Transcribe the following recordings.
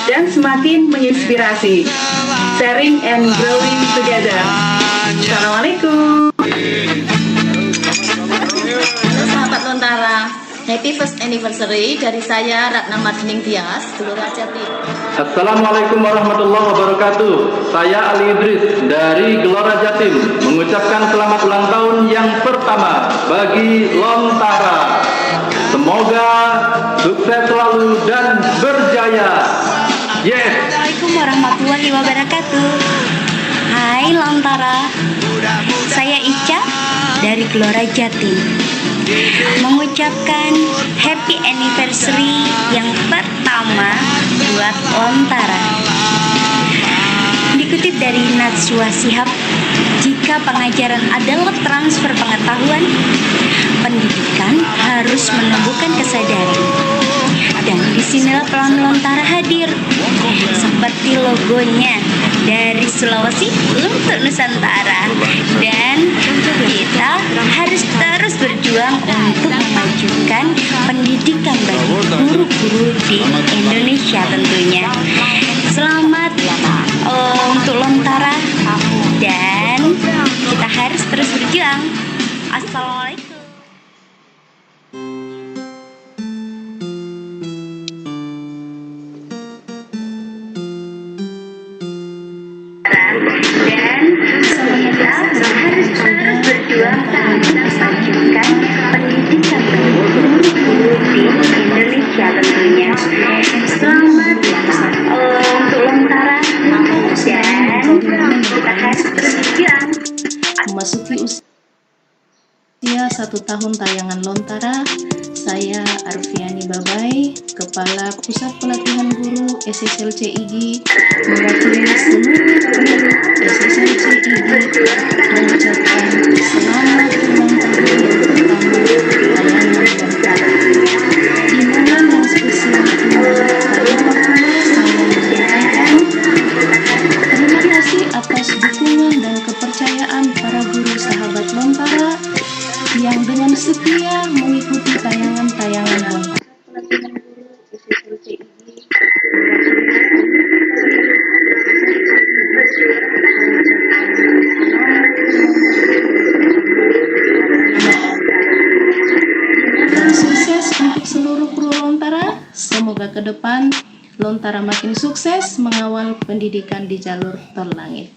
dan semakin menginspirasi. Sharing and growing together. Assalamualaikum. Halo sahabat Lontara, happy first anniversary dari saya Ratna Mardining Tias, Gelora Jatim. Assalamualaikum warahmatullahi wabarakatuh. Saya Ali Idris dari Gelora Jatim mengucapkan selamat ulang tahun yang pertama bagi Lontara. Semoga sukses selalu dan berjaya. Yes. Assalamualaikum warahmatullahi wabarakatuh. Hai Lontara, saya Ica dari Gelora Jatim mengucapkan happy anniversary yang pertama buat Lontara. Dikutip dari Najwa Shihab, jika pengajaran adalah transfer pengetahuan, pendidikan harus menumbuhkan kesadaran. Dan disinilah pelan Lontara hadir, seperti logonya dari Sulawesi untuk Nusantara. Dan kita harus terus berjuang untuk memajukan pendidikan bagi guru-guru di Indonesia tentunya. Selamat untuk Lontara, dan kita harus terus berjuang. Assalamualaikum. Dan semoga harus terus berjuang untuk memajukan pendidikan guru di Indonesia tentunya. Selamat untuk Lontara, dan kita harus terus berjuang. Memasuki usia 1 tahun tayangan Lontara, saya Arfiani Babai, Kepala Pusat Pelatihan Guru SSLCIG, mewakili seluruh guru SSLCIG mengucapkan selamat ulang tahun yang pertama tayangan Lontara. Di momen yang spesial ini, pertama-tama saya menyampaikan terima kasih atas dukungan dan kepercayaan para guru sahabat Lontara yang dengan setia mengikuti tayangan-tayangan Lontara. Dan sukses untuk seluruh kru Lontara. Semoga ke depan Lontara makin sukses mengawal pendidikan di jalur tol langit.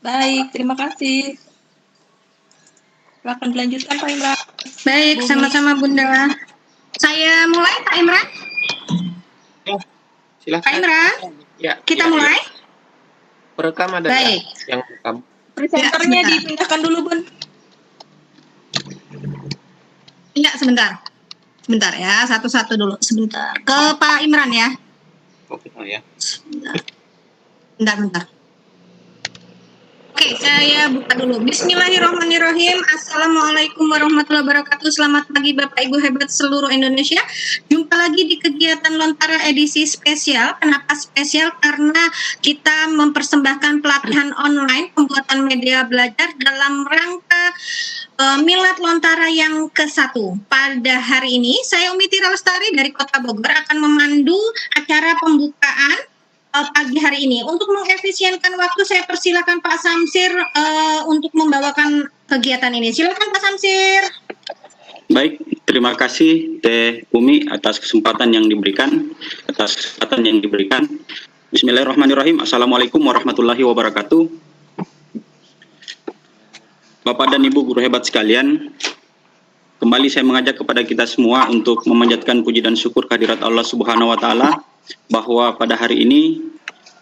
Baik, terima kasih. Silakan dilanjutkan Pak Imran. Baik, sama-sama Bunda. Saya mulai Pak Imran. Silakan. Pak Imran, Ya, kita ya, mulai. Ya. Perekam ada Baik. yang rekam. Presenternya sebentar. dipindahkan dulu, Bun. Enggak, sebentar ya, satu-satu dulu, sebentar. Ke Pak Imran ya. Oke, ya. Bentar. Oke, saya buka dulu. Bismillahirrahmanirrahim. Assalamualaikum warahmatullahi wabarakatuh. Selamat pagi Bapak Ibu hebat seluruh Indonesia. Jumpa lagi di kegiatan Lontara edisi spesial. Kenapa spesial? Karena kita mempersembahkan pelatihan online pembuatan media belajar dalam rangka Milad Lontara yang ke-1. Pada hari ini, saya Umi Tira Lestari dari Kota Bogor akan memandu acara pembukaan pagi hari ini. Untuk mengefisienkan waktu, saya persilakan Pak Samsir untuk membawakan kegiatan ini. Silakan Pak Samsir. Baik, terima kasih Teh Umi atas kesempatan yang diberikan. Bismillahirrahmanirrahim. Assalamualaikum warahmatullahi wabarakatuh. Bapak dan Ibu guru hebat sekalian, kembali saya mengajak kepada kita semua untuk memanjatkan puji dan syukur kehadirat Allah Subhanahu wa taala bahwa pada hari ini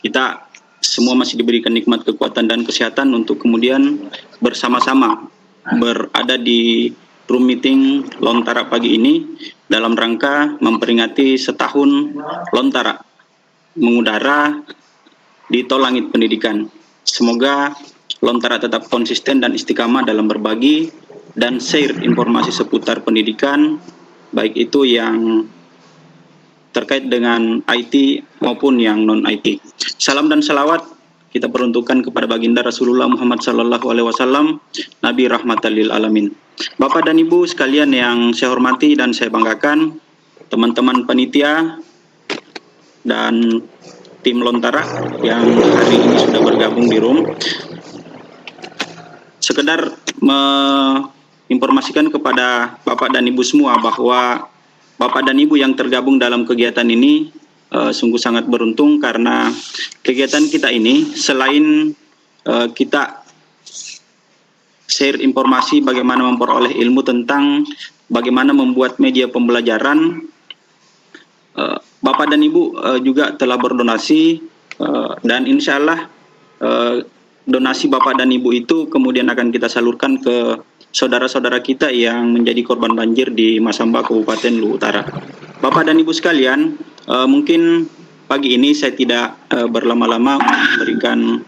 kita semua masih diberikan nikmat kekuatan dan kesehatan untuk kemudian bersama-sama berada di room meeting Lontara pagi ini dalam rangka memperingati setahun Lontara mengudara di Tol Langit Pendidikan. Semoga Lontara tetap konsisten dan istiqamah dalam berbagi dan share informasi seputar pendidikan, baik itu yang terkait dengan IT maupun yang non-IT. Salam dan salawat kita peruntukkan kepada baginda Rasulullah Muhammad sallallahu alaihi wasallam, Nabi rahmatan lil alamin. Bapak dan Ibu sekalian yang saya hormati dan saya banggakan, teman-teman panitia dan tim Lontara yang hari ini sudah bergabung di room. Sekedar menginformasikan kepada Bapak dan Ibu semua bahwa Bapak dan Ibu yang tergabung dalam kegiatan ini sungguh sangat beruntung karena kegiatan kita ini selain kita share informasi bagaimana memperoleh ilmu tentang bagaimana membuat media pembelajaran, Bapak dan Ibu juga telah berdonasi dan insya Allah donasi Bapak dan Ibu itu kemudian akan kita salurkan ke saudara-saudara kita yang menjadi korban banjir di Masamba, Kabupaten Luwu Utara. Bapak dan Ibu sekalian, mungkin pagi ini saya tidak berlama-lama memberikan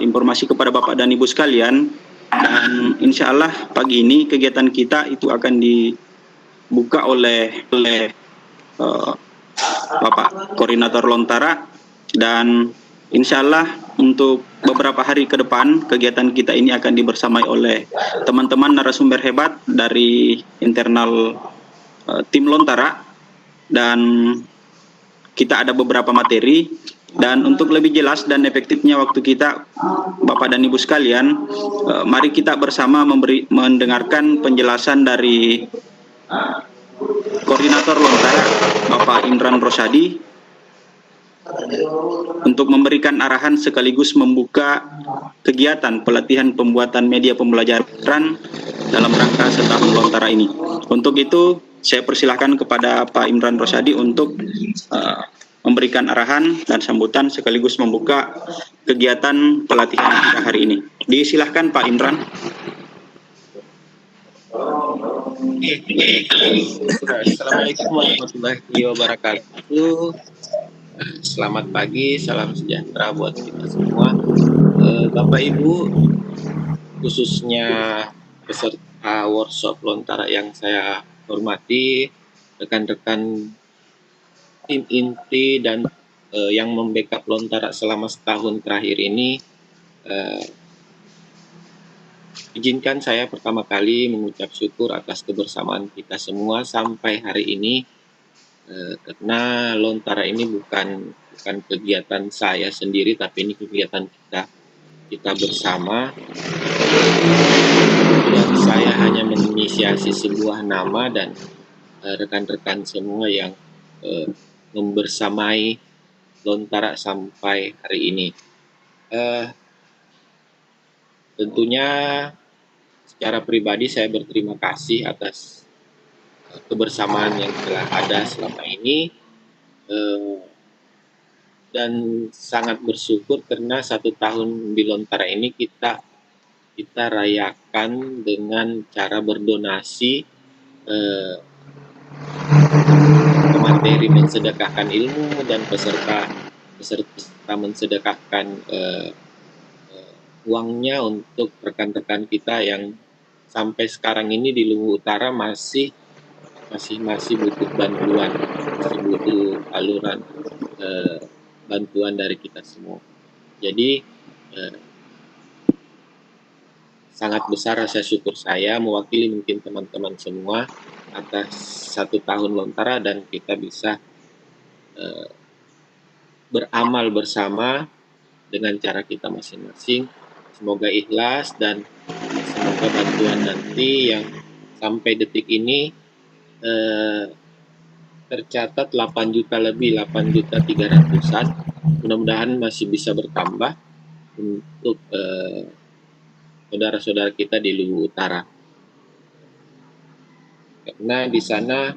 informasi kepada Bapak dan Ibu sekalian, dan insya Allah pagi ini kegiatan kita itu akan dibuka oleh Bapak Koordinator Lontara, dan insya Allah untuk beberapa hari ke depan kegiatan kita ini akan dibersamai oleh teman-teman narasumber hebat dari internal tim Lontara, dan kita ada beberapa materi. Dan untuk lebih jelas dan efektifnya waktu kita, Bapak dan Ibu sekalian, mari kita bersama mendengarkan penjelasan dari Koordinator Lontara, Bapak Imran Rosyadi, untuk memberikan arahan sekaligus membuka kegiatan pelatihan pembuatan media pembelajaran dalam rangka setahun Lontara ini. Untuk itu, saya persilahkan kepada Pak Imran Rosyadi untuk memberikan arahan dan sambutan sekaligus membuka kegiatan pelatihan kita hari ini. Disilahkan Pak Imran. Assalamualaikum warahmatullahi wabarakatuh. Selamat pagi, salam sejahtera buat kita semua. Bapak Ibu, khususnya peserta workshop Lontara yang saya hormati, rekan-rekan tim inti dan yang membackup Lontara selama setahun terakhir ini, izinkan saya pertama kali mengucap syukur atas kebersamaan kita semua sampai hari ini, karena Lontara ini bukan kegiatan saya sendiri, tapi ini kegiatan kita bersama, dan saya hanya menginisiasi sebuah nama dan rekan-rekan semua yang membersamai Lontara sampai hari ini. Tentunya secara pribadi saya berterima kasih atas kebersamaan yang telah ada selama ini, dan sangat bersyukur karena 1 tahun di Lontara ini kita rayakan dengan cara berdonasi materi, mensedekahkan ilmu, dan peserta mensedekahkan uangnya untuk rekan-rekan kita yang sampai sekarang ini di Luwu Utara masih butuh bantuan, masih butuh aluran bantuan dari kita semua. Jadi sangat besar rasa syukur saya mewakili mungkin teman-teman semua atas 1 tahun Lontara, dan kita bisa beramal bersama dengan cara kita masing-masing. Semoga ikhlas dan semoga bantuan nanti yang sampai detik ini tercatat 8 juta lebih, 8.300.000-an. Mudah-mudahan masih bisa bertambah untuk saudara-saudara kita di Luwu Utara. Karena di sana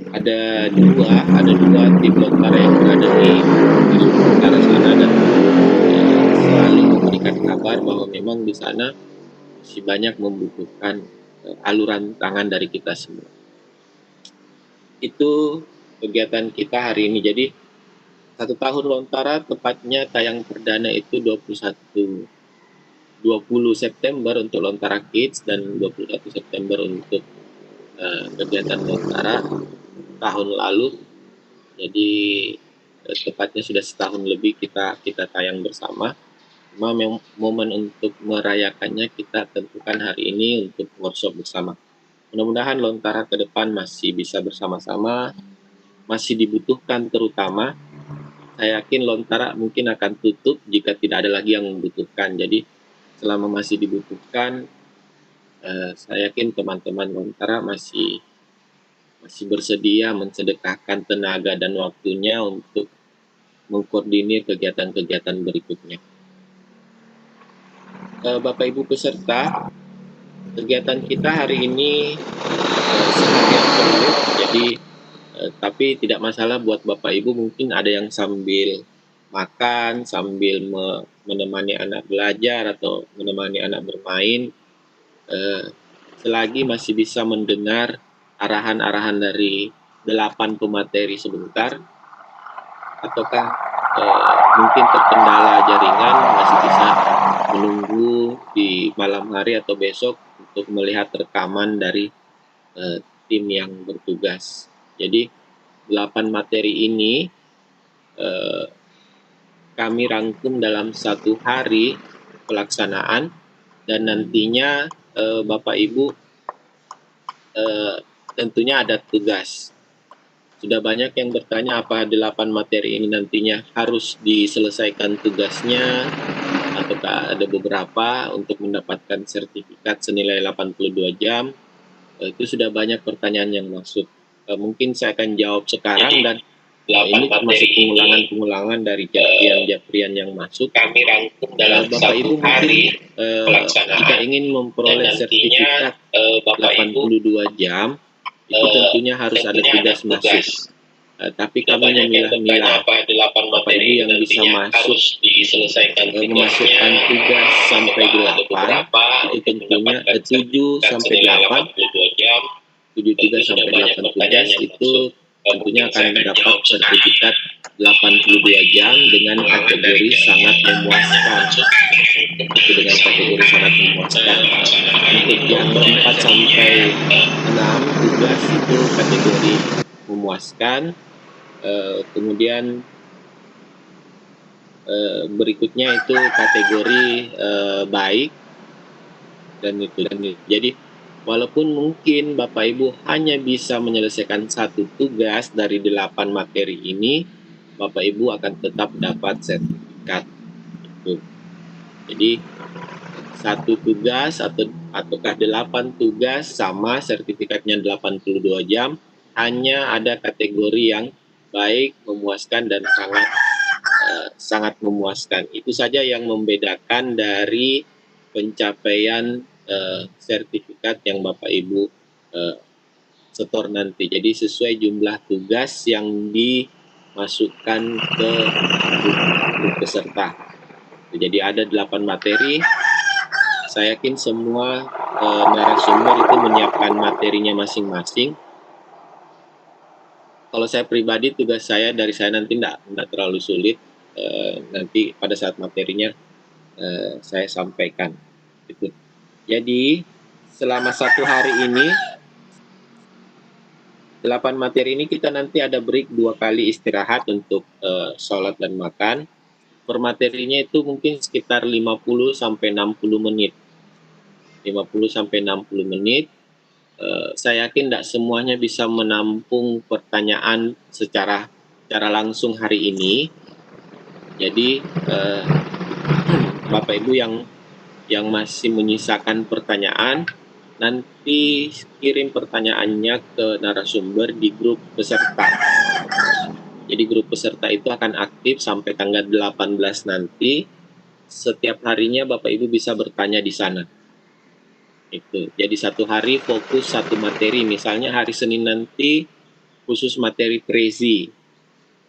ada dua tim Lontara yang berada di Luwu Utara sana, dan selalu memberikan kabar bahwa memang di sana masih banyak membutuhkan aluran tangan dari kita semua. Itu kegiatan kita hari ini. Jadi 1 tahun Lontara tepatnya tayang perdana itu 20 September untuk Lontara Kids dan 21 September untuk kegiatan Lontara. tahun lalu. Jadi tepatnya sudah setahun lebih kita tayang bersama. Cuma momen untuk merayakannya kita tentukan hari ini untuk workshop bersama. Mudah-mudahan Lontara ke depan masih bisa bersama-sama, masih dibutuhkan terutama. Saya yakin Lontara mungkin akan tutup jika tidak ada lagi yang membutuhkan. Jadi selama masih dibutuhkan, saya yakin teman-teman Lontara masih bersedia mensedekahkan tenaga dan waktunya untuk mengkoordinir kegiatan-kegiatan berikutnya. Bapak Ibu peserta, kegiatan kita hari ini seharian penuh, jadi tapi tidak masalah buat Bapak Ibu, mungkin ada yang sambil makan, sambil menemani anak belajar atau menemani anak bermain, selagi masih bisa mendengar arahan-arahan dari 8 pemateri sebentar, ataukah mungkin terkendala jaringan, masih bisa menunggu di malam hari atau besok untuk melihat rekaman dari tim yang bertugas. Jadi 8 materi ini kami rangkum dalam 1 hari pelaksanaan, dan nantinya Bapak Ibu tentunya ada tugas. Sudah banyak yang bertanya apa 8 materi ini nantinya harus diselesaikan tugasnya, ataukah ada beberapa untuk mendapatkan sertifikat senilai 82 jam. Itu sudah banyak pertanyaan yang masuk. Mungkin saya akan jawab sekarang, dan ini masih pengulangan dari japrian yang masuk. Kami rangkum dalam Bapak Ibu mungkin jika ingin memperoleh sertifikat 82 jam, itu tentunya harus ada tugas masuk. Tapi kami memilah-milah Bapak Ibu yang bisa masuk, memasukkan tugas sampai 8, itu tentunya 7 sampai 8, 7 tugas sampai 8 tugas, itu tentunya akan mendapat sertifikat 82 jam dengan kategori sangat memuaskan. Itu dengan kategori sangat memuaskan. Untuk yang 4 sampai 6 tugas itu kategori memuaskan. Kemudian berikutnya itu kategori baik, dan itu. Jadi walaupun mungkin Bapak Ibu hanya bisa menyelesaikan 1 tugas dari 8 materi ini, Bapak Ibu akan tetap dapat sertifikat. Itu. Jadi 1 tugas ataukah 8 tugas sama sertifikatnya 82 jam, hanya ada kategori yang baik, memuaskan, dan sangat memuaskan. Itu saja yang membedakan dari pencapaian sertifikat yang Bapak Ibu setor nanti. Jadi sesuai jumlah tugas yang dimasukkan ke grup peserta. Jadi ada 8 materi. Saya yakin semua narasumber itu menyiapkan materinya masing-masing. Kalau saya pribadi, tugas saya dari saya nanti tidak terlalu sulit. Nanti pada saat materinya saya sampaikan. Gitu. Jadi selama 1 hari ini 8 materi ini kita nanti ada break 2 kali istirahat untuk sholat dan makan. Per materinya itu mungkin sekitar 50 sampai 60 menit. 50 sampai 60 menit. Saya yakin tidak semuanya bisa menampung pertanyaan secara langsung hari ini. Jadi Bapak Ibu yang masih menyisakan pertanyaan, nanti kirim pertanyaannya ke narasumber di grup peserta. Jadi grup peserta itu akan aktif sampai tanggal 18 nanti. Setiap harinya Bapak Ibu bisa bertanya di sana. Itu. Jadi 1 hari fokus 1 materi. Misalnya hari Senin nanti khusus materi crazy.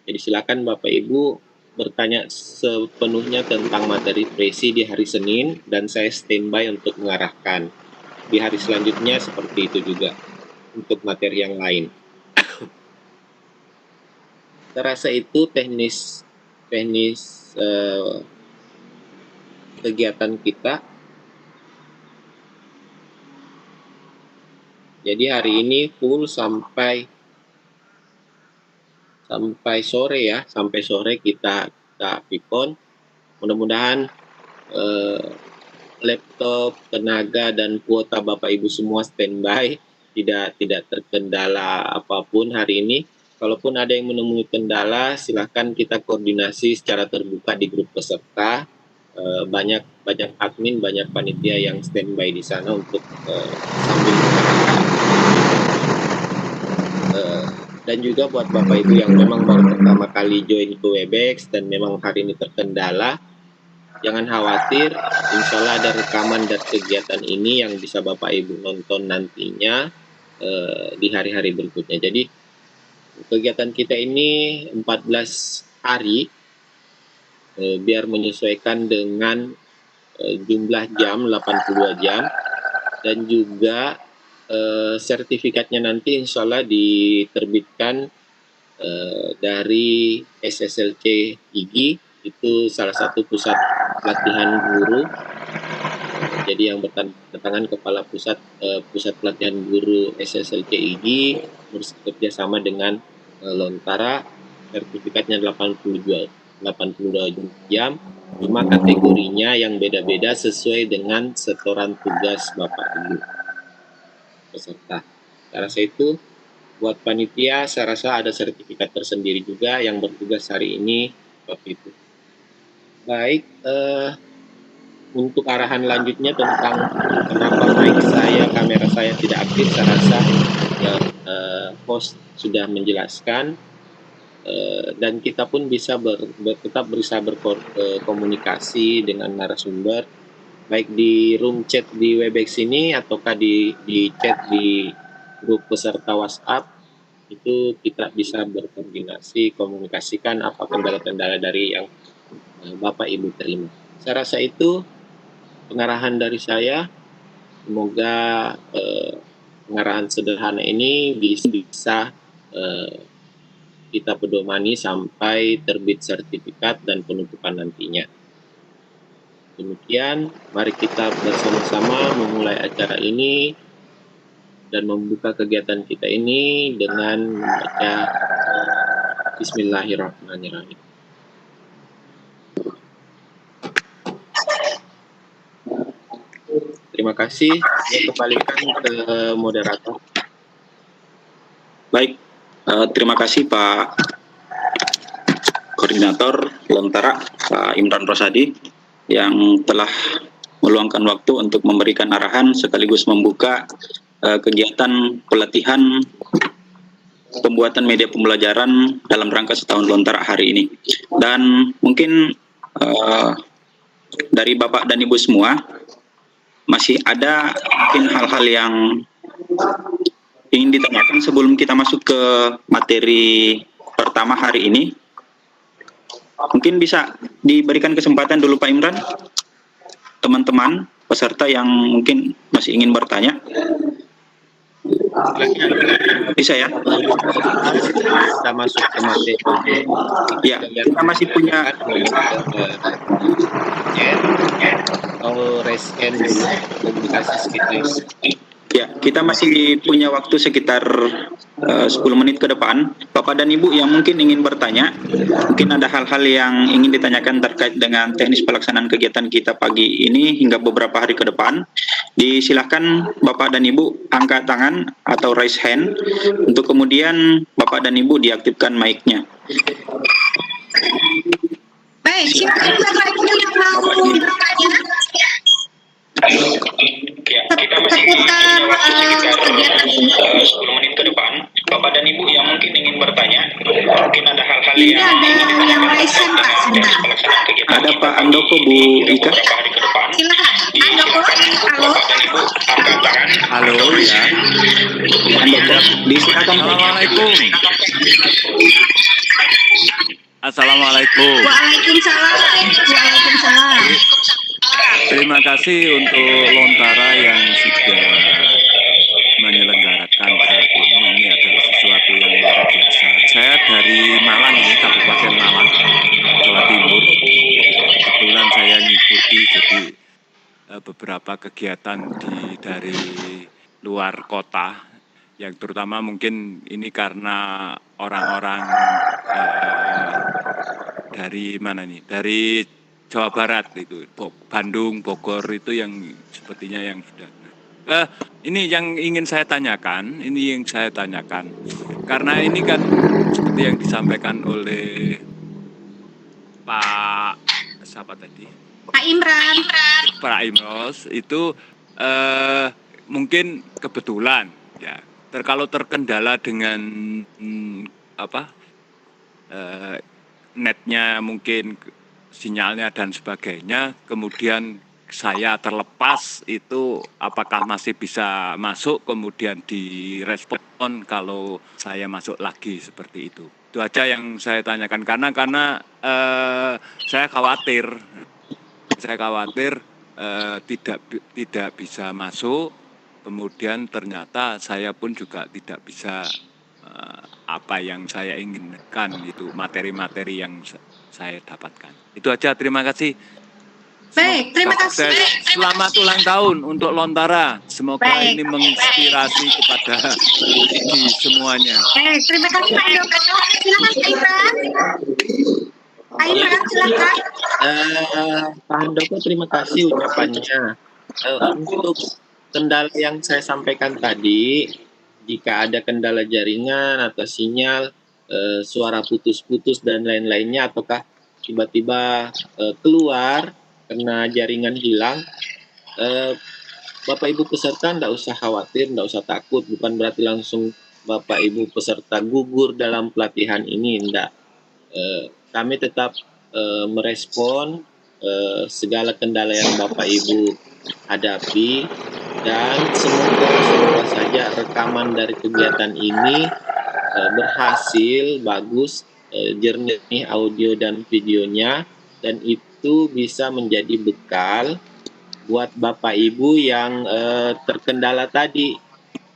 Jadi silakan Bapak Ibu bertanya sepenuhnya tentang materi crazy di hari Senin, dan saya standby untuk mengarahkan. Di hari selanjutnya seperti itu juga untuk materi yang lain. Terasa itu teknis kegiatan kita. Jadi hari ini full sampai sampai sore ya, sampai sore kita pikon. Mudah-mudahan laptop, tenaga dan kuota Bapak Ibu semua standby, tidak terkendala apapun hari ini. Kalaupun ada yang menemui kendala, silahkan kita koordinasi secara terbuka di grup peserta. Banyak admin, banyak panitia yang standby di sana untuk sambil dan juga buat Bapak Ibu yang memang baru pertama kali join ke Webex dan memang hari ini terkendala, jangan khawatir, insya Allah ada rekaman dari kegiatan ini yang bisa Bapak Ibu nonton nantinya di hari-hari berikutnya. Jadi kegiatan kita ini 14 hari biar menyesuaikan dengan jumlah jam 82 jam dan juga sertifikatnya nanti insya Allah diterbitkan dari SSLC IGI, itu salah satu pusat pelatihan guru. Jadi yang bertangan kepala pusat pelatihan guru SSLC IGI bekerja sama dengan Lontara, sertifikatnya 82 jam, cuma kategorinya yang beda-beda sesuai dengan setoran tugas Bapak Ibu peserta. Saya rasa itu buat panitia, saya rasa ada sertifikat tersendiri juga yang bertugas hari ini seperti itu. Baik, untuk arahan lanjutnya tentang kenapa mic saya, kamera saya tidak aktif, saya rasa host sudah menjelaskan, dan kita pun bisa tetap berusaha berkomunikasi dengan narasumber, baik di room chat di Webex ini ataukah di chat di grup peserta WhatsApp, itu kita bisa berkoordinasi, komunikasikan apa kendala-kendala dari yang Bapak Ibu terima. Saya rasa itu pengarahan dari saya. Semoga pengarahan sederhana ini bisa kita pedomani sampai terbit sertifikat dan penutupan nantinya. Demikian, mari kita bersama-sama memulai acara ini dan membuka kegiatan kita ini dengan membaca Bismillahirrahmanirrahim. Terima kasih. Saya kembalikan ke moderator. Baik, terima kasih Pak Koordinator Lontara, Pak Imran Rosadi, yang telah meluangkan waktu untuk memberikan arahan sekaligus membuka kegiatan pelatihan pembuatan media pembelajaran dalam rangka setahun Lontara hari ini. Dan mungkin dari Bapak dan Ibu semua, masih ada mungkin hal-hal yang ingin ditanyakan sebelum kita masuk ke materi pertama hari ini. Mungkin bisa diberikan kesempatan dulu Pak Imran, teman-teman peserta yang mungkin masih ingin bertanya. Bisa ya? Kita masuk ke materi. Ya, kita masih punya atau rescan dulu komunikasi sekitar. Ya, kita masih punya waktu sekitar 10 menit ke depan. Bapak dan Ibu yang mungkin ingin bertanya, mungkin ada hal-hal yang ingin ditanyakan terkait dengan teknis pelaksanaan kegiatan kita pagi ini hingga beberapa hari ke depan. Disilahkan Bapak dan Ibu angkat tangan atau raise hand untuk kemudian Bapak dan Ibu diaktifkan mic-nya. Baik, silakan Bapak Ibu yang mau bertanya seputar kegiatan ini. 10 menit ke depan, Bapak dan Ibu yang mungkin ingin bertanya, mungkin ada hal-hal Ini ada yang raise hand Pak, sebentar. Ada Pak Andoko, Bu Ika. Silakan, Andoko, halo. Halo ya. Andoko, disilakan. Assalamualaikum. Assalamualaikum. Waalaikumsalam. Waalaikumsalam. Terima kasih untuk Lontara yang sudah menyelenggarakan hal ini. Ini adalah sesuatu yang luar biasa. Saya dari Malang ini, Kabupaten Malang, Jawa Timur. Kebetulan saya ngikuti jadi beberapa kegiatan dari luar kota, yang terutama mungkin ini karena orang-orang dari mana nih? Dari Jawa Barat itu, Bandung, Bogor itu yang sepertinya yang sudah. Ini yang ingin saya tanyakan, karena ini kan seperti yang disampaikan oleh Pak siapa tadi? Pak Imran. Pak Imros itu mungkin kebetulan ya. Kalau terkendala dengan netnya mungkin sinyalnya dan sebagainya, kemudian saya terlepas itu apakah masih bisa masuk kemudian direspon kalau saya masuk lagi seperti itu. Itu aja yang saya tanyakan karena saya khawatir tidak bisa masuk, kemudian ternyata saya pun juga tidak bisa apa yang saya inginkan, itu materi-materi yang saya dapatkan. Itu aja, terima kasih. Baik, terima kasih. Selamat ulang tahun untuk Lontara. Semoga ini menginspirasi kepada semuanya. Terima kasih Pak Handoko. Silakan Pak Imran. Pak Imran, silakan. Pak Handoko, terima kasih ucapannya. Untuk kendala yang saya sampaikan tadi, jika ada kendala jaringan atau sinyal, suara putus-putus dan lain-lainnya, ataukah tiba-tiba keluar karena jaringan hilang, Bapak Ibu peserta tidak usah khawatir, tidak usah takut. Bukan berarti langsung Bapak Ibu peserta gugur dalam pelatihan ini, tidak. Kami tetap merespon segala kendala yang Bapak Ibu hadapi, dan semoga saja rekaman dari kegiatan ini berhasil, bagus, jernih audio dan videonya, dan itu bisa menjadi bekal buat Bapak Ibu yang terkendala tadi,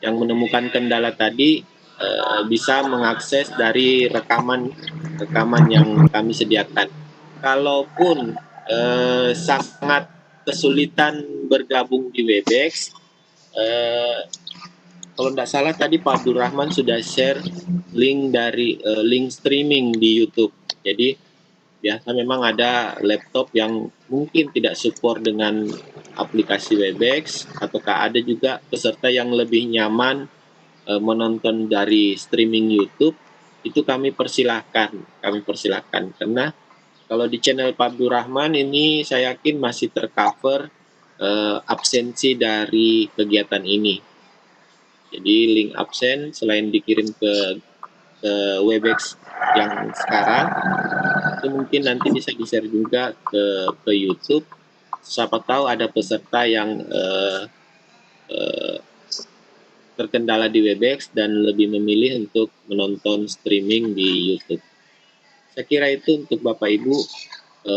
yang menemukan kendala tadi, bisa mengakses dari rekaman yang kami sediakan. Kalaupun sangat kesulitan bergabung di Webex, kalau tidak salah tadi Pak Abdurrahman sudah share link dari link streaming di YouTube. Jadi biasa memang ada laptop yang mungkin tidak support dengan aplikasi Webex, ataukah ada juga peserta yang lebih nyaman menonton dari streaming YouTube, itu kami persilahkan. Karena kalau di channel Pak Abdurrahman ini saya yakin masih tercover absensi dari kegiatan ini. Jadi link absen selain dikirim ke Webex yang sekarang, itu mungkin nanti bisa di-share juga ke YouTube. Siapa tahu ada peserta yang terkendala di Webex dan lebih memilih untuk menonton streaming di YouTube. Saya kira itu untuk Bapak Ibu.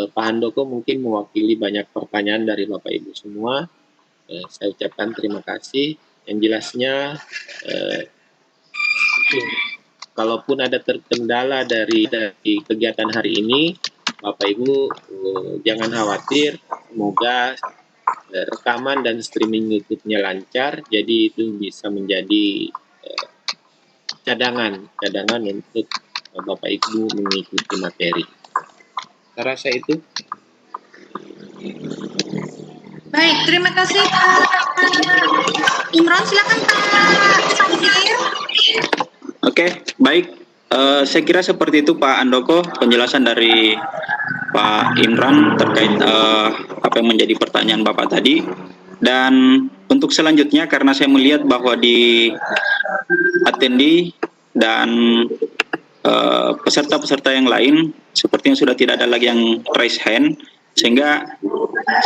Pak Handoko mungkin mewakili banyak pertanyaan dari Bapak Ibu semua. Saya ucapkan terima kasih. Yang jelasnya, kalaupun ada terkendala dari kegiatan hari ini, Bapak Ibu jangan khawatir. Semoga rekaman dan streaming YouTube-nya lancar, jadi itu bisa menjadi cadangan untuk Bapak Ibu mengikuti materi. Saya rasa itu. Baik, terima kasih Pak Imran. Silakan Pak Samir. Oke, baik. Saya kira seperti itu Pak Handoko, penjelasan dari Pak Imran terkait apa yang menjadi pertanyaan Bapak tadi. Dan untuk selanjutnya, karena saya melihat bahwa di attendee dan peserta-peserta yang lain sepertinya sudah tidak ada lagi yang raise hand, sehingga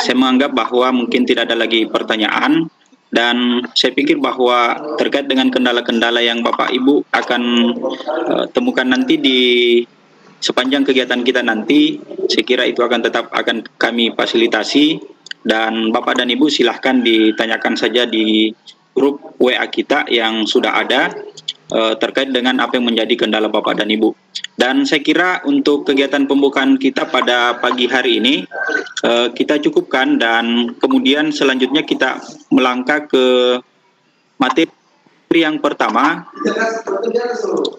saya menganggap bahwa mungkin tidak ada lagi pertanyaan. Dan saya pikir bahwa terkait dengan kendala-kendala yang Bapak Ibu akan temukan nanti di sepanjang kegiatan kita nanti, saya kira itu tetap akan kami fasilitasi, dan Bapak dan Ibu silahkan ditanyakan saja di grup WA kita yang sudah ada terkait dengan apa yang menjadi kendala Bapak dan Ibu. Dan saya kira untuk kegiatan pembukaan kita pada pagi hari ini kita cukupkan, dan kemudian selanjutnya kita melangkah ke materi yang pertama,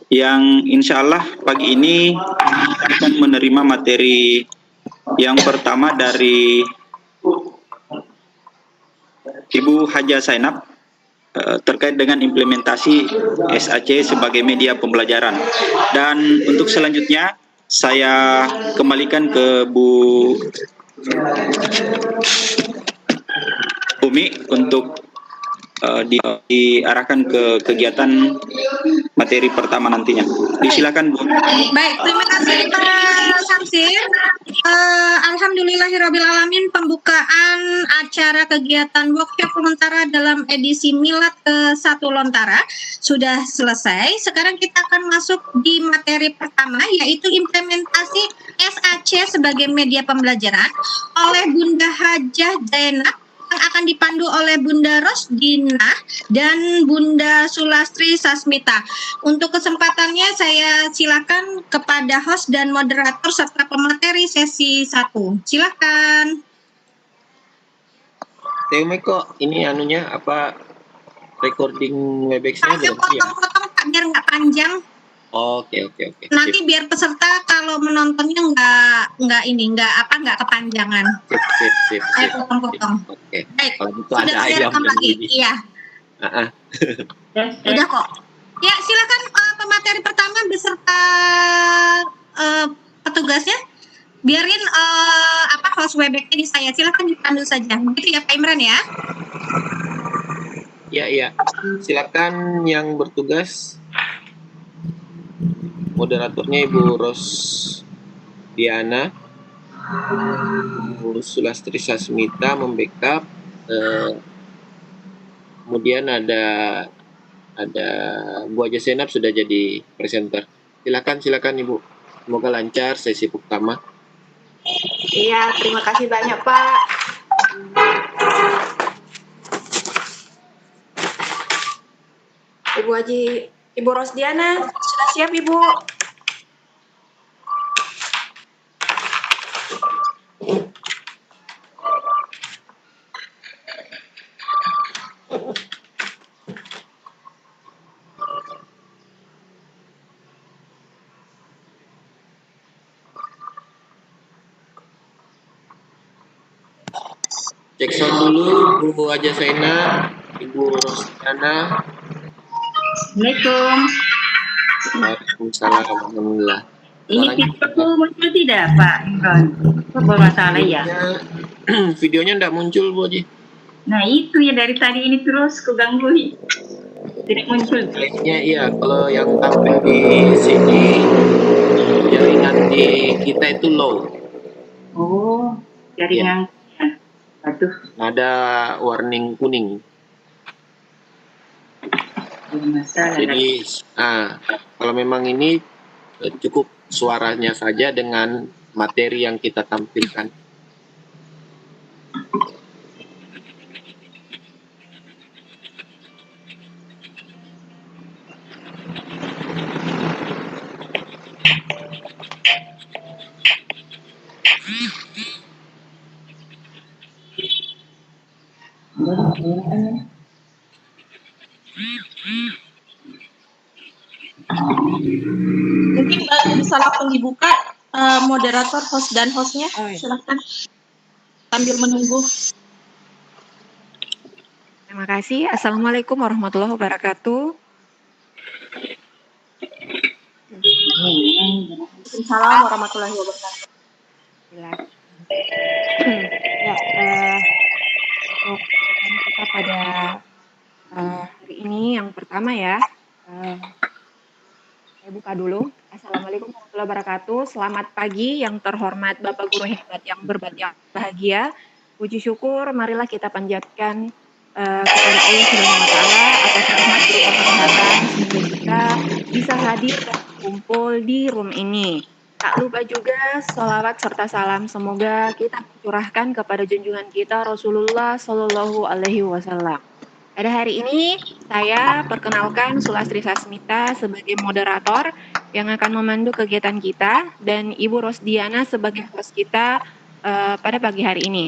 yang insya Allah pagi ini akan menerima materi yang pertama dari Ibu Haja Zainab terkait dengan implementasi SAC sebagai media pembelajaran. Dan untuk selanjutnya saya kembalikan ke Bu Umi untuk diarahkan ke kegiatan materi pertama nantinya. Disilakan Bu. Baik, terima kasih Pak Samsir. Alhamdulillahirrabbilalamin, pembukaan acara kegiatan workshop Lontara dalam edisi Milad ke-1 Lontara sudah selesai. Sekarang kita akan masuk di materi pertama, yaitu implementasi SAC sebagai media pembelajaran oleh Bunda Hajah Zainab, yang akan dipandu oleh Bunda Rosdina dan Bunda Sulastri Sasmita. Untuk kesempatannya saya silakan kepada host dan moderator serta pemateri sesi 1. Silakan. Teme kok ini anunya apa recording Webex-nya Saya belum siap? potong-potong Kak, biar nggak panjang. Oke. Nanti biar peserta kalau menontonnya nggak kepanjangan. Sip. Saya potong-potong. Oke. Baik, Kalau gitu sudah ada saya ayam rekam yang lagi. bunyi. Iya. Udah kok. Ya, silakan pemateri pertama beserta petugasnya. Biarin host Webex-nya di saya. Silakan dipandu saja. Begitu ya Pak Imran ya. Iya. Silakan yang bertugas. Moderatornya Ibu Rosdiana, Bu Sulastri Sasmita membackup. Kemudian ada Bu Haja Zainab sudah jadi presenter. Silakan Ibu. Semoga lancar sesi pertama. Iya, terima kasih banyak Pak. Ibu Rosdiana, sudah siap Ibu? Cek sound dulu Bu Haja Zainab, Ibu Rosdiana. Assalamualaikum. Waalaikumsalam warahmatullah. Ini videoku muncul tidak Pak Imran? Apa bermasalah ya? Videonya enggak muncul Bu Haji. Nah itu ya, dari tadi ini terus keganggu. Tidak muncul. Kayaknya iya, kalau yang tampil di sini jaringan di kita itu low. Oh, jaringan. Aduh, Ada warning kuning. masalah. Jadi kalau memang ini cukup suaranya saja dengan materi yang kita tampilkan. Mungkin bisa langsung dibuka moderator, host dan hostnya. Silakan sambil menunggu. Terima kasih. Assalamualaikum warahmatullahi wabarakatuh. Waalaikumsalam warahmatullahi wabarakatuh. Untuk kita pada hari ini yang pertama ya, saya buka dulu. Assalamualaikum warahmatullahi wabarakatuh. Selamat pagi yang terhormat Bapak Guru hebat yang berbahagia. Puji syukur, marilah kita panjatkan kepada Allah Subhanahu wa Ta'ala atas rahmat berupa kesehatan sehingga kita bisa hadir dan kumpul di room ini. Tak lupa juga sholawat serta salam semoga kita curahkan kepada junjungan kita Rasulullah Shallallahu Alaihi Wasallam. Pada hari ini saya perkenalkan Sulastri Sasmita sebagai moderator yang akan memandu kegiatan kita dan Ibu Rosdiana sebagai host kita pada pagi hari ini.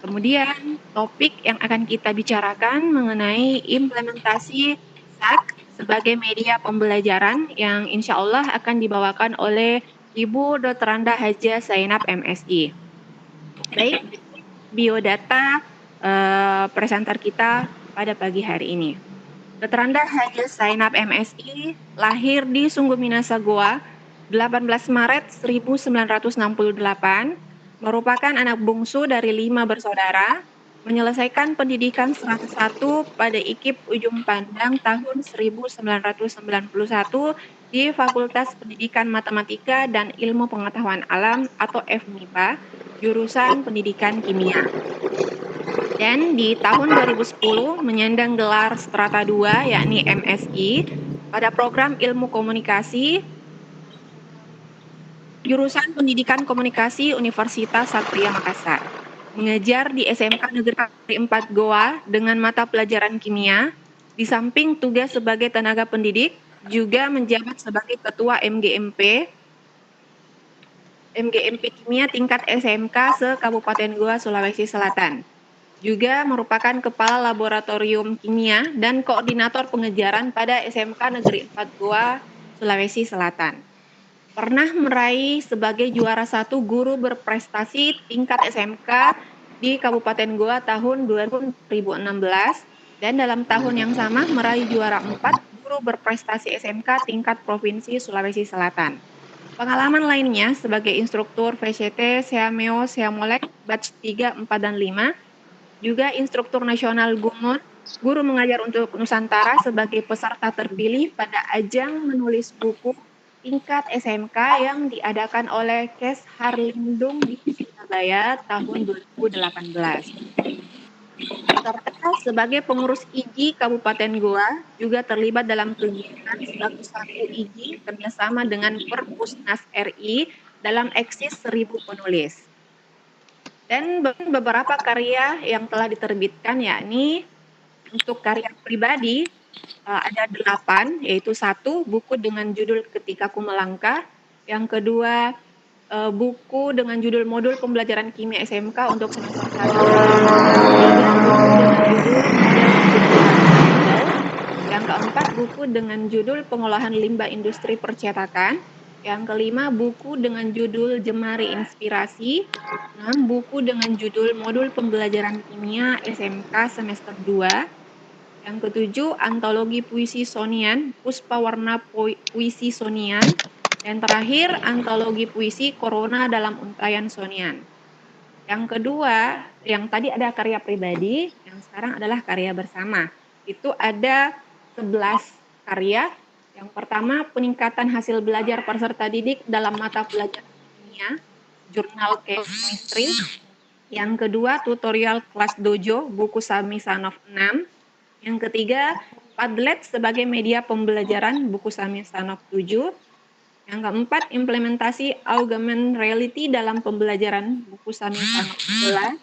Kemudian topik yang akan kita bicarakan mengenai implementasi SAC sebagai media pembelajaran yang insya Allah akan dibawakan oleh Ibu Dr. Randa Haja Zainab MSI. Baik, biodata presenter kita pada pagi hari ini. Dr. Randa Haja Zainab MSI lahir di Sungguh Minasa Goa 18 Maret 1968, merupakan anak bungsu dari 5 bersaudara, menyelesaikan pendidikan 101 pada IKIP Ujung Pandang tahun 1991 di Fakultas Pendidikan Matematika dan Ilmu Pengetahuan Alam atau FMIPA, jurusan Pendidikan Kimia. Dan di tahun 2010 menyandang gelar Strata 2 yakni MSI pada program Ilmu Komunikasi jurusan Pendidikan Komunikasi Universitas Satria Makassar. Mengajar di SMK Negeri 4 Goa dengan mata pelajaran kimia, di samping tugas sebagai tenaga pendidik, juga menjabat sebagai Ketua MGMP Kimia tingkat SMK se-Kabupaten Goa, Sulawesi Selatan. Juga merupakan Kepala Laboratorium Kimia dan Koordinator Pengejaran pada SMK Negeri 4 Goa, Sulawesi Selatan. Pernah meraih sebagai juara 1 guru berprestasi tingkat SMK di Kabupaten Goa tahun 2016 dan dalam tahun yang sama meraih juara 4 guru berprestasi SMK tingkat Provinsi Sulawesi Selatan. Pengalaman lainnya sebagai instruktur VCT, Seameo, Seamolek, batch 3, 4, dan 5, juga instruktur nasional Gumon, guru mengajar untuk Nusantara sebagai peserta terpilih pada ajang menulis buku tingkat SMK yang diadakan oleh Kes Harlindung di Surabaya tahun 2018. Serta sebagai pengurus IGI Kabupaten Goa, juga terlibat dalam kegiatan 101 IGI kerjasama dengan Perpusnas RI dalam eksis 1000 penulis. Dan beberapa karya yang telah diterbitkan yakni untuk karya pribadi ada 8, yaitu 1 buku dengan judul Ketika Ku Melangkah, yang kedua buku dengan judul Modul Pembelajaran Kimia SMK untuk semester 1, yang ketiga buku dengan judul Model Pembelajaran, yang keempat buku dengan judul Pengolahan Limbah Industri Percetakan, yang kelima buku dengan judul Jemari Inspirasi, 6 buku dengan judul Modul Pembelajaran Kimia SMK semester 2, yang ketujuh, antologi puisi Sonian, Puspa Warna Puisi Sonian. Dan terakhir, antologi puisi Corona dalam Untaian Sonian. Yang kedua, yang tadi ada karya pribadi, yang sekarang adalah karya bersama. Itu ada 11 karya. Yang pertama, peningkatan hasil belajar peserta didik dalam mata pelajaran kimia, jurnal chemistry. Yang kedua, tutorial kelas dojo, buku Sami Sanov 6. Yang ketiga, Padlet sebagai media pembelajaran, buku Sami Sanov 7. Yang keempat, implementasi augmented reality dalam pembelajaran, buku Sami Sanov 11.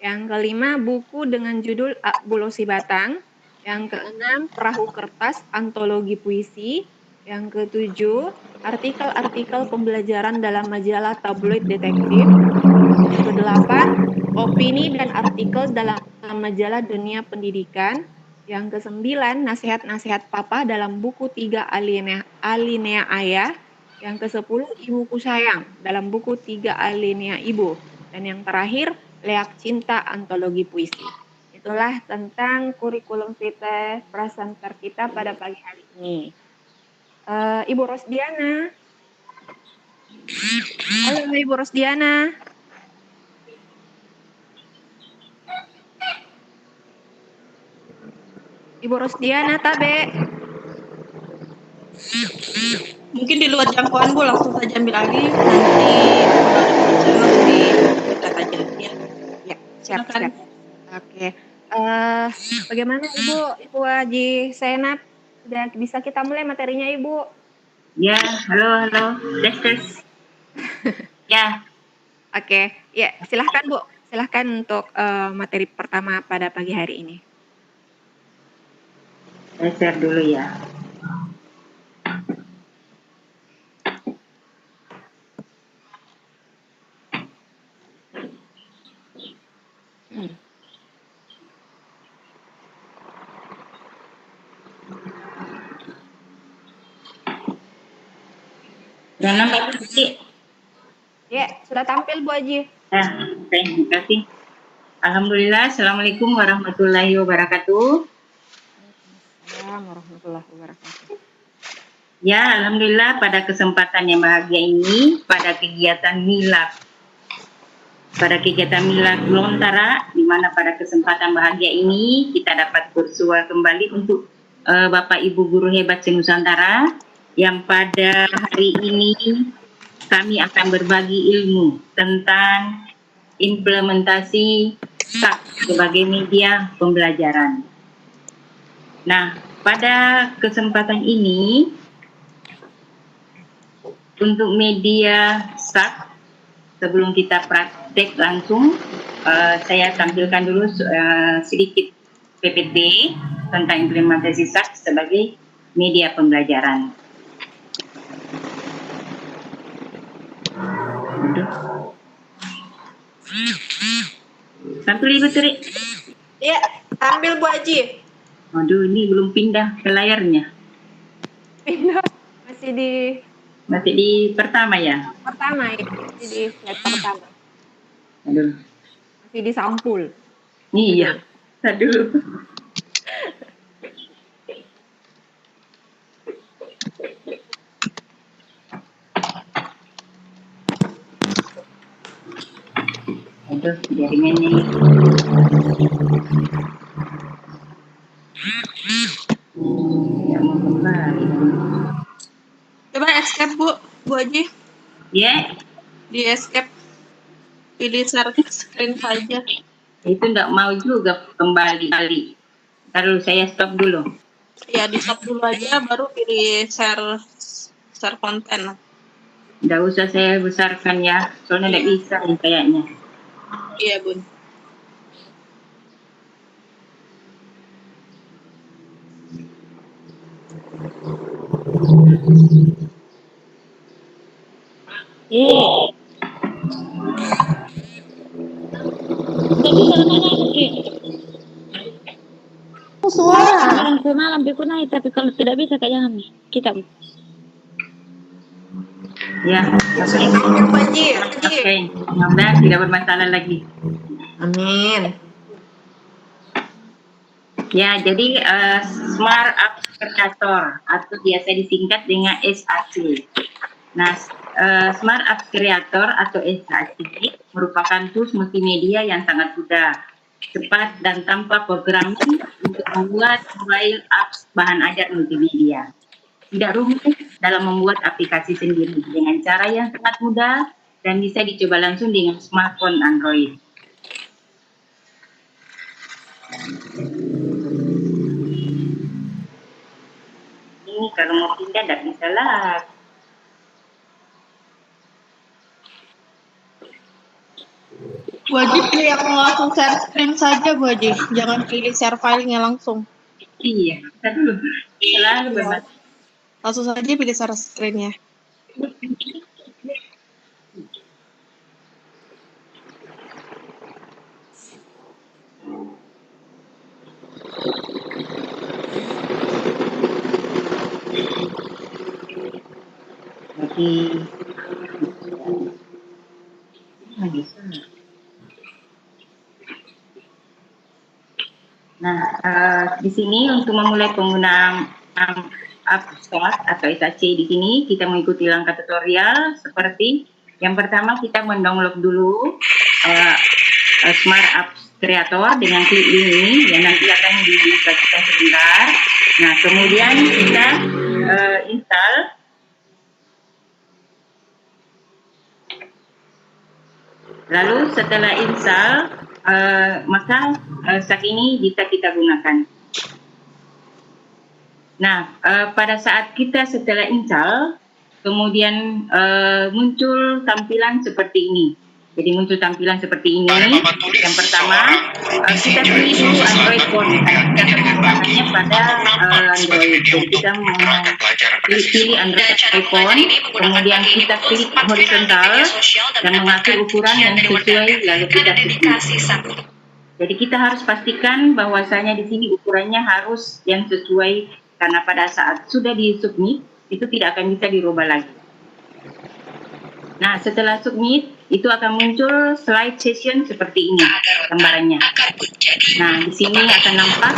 Yang kelima, buku dengan judul Bulosi Batang. Yang keenam, Perahu Kertas, antologi puisi. Yang ketujuh, artikel-artikel pembelajaran dalam majalah tabloid detektif. Yang kedelapan, opini dan artikel dalam majalah dunia pendidikan. Yang kesembilan, nasihat-nasihat papa dalam buku 3 alinea ayah. Yang ke-10, Ibuku Sayang dalam buku 3 alinea ibu. Dan yang terakhir, Leak Cinta, antologi puisi. Itulah tentang kurikulum vitae presenter kita pada pagi hari ini. Ibu Rosdiana. Halo Ibu Rosdiana. Ibu Rosdiana Tabe. Mungkin di luar jangkauan Bu, langsung saja ambil alih, nanti lebih dekat aja ya. Ya, siap. Silakan. Oke. Bagaimana Ibu Haji Zainab? Sudah bisa kita mulai materinya Ibu? Ya, halo, tes. Ya. Oke, ya silahkan Bu. Silahkan untuk materi pertama pada pagi hari ini. Saya share dulu ya. Yang nampak sedikit. Ya, sudah tampil Bu Haji. Nah, terima kasih. Alhamdulillah, Assalamualaikum warahmatullahi wabarakatuh. Assalamualaikum warahmatullahi wabarakatuh. Ya, Alhamdulillah pada kesempatan yang bahagia ini, pada kegiatan milad Lontara, di mana pada kesempatan bahagia ini kita dapat bersua kembali untuk Bapak Ibu guru hebat se-Nusantara, yang pada hari ini kami akan berbagi ilmu tentang implementasi SAK sebagai media pembelajaran. Nah, pada kesempatan ini untuk media SAK, sebelum kita praktek langsung, saya tampilkan dulu sedikit PPT tentang implementasi SAK sebagai media pembelajaran. Tampil Ibu Tri. Iya, tampil Bu Haji. Aduh, ini belum pindah ke layarnya. Pindah. Masih di pertama ya? Pertama ya, masih di slide pertama. Aduh. Masih di sampul. Iya. Aduh. Aduh, jaringannya ini. Ya mau kembali. Coba escape Bu Haji. Ya. Di escape. Pilih share screen saja. Itu enggak mau juga kembali. Lalu saya stop dulu. Ya, di stop dulu aja, baru pilih share konten. Enggak usah saya besarkan ya, soalnya enggak bisa nih kayaknya. Iya Bun. Suara malam pikir naik, tapi kalau tidak bisa kayak jangan kita. Ya, oke. Mudah-mudahan tidak bermasalah lagi. Amin. Ya, jadi Smart Apps Creator atau biasa disingkat dengan SAC. Nah, Smart Apps Creator atau SAC merupakan tools multimedia yang sangat mudah, cepat dan tanpa programming untuk membuat mobile apps bahan ajar multimedia. Tidak rumit dalam membuat aplikasi sendiri dengan cara yang sangat mudah dan bisa dicoba langsung dengan smartphone Android. Ini kalau mau pindah tidak bisa lah. Wajib pilih yang langsung share screen saja Bu Haji. Jangan pilih share filenya langsung. Iya, selalu bermasalah. Langsung saja pilih share screen-nya. Nah, di sini untuk memulai penggunaan apps atau SAC di sini kita mengikuti langkah tutorial seperti yang pertama kita mendownload dulu Smart Apps Creator dengan klik ini yang nanti akan dibacakan sebentar. Nah, kemudian kita install. Lalu setelah install, maka SAC ini bisa kita gunakan. Nah, pada saat kita setelah install, kemudian muncul tampilan seperti ini. Jadi muncul tampilan seperti ini. Yang pertama, kita pilih dulu Android phone. Kita menggunakannya pada Android. Jadi kita pilih Android phone, kemudian kita klik horizontal dan mengatur ukuran yang sesuai, lalu kita submit. Jadi kita harus pastikan bahwasanya di sini ukurannya harus yang sesuai, karena pada saat sudah disubmit itu tidak akan bisa dirubah lagi. Nah, setelah submit, itu akan muncul slide session seperti ini gambarannya. Nah, di sini akan nampak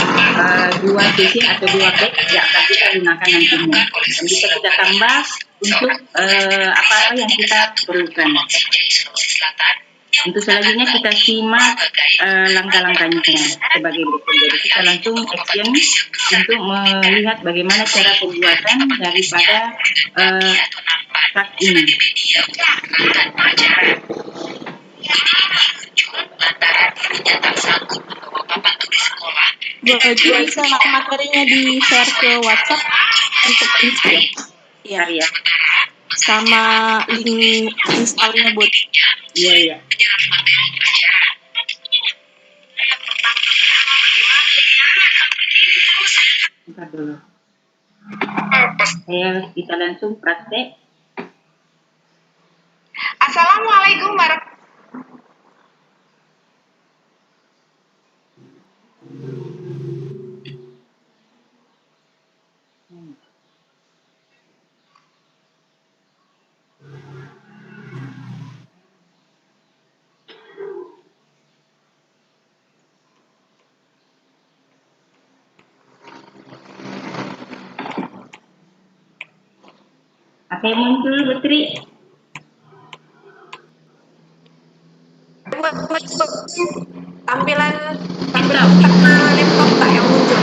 dua session atau dua batch yang akan kita gunakan nantinya. Dan bisa kita tambah untuk apa-apa yang kita perlukan. Untuk selanjutnya kita simak langkah-langkahnya sebagai berikut. Jadi kita langsung action untuk melihat bagaimana cara pembuatan daripada tag ini. Jadi bisa materinya di share ke WhatsApp untuk install. Ya. Sama link installnya buat. Iya. Bentar dulu. Kita langsung praktek. Assalamualaikum warahmatullahi Apa yang muncul, Putri? Tampilan sama laptop tak yang muncul.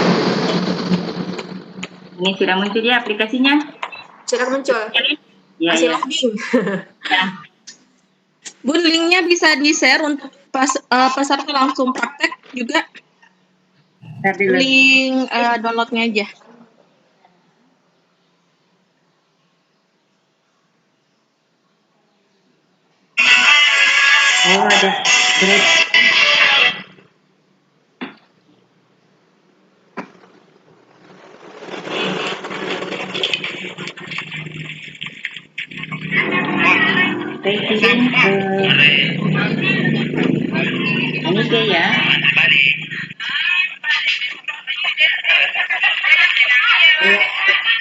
Ini sudah muncul ya aplikasinya? Sudah muncul. Ya, Masih ya. loading. Bun, linknya bisa di-share untuk peserta langsung praktek juga. Link downloadnya aja. Oh, ada. Great. Saya kirim ke Anike ya.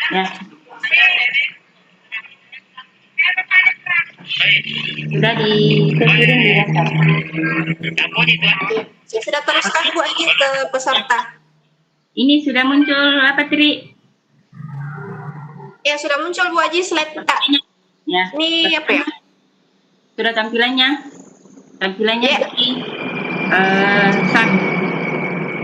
Ya. Sudah dikirim di WhatsApp. Saya sudah teruskan Bu Aji ke peserta. Ini sudah muncul apa, Tri? Ya, sudah muncul Bu Aji slide tak. Ya. Ini apa ya? Sudah tampilannya jadi sang.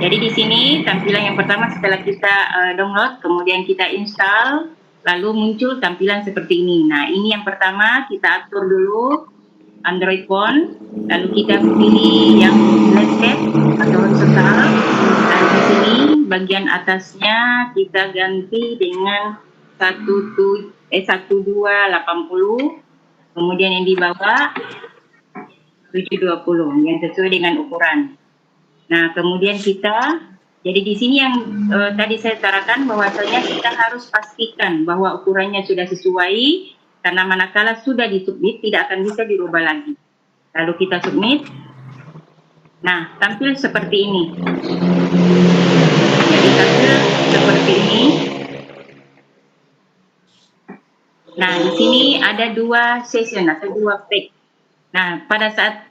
Jadi di sini tampilan yang pertama setelah kita download, kemudian kita install, lalu muncul tampilan seperti ini. Nah, ini yang pertama kita atur dulu Android phone, lalu kita pilih yang landscape atau horizontal. Dan di sini bagian atasnya kita ganti dengan 1280. Kemudian yang di bawah 720 yang sesuai dengan ukuran. Nah, kemudian jadi di sini yang tadi saya utarakan bahwasanya kita harus pastikan bahwa ukurannya sudah sesuai, karena manakala sudah disubmit tidak akan bisa dirubah lagi. Lalu kita submit. Nah, tampil seperti ini. Jadi tampil seperti ini. Nah, di sini ada dua session atau dua pack. Nah, pada saat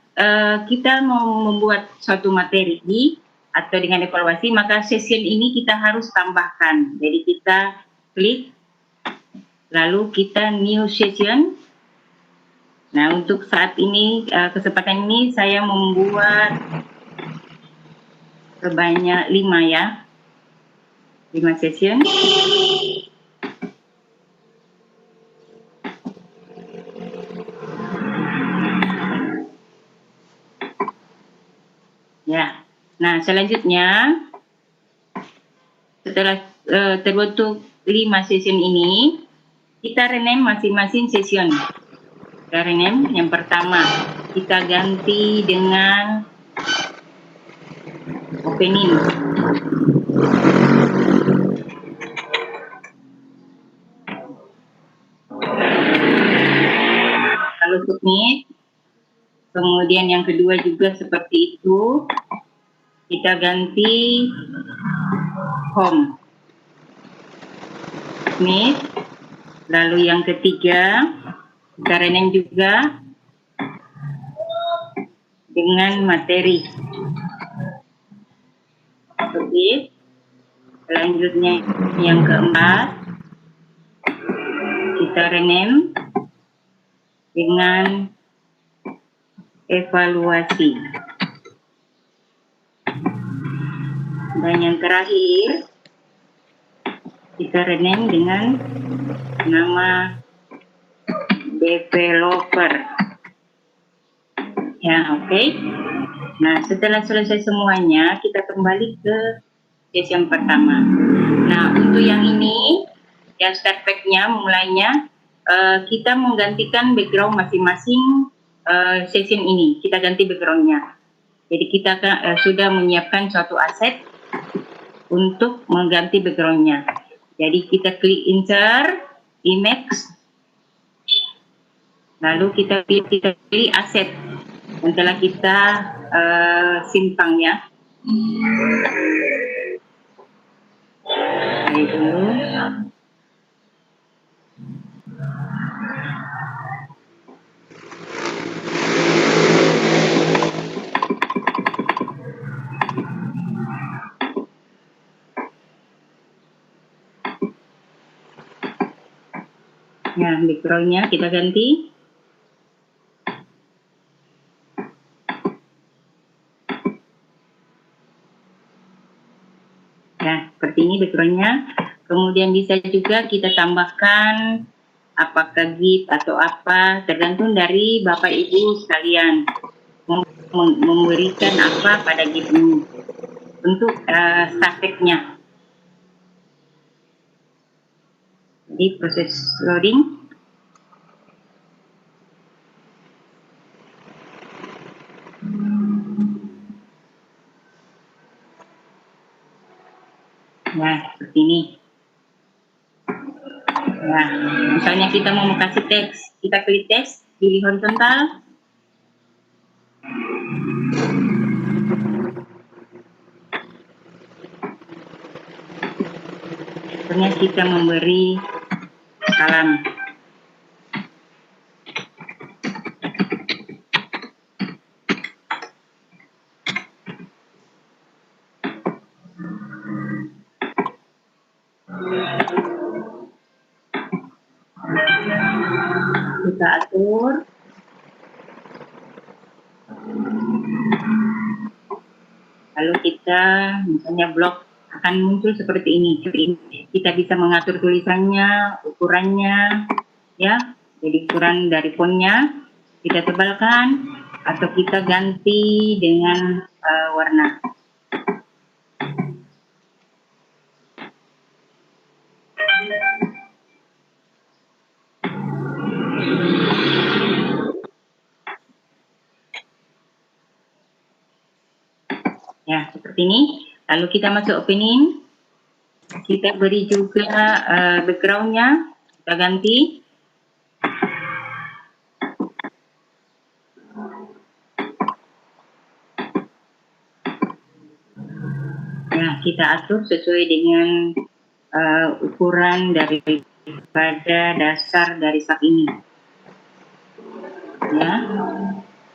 kita mau membuat suatu materi atau dengan evaluasi, maka session ini kita harus tambahkan. Jadi kita klik, lalu kita new session. Nah, untuk saat ini, kesempatan ini saya membuat sebanyak 5 ya. 5 session. Ya, nah selanjutnya setelah terbentuk 5 session ini, kita rename masing-masing session. Kita rename yang pertama, kita ganti dengan opening. Lalu submit. Kemudian yang kedua juga seperti itu, kita ganti home. Submit. Lalu yang ketiga, Kita rename juga dengan materi. Oke. Selanjutnya yang keempat, kita rename dengan evaluasi. Dan yang terakhir, kita rename dengan nama developer. Ya, oke. Nah, setelah selesai semuanya, kita kembali ke sesi yang pertama. Nah, untuk yang ini, yang start pack-nya mulainya, kita menggantikan background masing-masing session ini. Kita ganti background-nya. Jadi kita sudah menyiapkan suatu aset untuk mengganti background-nya. Jadi kita klik insert, image, lalu kita pilih aset yang telah kita simpan ya. Ini dulu. Nah, background-nya kita ganti. Nah, seperti ini background-nya. Kemudian bisa juga kita tambahkan apakah GIF atau apa, tergantung dari Bapak Ibu sekalian memberikan apa pada GIF ini untuk stateknya. Jadi proses loading. Nah, seperti ini. Nah, misalnya kita mau kasih teks, kita klik teks, pilih horizontal. Misalnya kita memberi salam. Kita atur. Lalu kita misalnya blog akan muncul seperti ini. Kita bisa mengatur tulisannya, ukurannya, ya. Jadi ukuran dari fontnya kita tebalkan atau kita ganti dengan warna. Ya, seperti ini. Lalu kita masuk opening. Kita beri juga background-nya. Kita ganti. Ya, kita atur sesuai dengan ukuran daripada dasar dari sak ini. Ya.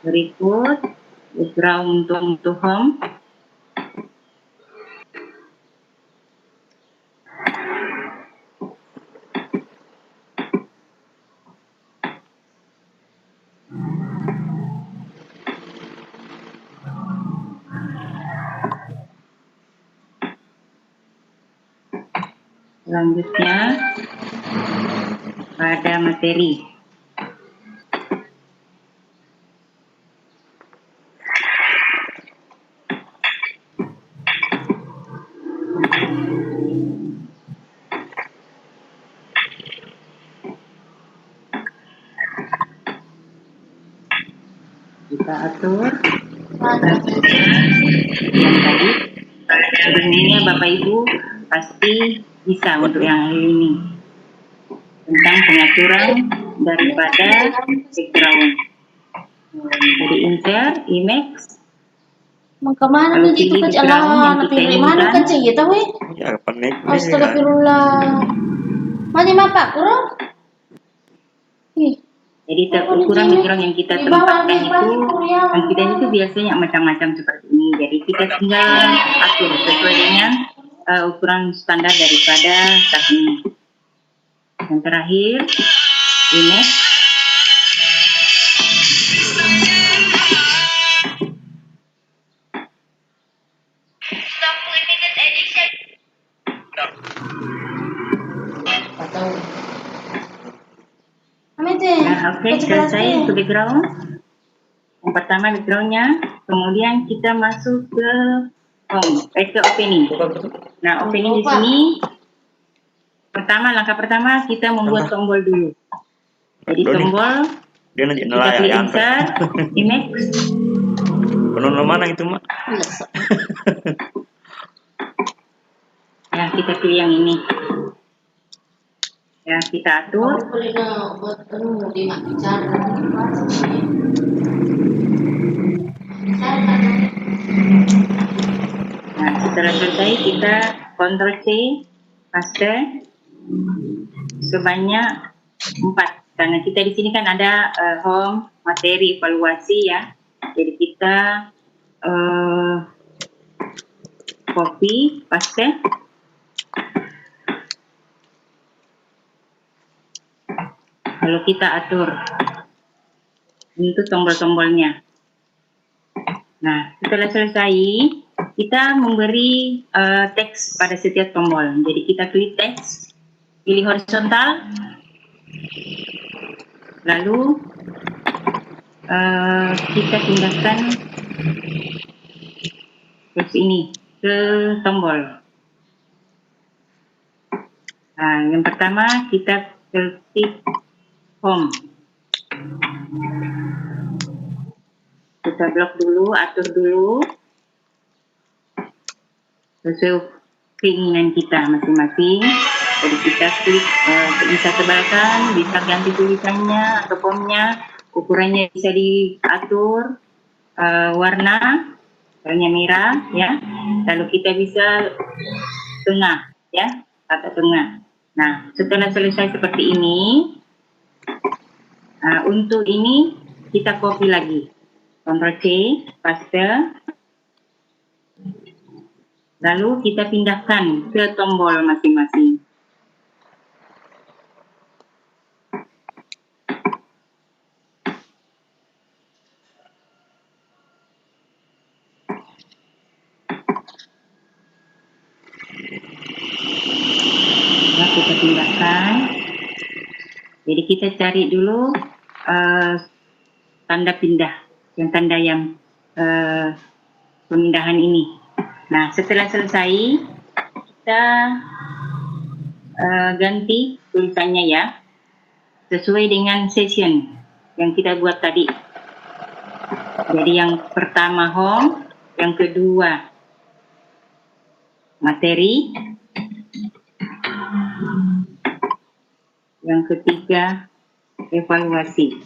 Berikut background untuk home. Selanjutnya pada materi. Kita atur yang tadi. Sebenarnya Bapak Ibu pasti bisa untuk yang ini tentang pengaturan daripada background. Jadi insert image. Mau kemana nih itu ke jalan? Pilih mana kecil gitu weh? Ya, penik. Astagfirullah. Mana Pak kurang? Ih, Jadi ukuran background yang kita tempatkan itu biasanya macam-macam seperti ini. Jadi kita tinggal atur sesuai dengan ukuran standar daripada tas ini. Yang terakhir, image. Nah, oke, selesai untuk background. Yang pertama backgroundnya, kemudian kita masuk ke home, ke opening. Nah, opening di sini, langkah pertama kita membuat tombol dulu. Jadi tombol, kita klik insert, image. Penuh mana itu, Mak? Ya, kita pilih yang ini. Ya, kita atur. Nah, setelah selesai kita Ctrl C, paste sebanyak 4. Karena kita di sini kan ada home, materi, evaluasi ya. Jadi kita copy, paste. Lalu kita atur untuk tombol-tombolnya. Nah, setelah selesai, kita memberi teks pada setiap tombol. Jadi kita klik teks, pilih horizontal, lalu kita pindahkan teks ini ke tombol. Nah, yang pertama kita klik home. Kita blok dulu, atur dulu sesuai keinginan kita masing-masing. Jadi kita klik, bisa tebalkan, bisa ganti tulisannya atau fontnya, ukurannya bisa diatur, warna merah ya. Lalu kita bisa tengah ya, tata tengah. Nah, setelah selesai seperti ini, untuk ini kita copy lagi, Ctrl C, paste, lalu kita pindahkan ke tombol masing-masing. Nah, kita pindahkan. Jadi kita cari dulu tanda pindah, yang tanda yang pemindahan ini. Nah, setelah selesai, kita ganti tulisannya ya, sesuai dengan session yang kita buat tadi. Jadi yang pertama home, yang kedua materi, yang ketiga evaluasi,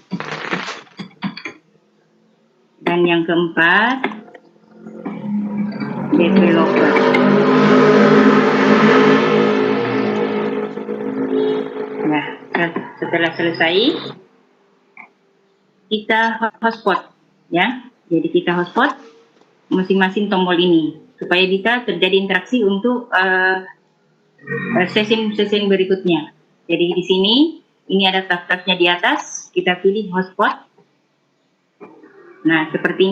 dan yang keempat developer. Nah, setelah selesai kita hotspot ya. Jadi kita hotspot masing-masing tombol ini supaya bisa terjadi interaksi untuk session berikutnya. Jadi di sini ini ada tab-tabnya di atas, kita pilih hotspot. Nah, seperti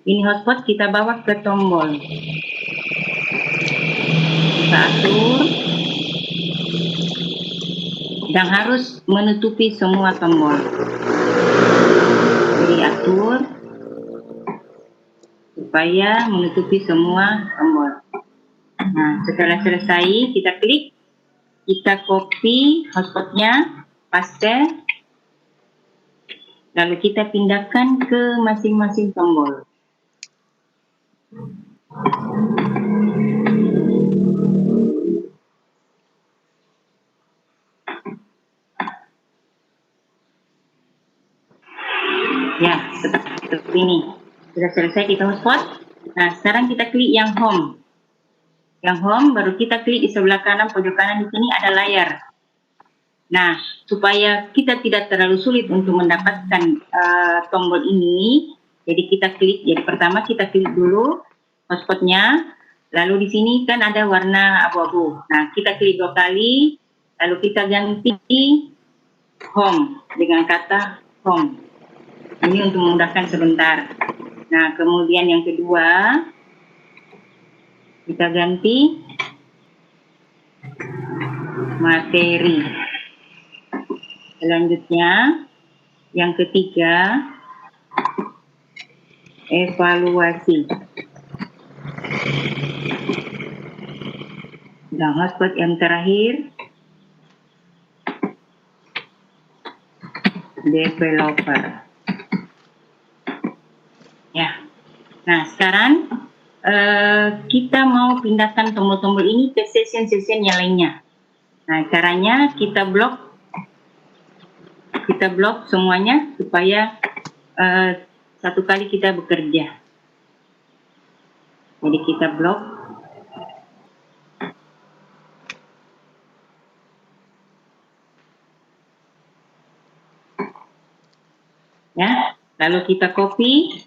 ini hotspot kita bawa ke tombol. Kita atur dan harus menutupi semua tombol. Jadi atur supaya menutupi semua tombol. Nah, setelah selesai kita klik, kita copy hotspotnya, paste, lalu kita pindahkan ke masing-masing tombol. Ya, seperti ini. Sudah selesai kita hotspot. Nah, sekarang kita klik yang home. Yang home baru kita klik di sebelah kanan, pojok kanan di sini ada layar. Nah, supaya kita tidak terlalu sulit untuk mendapatkan tombol ini, jadi kita klik. Jadi pertama kita klik dulu hotspotnya, lalu di sini kan ada warna abu-abu. Nah, kita klik 2 kali, lalu kita ganti home dengan kata home. Ini untuk memudahkan sebentar. Nah, kemudian yang kedua, kita ganti materi. Selanjutnya, yang ketiga, evaluasi. Dan hotspot yang terakhir, developer. Ya. Nah, sekarang kita mau pindahkan tombol-tombol ini ke session-session yang lainnya. Nah, caranya kita blok semuanya supaya satu kali kita bekerja. Jadi kita blok. Ya, lalu kita copy,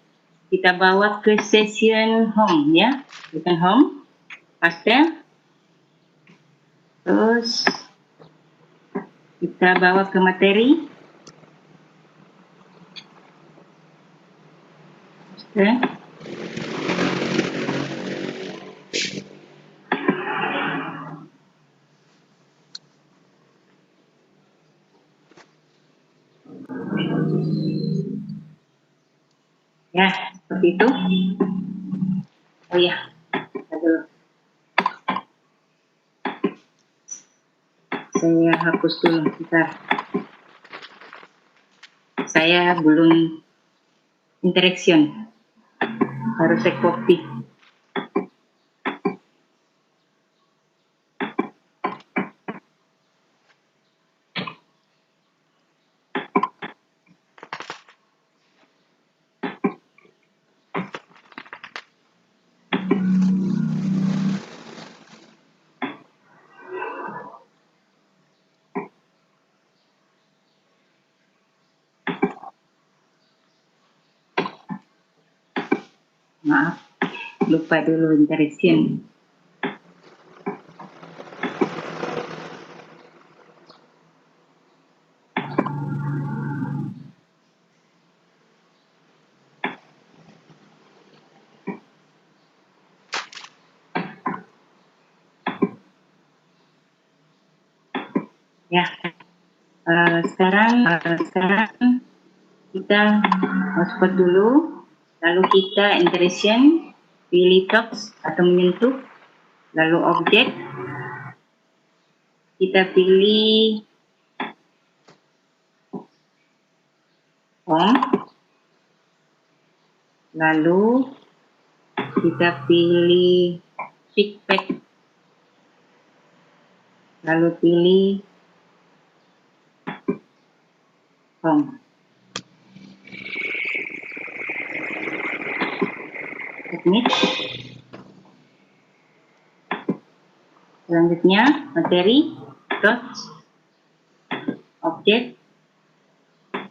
kita bawa ke session home ya. Bukan home, paste. Terus kita bawa ke materi. Oke. Ya, seperti itu. Oh ya, aduh. Saya hapus dulu, bentar. Saya belum interaction. Harus saya copy. Maaf, lupa dulu interaction. Ya, sekarang kita hotspot dulu, lalu kita interaction, pilih touch atau menyentuh, lalu objek, kita pilih home, lalu kita pilih feedback, lalu pilih home. Submit. Selanjutnya materi, touch, objek,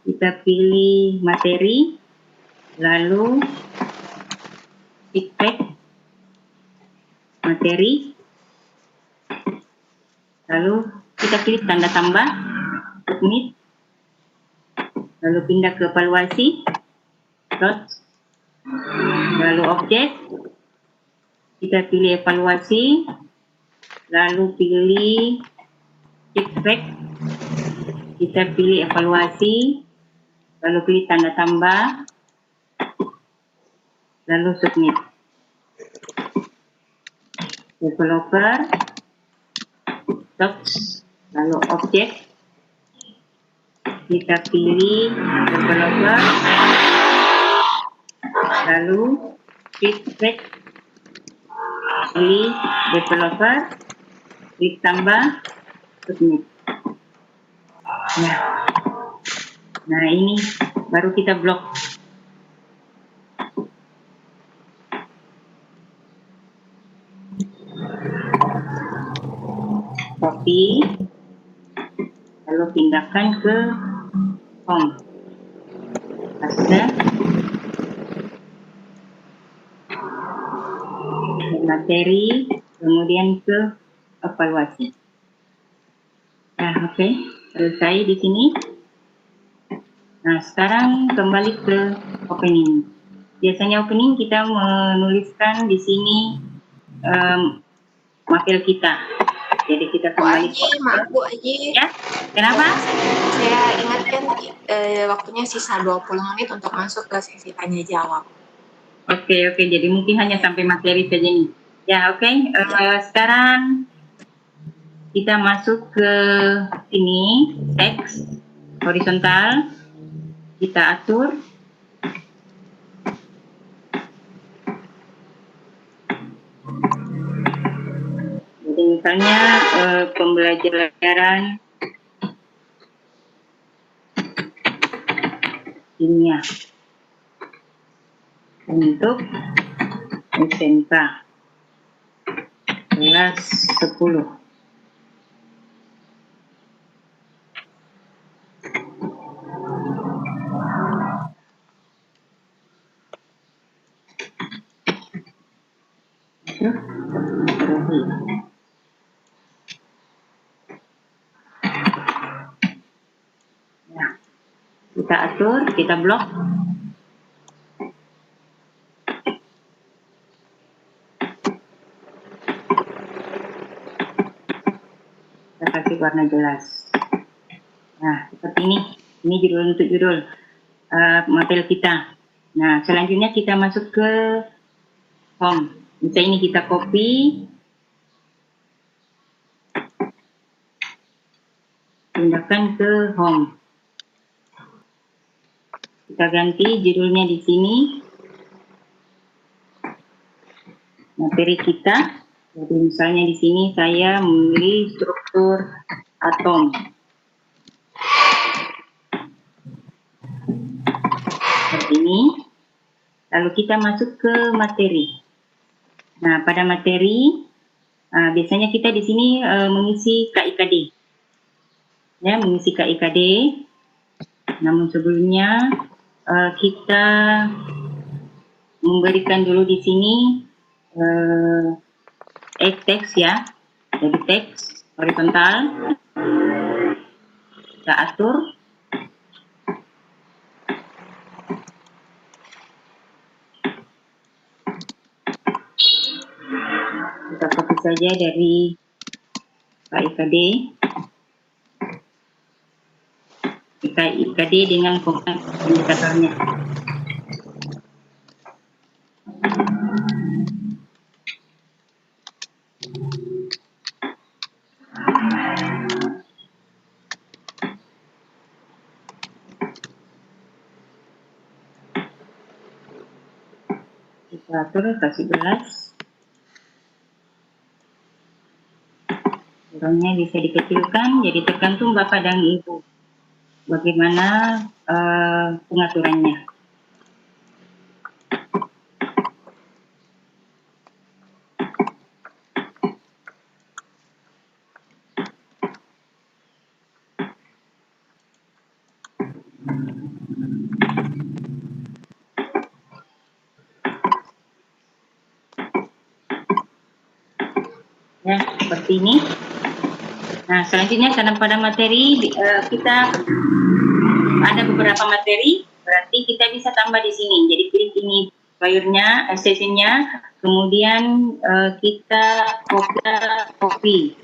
kita pilih materi, lalu feedback, materi, lalu kita klik tanda tambah, submit, lalu pindah ke evaluasi, touch, lalu objek, kita pilih evaluasi, lalu pilih feedback, kita pilih evaluasi, lalu pilih tanda tambah, lalu submit. Developer, touch, lalu objek, kita pilih developer, lalu feedback, pilih developer, klik tambah, submit. Nah ini baru kita blok. Copy, lalu pindahkan ke home. Sudah. Materi, kemudian ke evaluasi. Nah, oke, selesai di sini. Nah, sekarang kembali ke opening. Biasanya opening kita menuliskan di sini materi kita. Jadi kita kembali. Maaf Bu Aji. Ya, kenapa? Saya ingatkan tadi waktunya sisa 20 menit untuk masuk ke sesi tanya jawab. Oke, jadi mungkin hanya sampai materi saja nih. Ya, oke. Sekarang kita masuk ke sini, teks horizontal. Kita atur. Jadi misalnya pembelajaran kimia untuk SMK kelas 10. Nah, kita atur, kita blok. Kita kasih warna jelas. Nah, seperti ini. Ini judul untuk judul materi kita. Nah, selanjutnya kita masuk ke home. Misalnya ini kita copy. Pindahkan ke home. Kita ganti judulnya di sini. Materi kita. Jadi misalnya di sini saya memilih struktur atom. Seperti ini. Lalu kita masuk ke materi. Nah, pada materi biasanya kita di sini mengisi KIKD. Ya, mengisi KIKD. Namun sebelumnya kita memberikan dulu di sini teks ya. Jadi teks horizontal. Kita atur. Kita copy saja dari KIKD. KIKD dengan komponen indikatornya. Kita atur, kasih belas. Ukurannya bisa dikecilkan, jadi tergantung Bapak dan Ibu bagaimana pengaturannya. Ya, seperti ini. Nah, selanjutnya karena pada materi kita ada beberapa materi, berarti kita bisa tambah di sini. Jadi pilih ini filenya, sessionnya, kemudian kita copy,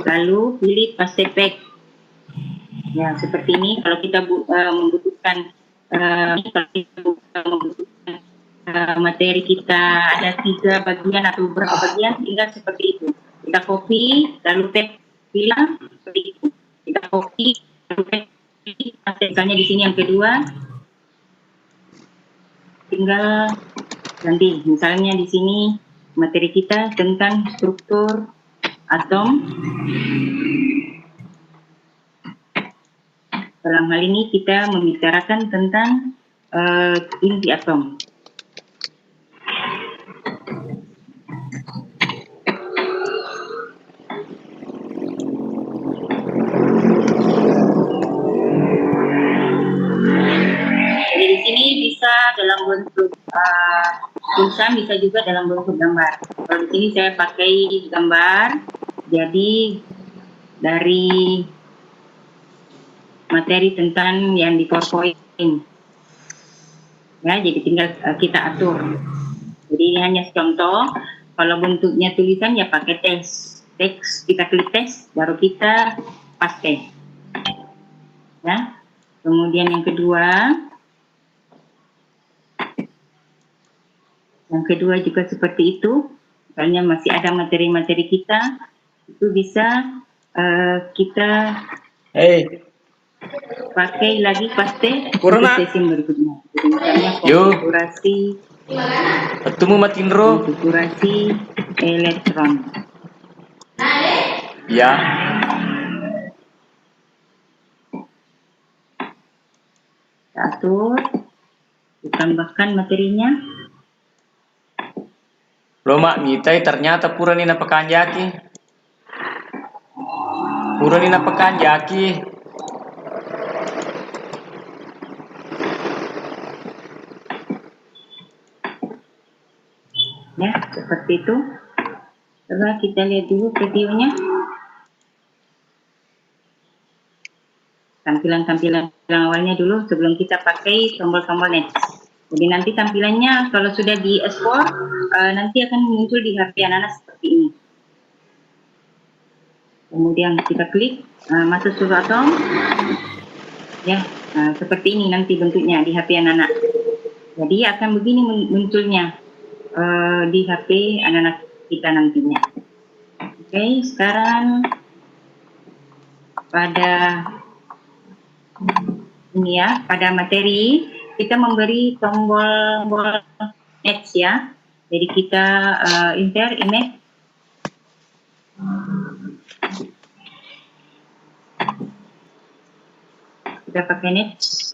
lalu pilih paste back. Ya, seperti ini. Kalau kita membutuhkan materi kita ada 3 bagian atau beberapa bagian, tinggal seperti itu. Kita copy, lalu paste. Bilang seperti itu, kita copy, misalnya di sini yang kedua, tinggal ganti. Misalnya di sini materi kita tentang struktur atom. Dalam hal ini kita membicarakan tentang inti atom. bisa dalam bentuk tulisan, bisa juga dalam bentuk gambar. Kalau di sini saya pakai gambar, jadi dari materi tentang yang di PowerPoint. Ya, jadi tinggal kita atur. Jadi ini hanya contoh. Kalau bentuknya tulisan ya pakai teks. Kita klik teks, baru kita paste. Ya. Kemudian yang kedua juga seperti itu. Misalnya masih ada materi-materi kita, itu bisa kita pakai lagi paste untuk sesi berikutnya. Jadi misalnya konfigurasi elektron. Ya. Atur, ditambahkan materinya. Loma mitai ternyata purani na pekanjaki. Purani na pekanjaki. Ya, seperti itu. Coba kita lihat dulu videonya. Tampilan-tampilan awalnya dulu sebelum kita pakai tombol-tombol next. Jadi nanti tampilannya kalau sudah di ekspor nanti akan muncul di HP anak-anak seperti ini. Kemudian kita klik masuk suatu atom. Ya, seperti ini nanti bentuknya di HP anak-anak. Jadi akan begini munculnya di HP anak-anak kita nantinya. Oke, sekarang pada ini ya, pada materi kita memberi tombol next ya. Jadi kita enter image. Kita pakai next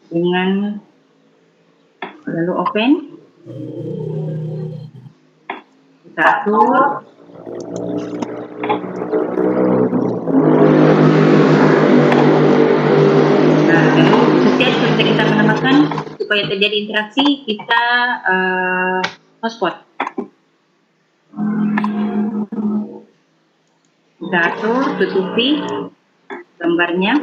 dengan lalu open. Kita atur. Setiap seperti kita menambahkan supaya terjadi interaksi, kita hotspot. Kita atur, tutupi gambarnya.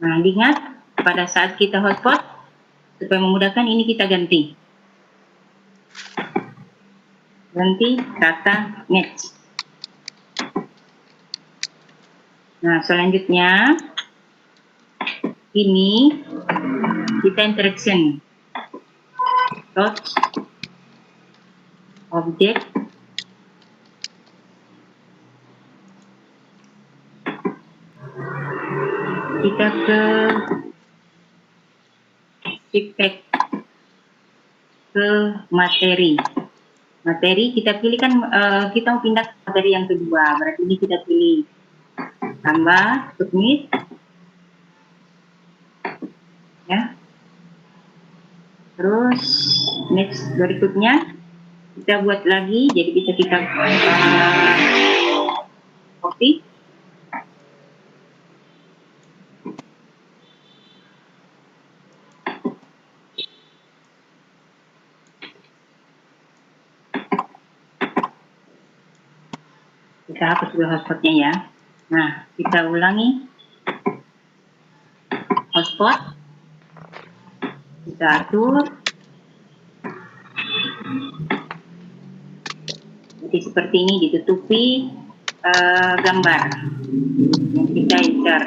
Nah, ingat pada saat kita hotspot, supaya memudahkan ini kita ganti kata next. Nah, selanjutnya ini kita interaction touch object kita ke feedback ke materi kita pilih kan kita mau pindah ke materi yang kedua, berarti ini kita pilih tambah submit ya, terus next berikutnya kita buat lagi, jadi bisa kita copy. Kita hapus dulu hotspotnya ya. Nah, kita ulangi hotspot, kita atur. Jadi seperti ini, ditutupi gambar yang kita enter.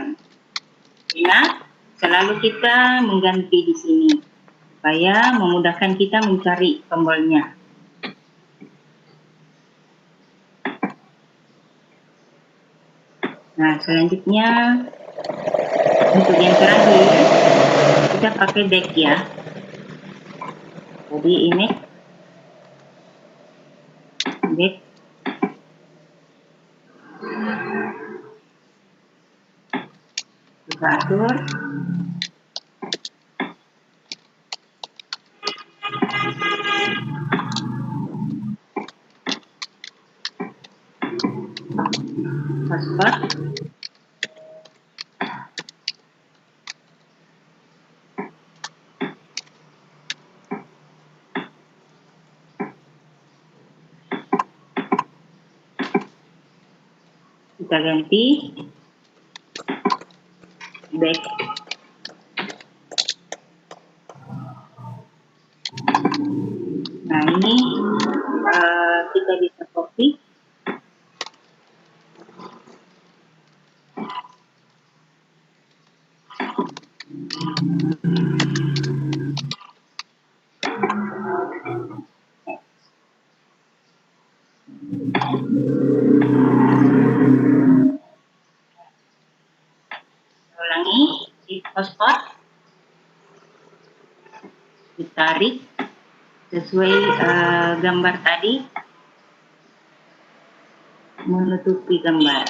Ingat, selalu kita mengganti di sini supaya memudahkan kita mencari tombolnya. Nah, selanjutnya untuk yang terakhir kita pakai deck ya. Jadi ini deck. Kita atur. hotspot. Kita ganti back. Nah ini kita bisa copy. Ulangi di hotspot, ditarik sesuai gambar tadi, menutupi gambar.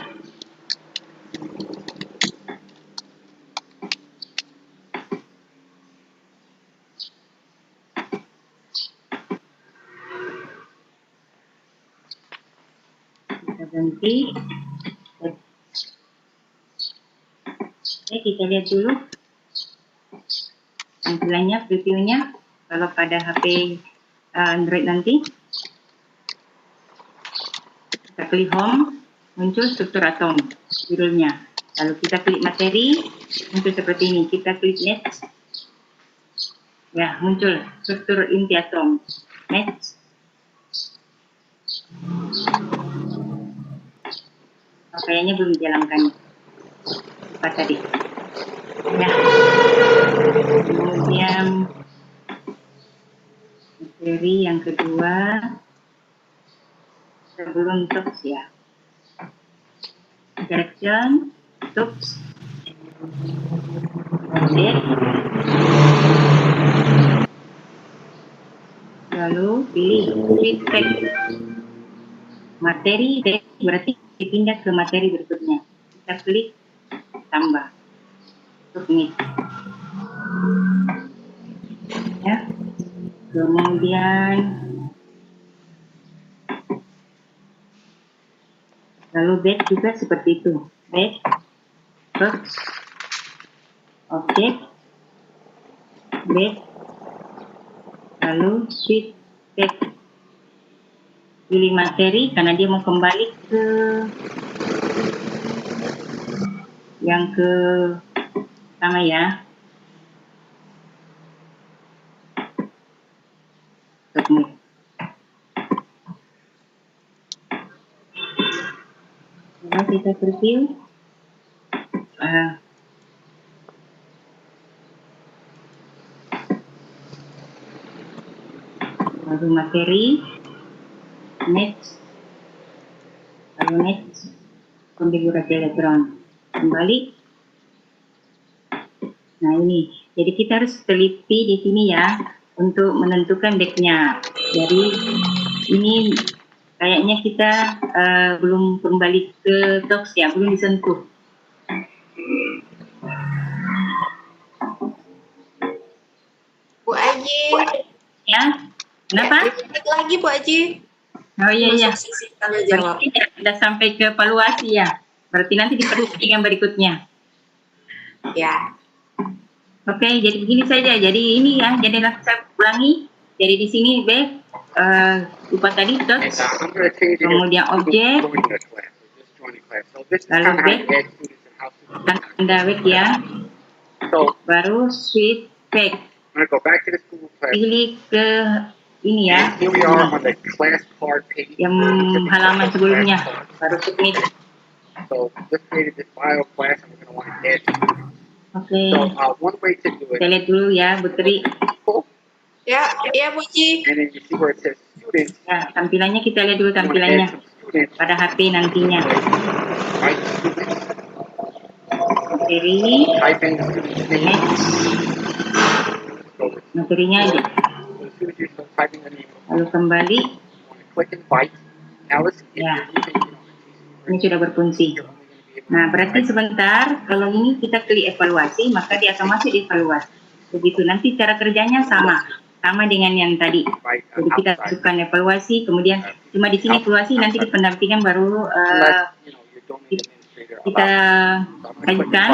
Kita ganti. Oke, kita lihat dulu tampilannya, previewnya kalau pada HP Android nanti. Kita klik home, muncul struktur atom judulnya. Lalu kita klik materi, muncul seperti ini. Kita klik next, ya muncul struktur inti atom. Next. Kayaknya belum dijalankan apa tadi ya. Kemudian materi yang kedua sebelum tools ya, direction, tools, object, lalu pilih feedback materi, berarti dipindah ke materi berikutnya. Kita klik tambah, submit ya. Kemudian lalu back juga seperti itu, back, tools, object, back, lalu switch back, pilih materi karena dia mau kembali ke yang ke sama ya. Submit. Coba kita preview. Lalu materi, next, lalu next, konfigurasi elektron, kembali. Nah ini, jadi kita harus teliti di sini ya untuk menentukan backnya. Jadi ini kayaknya kita belum kembali ke docs ya, belum disentuh. Bu Aji. Ya, kenapa? Lagi Bu Aji. Oh iya. Kalau jawab. Berarti sudah sampai ke evaluasi ya. Berarti nanti diperhatikan yang berikutnya. Ya. Oke, jadi begini saja. Jadi ini ya, jadi saya ulangi. Jadi di sini back, lupa tadi dots, kemudian objek, lalu back, tanda back ya, baru switch back. Pilih ke ini ya, yang halaman sebelumnya, baru submit. Oke, kita lihat dulu ya, Putri. Ya Bu Ji. Ya, tampilannya kita lihat dulu tampilannya pada HP nantinya. Materi, next, materinya aja. Lalu kembali. Ya, ini sudah berfungsi. Nah, berarti sebentar, kalau ini kita klik evaluasi, maka dia akan masuk di evaluasi. Begitu, nanti cara kerjanya sama. sama dengan yang tadi. Jadi kita lakukan evaluasi, kemudian cuma di sini evaluasi, nanti di pendampingan baru kita kajikan,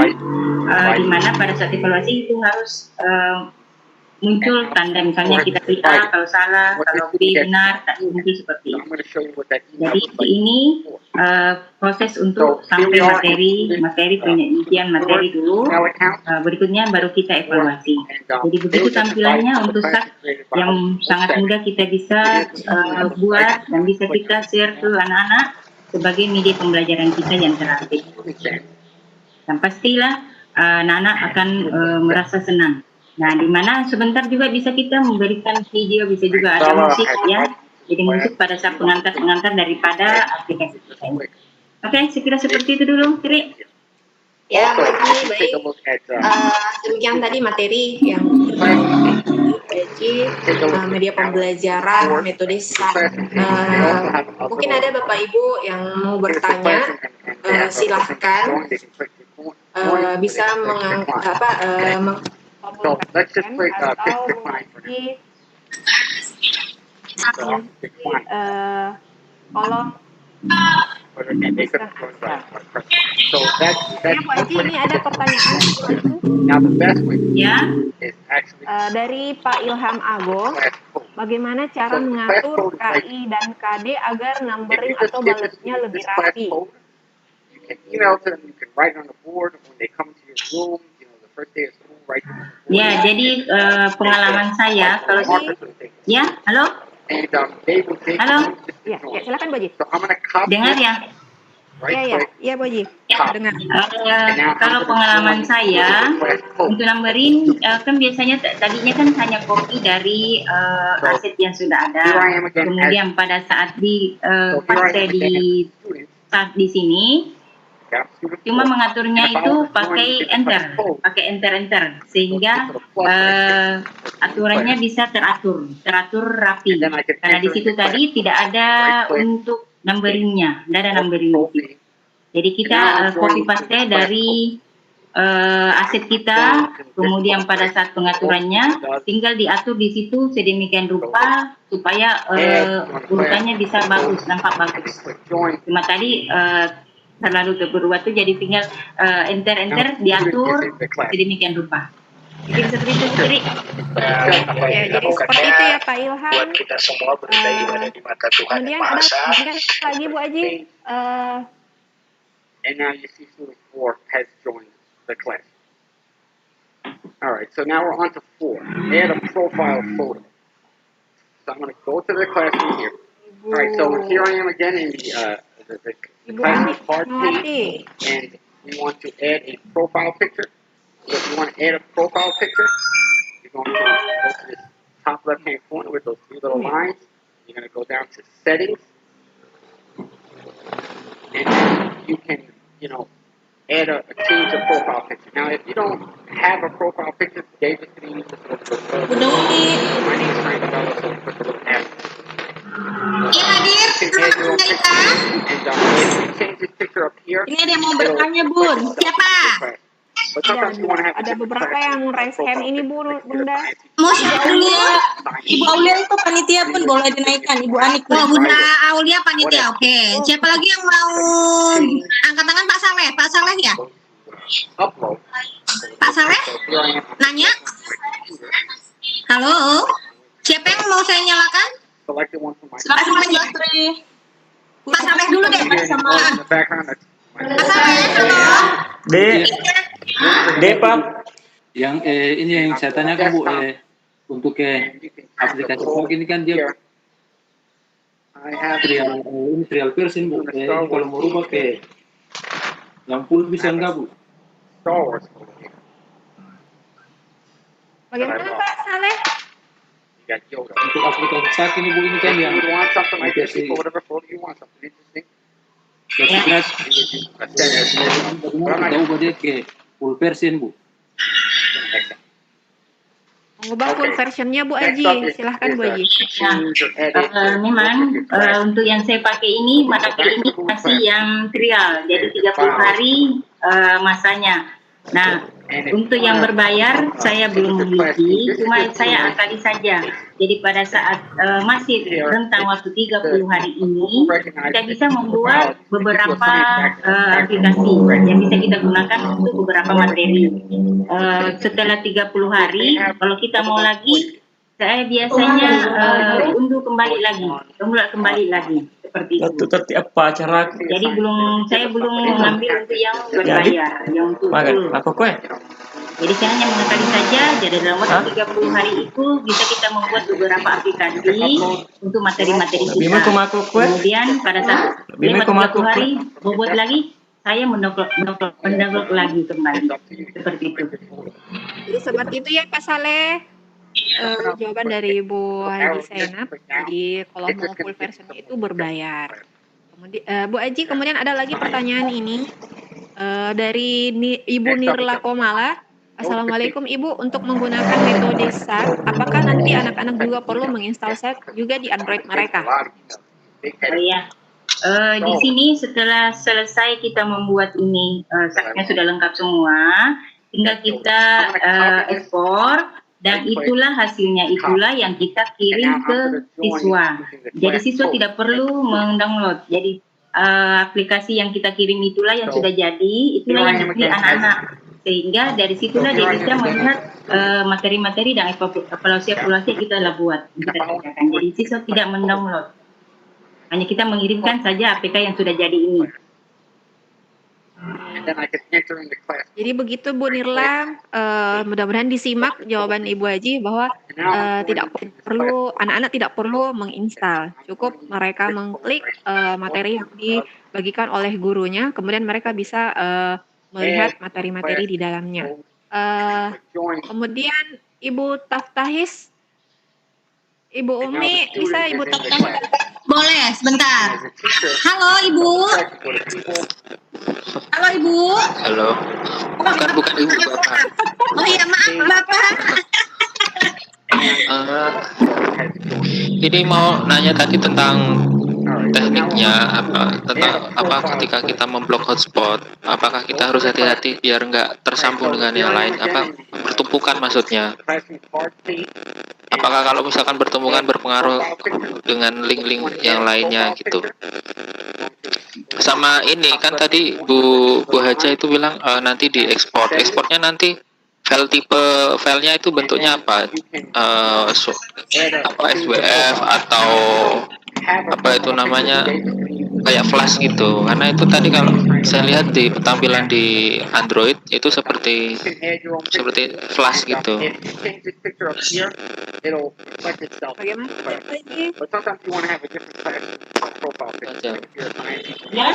di mana pada saat evaluasi itu harus muncul tanda, misalnya kita pilih A kalau salah, kalau B benar, mungkin seperti itu. Jadi ini proses untuk sampai materi penelitian materi dulu, berikutnya baru kita evaluasi. Jadi begitu tampilannya untuk yang sangat mudah kita bisa buat dan bisa kita share ke anak-anak sebagai media pembelajaran kita yang terupdate. Dan pastilah anak-anak akan merasa senang. Nah, di mana sebentar juga bisa kita memberikan video, bisa juga ada musik ya. Jadi musik pada saat pengantar daripada aplikasi kita ini. Oke, sekira seperti itu dulu, Tri. Ya, baik. Demikian tadi materi yang media pembelajaran metode SAR. Mungkin ada Bapak Ibu yang mau bertanya, silahkan bisa kolom. Ya, Bu Haji, ini ada pertanyaan. Ya. Dari Pak Ilham Agung, bagaimana cara mengatur KI dan KD agar numbering atau baletnya lebih rapi? Ya, jadi pengalaman saya kalau ya, halo? Halo? Ya, silakan Bu Haji. Dengar ya? Ya Bu Haji. Dengar. Kalau pengalaman saya untuk numbering kan biasanya tadinya kan hanya copy dari aset yang sudah ada. Kemudian pada saat pakai di sini cuma mengaturnya itu pakai enter sehingga aturannya bisa teratur rapi, karena di situ tadi tidak ada untuk numberingnya, tidak ada numbering. Jadi kita copy paste dari aset kita, kemudian pada saat pengaturannya tinggal diatur di situ sedemikian rupa supaya urutannya bisa bagus, nampak bagus. Cuma tadi terlalu berubah tuh, jadi tinggal enter diatur sedemikian rupa. Jadi seperti itu, Putri. Ya, jadi seperti itu ya Pak Ilham. Kita semua beribadah di mata Tuhan yang Kemudian Maha Esa. ada lagi Bu Haji. And now you see student 4 has joined the class. All right, so now we're on to 4. Add a profile photo. So I'm going to go to the classroom here. All right, so here I am again in the classroom part page, and we want to add a profile picture. So if you want to add a profile picture, you're going to go to this top left-hand corner with those 3 little lines. You're going to go down to settings, and you can, add a change of profile picture. Now, if you don't have a profile picture, David's going to use this little my name is Frank Bella, so put the little app. Iya, hadir. And if you change this picture up here, Ini ada yang mau bertanya, Bun. Siapa? but sometimes you want to have Ada beberapa yang raise hand ini Bunda. Mau Ibu Aulia? Ibu Aulia itu panitia pun boleh dinaikkan. Ibu Anik. Oh, Bunda Aulia panitia. Oke. Siapa lagi yang mau angkat tangan? Pak Saleh. Pak Saleh ya? Pak Saleh? Nanya? Halo? Siapa yang mau saya nyalakan? Pak Saleh dulu deh. Sama. Pak Saleh, halo? Pak. Yang ini yang saya tanyakan Bu, untuk aplikasi Plug ini kan dia trial version Bu. Kalau mau rubah ke yang full bisa enggak Bu? Bagaimana Pak Saleh? Untuk aplikasi saat ini Bu, ini kan yang aplikasi bagaimana kita ubah dia ke full version Bu? Mengubah full versionnya Bu Haji, silahkan Bu Haji. Memang untuk yang saya pakai ini masih yang trial, jadi 30 hari masanya. Nah, Untuk yang berbayar saya belum memiliki, cuma saya akali saja. Jadi pada saat masih rentang waktu 30 hari ini, kita bisa membuat beberapa aplikasi yang bisa kita gunakan untuk beberapa materi. Setelah 30 hari, kalau kita mau lagi, saya biasanya unduh kembali lagi, seperti itu. Itu apa cara? Jadi saya belum mengambil untuk yang berbayar, yang untuk Apa kue? Jadi saya hanya mengakali saja, jadi dalam waktu 30 hari itu bisa kita membuat beberapa aplikasi untuk materi-materi kita. Kemudian pada saat 30 hari bobot lagi, saya mendownload lagi kembali. Seperti itu. Jadi seperti itu ya Kak Saleh. Jawaban dari Bu Haji Zainab. Jadi kalau mau full versionnya itu berbayar. Kemudian Bu Haji, kemudian ada lagi pertanyaan ini dari Ibu Nirla Komala. Assalamualaikum Ibu, untuk menggunakan metode SAT, apakah nanti anak-anak juga perlu menginstal SAT juga di Android mereka? Oh iya, di sini setelah selesai kita membuat ini, SAT-nya sudah lengkap semua, tinggal kita ekspor, dan itulah hasilnya, itulah yang kita kirim ke siswa. Jadi siswa tidak perlu mendownload, jadi aplikasi yang kita kirim itulah yang sudah jadi, itulah yang dipilih anak-anak. Sehingga dari situlah dia bisa melihat materi-materi dan evaluasi yang kita telah buat. Jadi siswa tidak mendownload, hanya kita mengirimkan saja APK yang sudah jadi ini. Jadi begitu Bu Nirla, mudah-mudahan disimak jawaban Ibu Haji bahwa tidak perlu, anak-anak tidak perlu menginstal, cukup mereka mengklik materi yang dibagikan oleh gurunya, kemudian mereka bisa melihat materi-materi di dalamnya. Kemudian Ibu Taftahis, Ibu Umi, bisa Ibu Taftahis? Boleh, sebentar. Halo Ibu. Halo Ibu. Halo. Bukan Ibu, Bapak. Oh iya, maaf Bapak. Ini mau nanya tadi tentang tekniknya apa ketika kita memblok hotspot, apakah kita harus hati-hati biar nggak tersambung dengan yang lain, apa bertumpukan maksudnya, apakah kalau misalkan bertumpukan berpengaruh dengan link-link yang lainnya gitu. Sama ini kan tadi Bu Haja itu bilang nanti diekspor, ekspornya nanti filenya itu bentuknya apa, apa SWF atau apa itu namanya kayak flash gitu, karena itu tadi kalau saya lihat di tampilan di Android itu seperti flash gitu. Ya,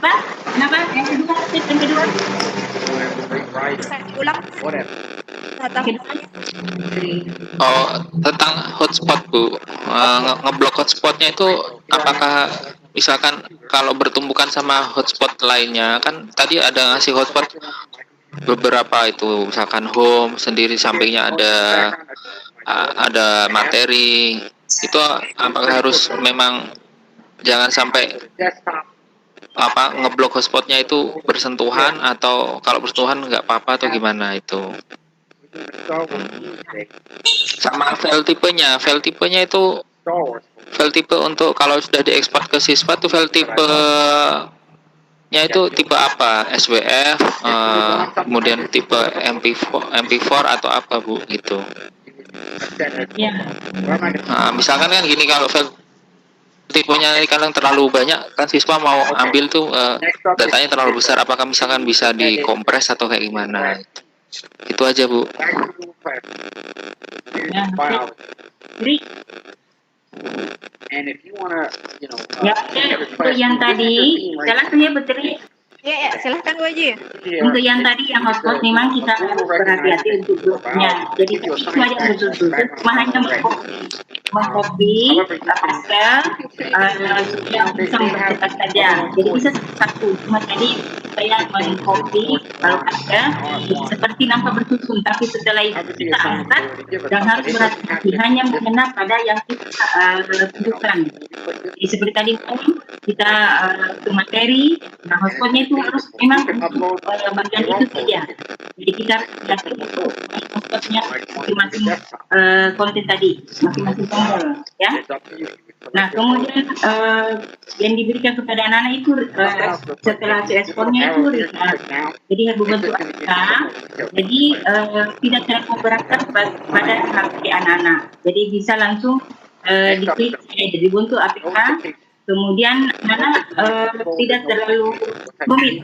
apa? Kenapa? Yang kedua? Bisa diulang? Oh, tentang hotspot Bu, ngeblok hotspotnya itu apakah misalkan kalau bertumbukan sama hotspot lainnya, kan tadi ada ngasih hotspot beberapa itu, misalkan home sendiri sampingnya ada materi, itu apakah harus memang jangan sampai apa ngeblok hotspotnya itu bersentuhan, atau kalau bersentuhan nggak apa-apa atau gimana itu? Sama file tipenya itu file tipe untuk kalau sudah diekspor ke siswa tuh file tipenya itu tipe apa, SWF, kemudian tipe MP4 atau apa Bu gitu. Nah, misalkan kan gini, kalau file tipenya kadang terlalu banyak kan siswa mau ambil tuh datanya terlalu besar, apakah misalkan bisa dikompres atau kayak gimana? Itu aja Bu. Ya, untuk yang tadi, jelaskan ya betul. Ya, silahkan Bu Haji. Untuk yang tadi yang hotspot memang kita harus berhati-hati untuk bloknya. Jadi itu aja betul-betul. Cuma hanya mengcopy pastel yang bisa mempercepat saja. Jadi bisa satu. Cuma tadi saya mengcopy kalau ada seperti nampak bersusun, tapi setelah itu kita angkat dan harus berhati-hati hanya mengenai pada yang kita tunjukkan. Jadi seperti tadi kita ke materi, nah hotspotnya itu harus memang bagian itu saja. Jadi kita belajar itu maksudnya masing-masing konten tadi, masing-masing tombol, ya. Nah, kemudian yang diberikan kepada anak-anak itu setelah responnya itu jadi berbentuk angka, jadi tidak terlalu memberatkan pada HP anak-anak. Jadi bisa langsung diklik jadi bentuk APK. Kemudian anak tidak terlalu rumit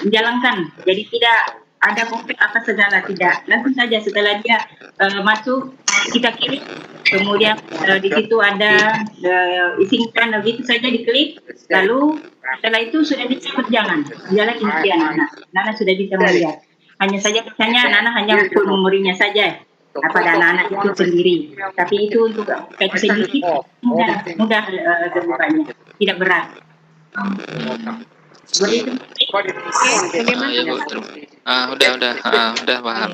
menjalankan. Jadi tidak ada konflik apa segala, tidak. Langsung saja setelah dia masuk kita klik, kemudian di situ ada izinkan, begitu saja diklik, lalu setelah itu sudah bisa berjalan kemudian anak-anak sudah bisa melihat. Hanya saja misalnya anak-anak hanya full memorinya saja pada anak-anak itu sendiri, tapi itu untuk kayak sendiri mudah terbukanya, tidak berat. Udah paham.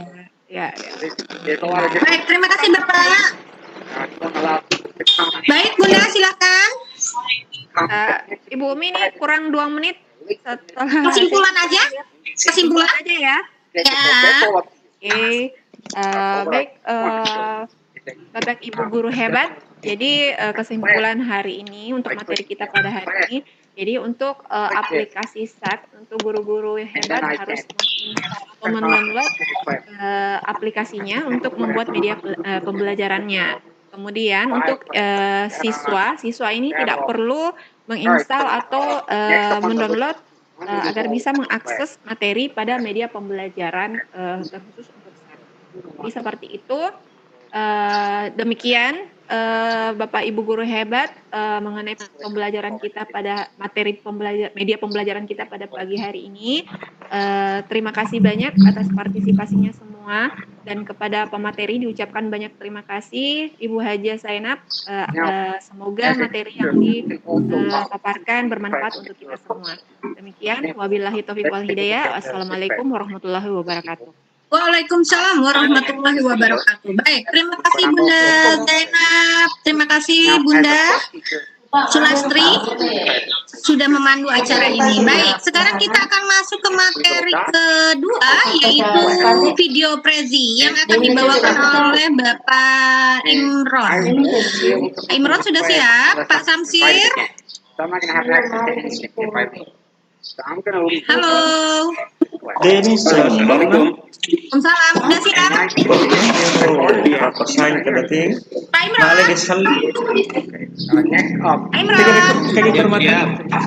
Ya. Baik, terima kasih Bapak. Baik, Bunda silakan. Ibu Umi ini kurang 2 menit. Kesimpulan aja? Kesimpulan aja ya. Oke. Baik, Bapak Ibu guru hebat. Jadi kesimpulan hari ini untuk materi kita pada hari ini. Jadi untuk aplikasi SAT untuk guru-guru yang hebat harus mendownload aplikasinya untuk membuat media pembelajarannya. Kemudian untuk siswa ini tidak perlu menginstal atau mendownload agar bisa mengakses materi pada media pembelajaran terkhusus untuk SAT. Jadi seperti itu. Demikian Bapak Ibu guru hebat mengenai pembelajaran kita pada materi media pembelajaran kita pada pagi hari ini. Terima kasih banyak atas partisipasinya semua, dan kepada pemateri diucapkan banyak terima kasih Ibu Haja Zainab. Semoga materi yang dipaparkan bermanfaat untuk kita semua. Demikian, wabillahi taufiq wal hidayah. Assalamualaikum warahmatullahi wabarakatuh. Waalaikumsalam warahmatullahi wabarakatuh. Baik, terima kasih Bunda Zainab, terima kasih Bunda Sulastri sudah memandu acara ini. Baik, sekarang kita akan masuk ke materi kedua, yaitu video prezi yang akan dibawakan oleh Bapak Imron. Imron sudah siap, Pak Samsir? Halo. Assalamualaikum. Waalaikumsalam. Sudah siap? Pak Imron.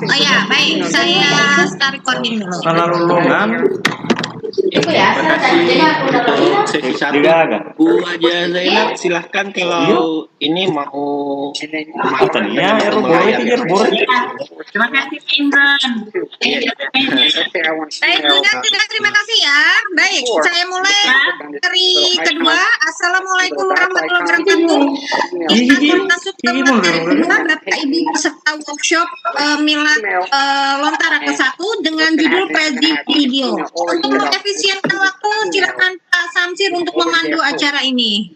Oh ya, baik. Saya start recording dulu. Terima kasih untuk sesi 1. Bu Haja Zainab, silahkan kalau ini mau Terima kasih Imran. Baik Bunda, terima kasih ya. Baik, saya mulai materi kedua. Assalamualaikum warahmatullahi wabarakatuh. Kita akan masuk ke materi kedua, Bapak Ibu peserta workshop Milad Lontara ke-1 dengan judul prezi video. Untuk mengefisienkan waktu, silakan Pak Samsir untuk memandu acara ini.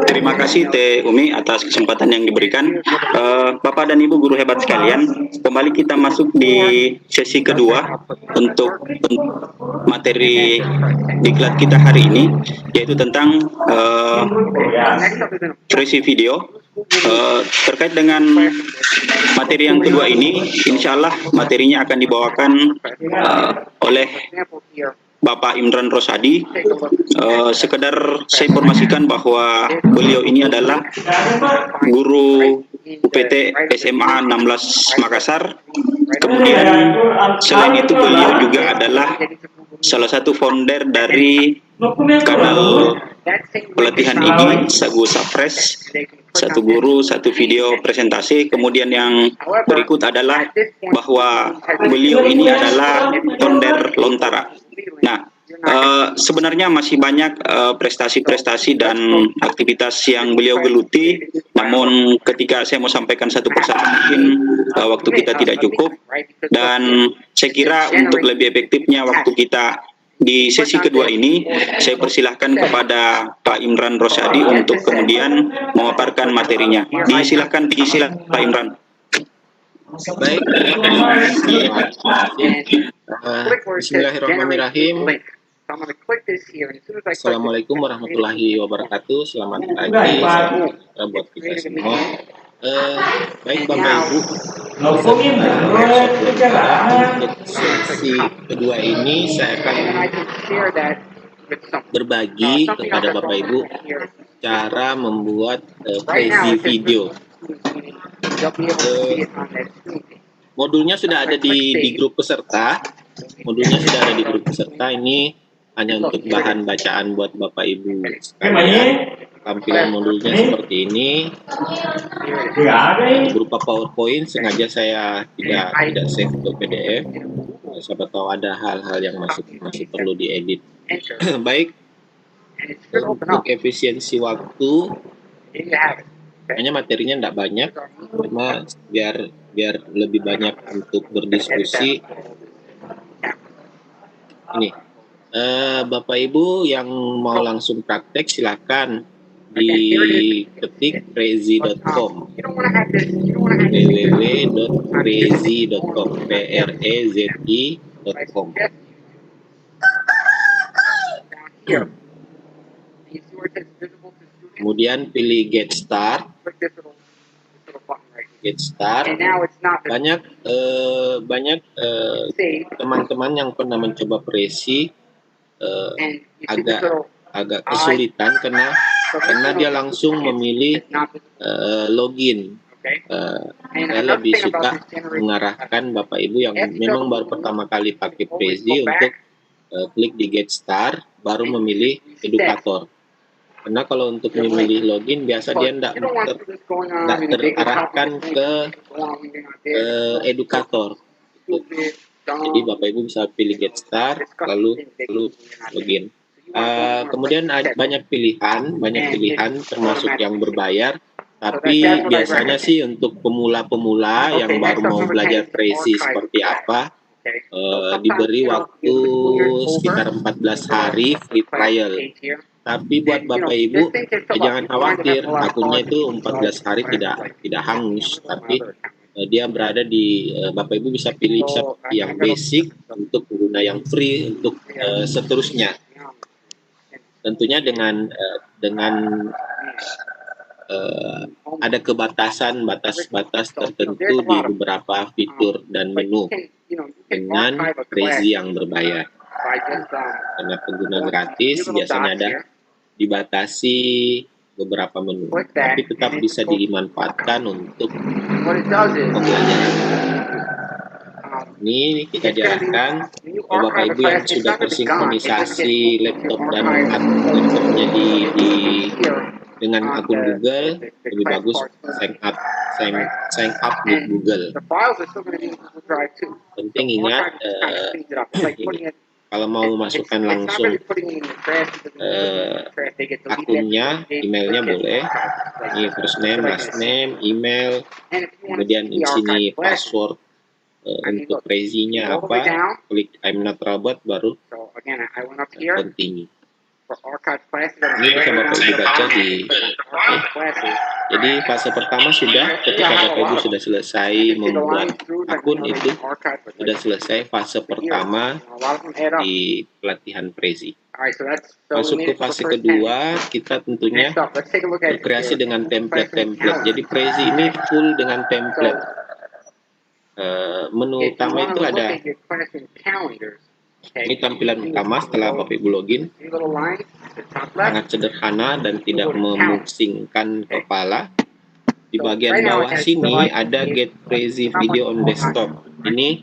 Terima kasih Teh Umi atas kesempatan yang diberikan. Bapak dan Ibu guru hebat sekalian, kembali kita masuk di sesi kedua untuk materi diklat kita hari ini, yaitu tentang prezi video. Terkait dengan materi yang kedua ini, insya Allah materinya akan dibawakan oleh Bapak Imran Rosadi. Sekedar saya informasikan bahwa beliau ini adalah guru UPT SMA 16 Makassar. Kemudian selain itu beliau juga adalah salah satu founder dari kanal pelatihan ini, Sagu Safres, satu guru, satu video presentasi. Kemudian yang berikut adalah bahwa beliau ini adalah founder Lontara. Nah, sebenarnya masih banyak prestasi-prestasi dan aktivitas yang beliau geluti, namun ketika saya mau sampaikan satu persatu mungkin waktu kita tidak cukup, dan saya kira untuk lebih efektifnya waktu kita di sesi kedua ini, saya persilahkan kepada Pak Imran Rosadi untuk kemudian memaparkan materinya. Disilahkan Pak Imran. Baik, bismillahirrahmanirrahim. Assalamualaikum warahmatullahi wabarakatuh. Selamat pagi buat kita semua. Baik Bapak Ibu, untuk sesi kedua ini saya akan berbagi kepada Bapak Ibu cara membuat Prezi video. Modulnya sudah ada di grup peserta. Modulnya sudah ada di grup peserta. Ini hanya untuk bahan bacaan buat Bapak Ibu sekalian. Tampilan modulnya seperti ini. Berupa PowerPoint. Sengaja saya tidak save ke PDF. Siapa tahu ada hal-hal yang masih perlu diedit. Baik. Untuk efisiensi waktu, hanya materinya tidak banyak, cuma biar lebih banyak untuk berdiskusi. Ini, Bapak Ibu yang mau langsung praktek silakan diketik prezi.com, www.prezi.com, prezi.com. Kemudian pilih Get Start. Get Start. Banyak teman-teman yang pernah mencoba Prezi agak kesulitan karena dia langsung memilih login. Saya lebih suka mengarahkan Bapak Ibu yang memang baru pertama kali pakai Prezi untuk klik di Get Start, baru memilih edukator. Karena kalau untuk memilih login, biasa dia tidak terarahkan ke edukator. Jadi Bapak Ibu bisa pilih Get Start, lalu login. Kemudian ada banyak pilihan termasuk yang berbayar. Tapi biasanya sih untuk pemula-pemula yang baru mau belajar Prezi seperti apa, diberi waktu sekitar 14 hari free trial. Tapi buat Bapak Ibu jangan khawatir, akunnya itu 14 hari tidak hangus, tapi dia berada di Bapak Ibu bisa pilih yang basic untuk pengguna yang free untuk seterusnya. Tentunya dengan ada kebatasan batas tertentu di beberapa fitur dan menu dengan Prezi yang berbayar. Karena pengguna gratis biasanya ada dibatasi beberapa menu, tapi tetap bisa dimanfaatkan untuk pembelajaran. Ini kita diarahkan Bapak Ibu yang sudah tersinkronisasi laptop dan laptopnya dengan akun Google, lebih bagus sign up di Google. Penting ingat, kalau mau masukkan langsung akunnya, emailnya boleh. Ini first name, last name, email, kemudian di sini password untuk Prezi-nya apa. Klik I'm not robot, baru continue. Ini bisa Bapak Ibu baca jadi fase pertama sudah, ketika Bapak Ibu sudah selesai membuat akun itu, sudah selesai fase pertama di pelatihan Prezi. Masuk ke fase kedua, kita tentunya berkreasi dengan template-template. Jadi Prezi ini full dengan template. Menu utama itu ada. Ini tampilan utama setelah Bapak Ibu login. Sangat sederhana dan tidak memusingkan kepala. Di bagian bawah sini ada Get Prezi Video on Desktop. Ini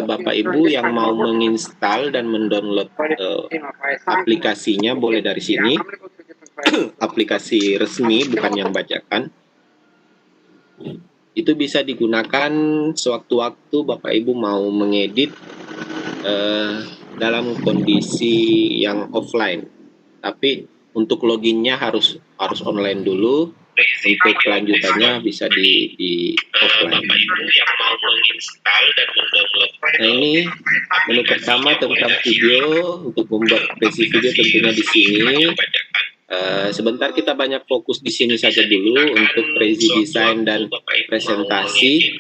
Bapak Ibu yang mau menginstal dan mendownload aplikasinya boleh dari sini. Aplikasi resmi, bukan yang bajakan. Itu bisa digunakan sewaktu-waktu Bapak Ibu mau mengedit dalam kondisi yang offline. Tapi untuk loginnya harus online dulu. Untuk kelanjutannya bisa di offline. Nah, ini menu pertama tentang video. Untuk membuat Prezi video tentunya di sini. Sebentar kita banyak fokus di sini saja dulu untuk Prezi desain dan presentasi.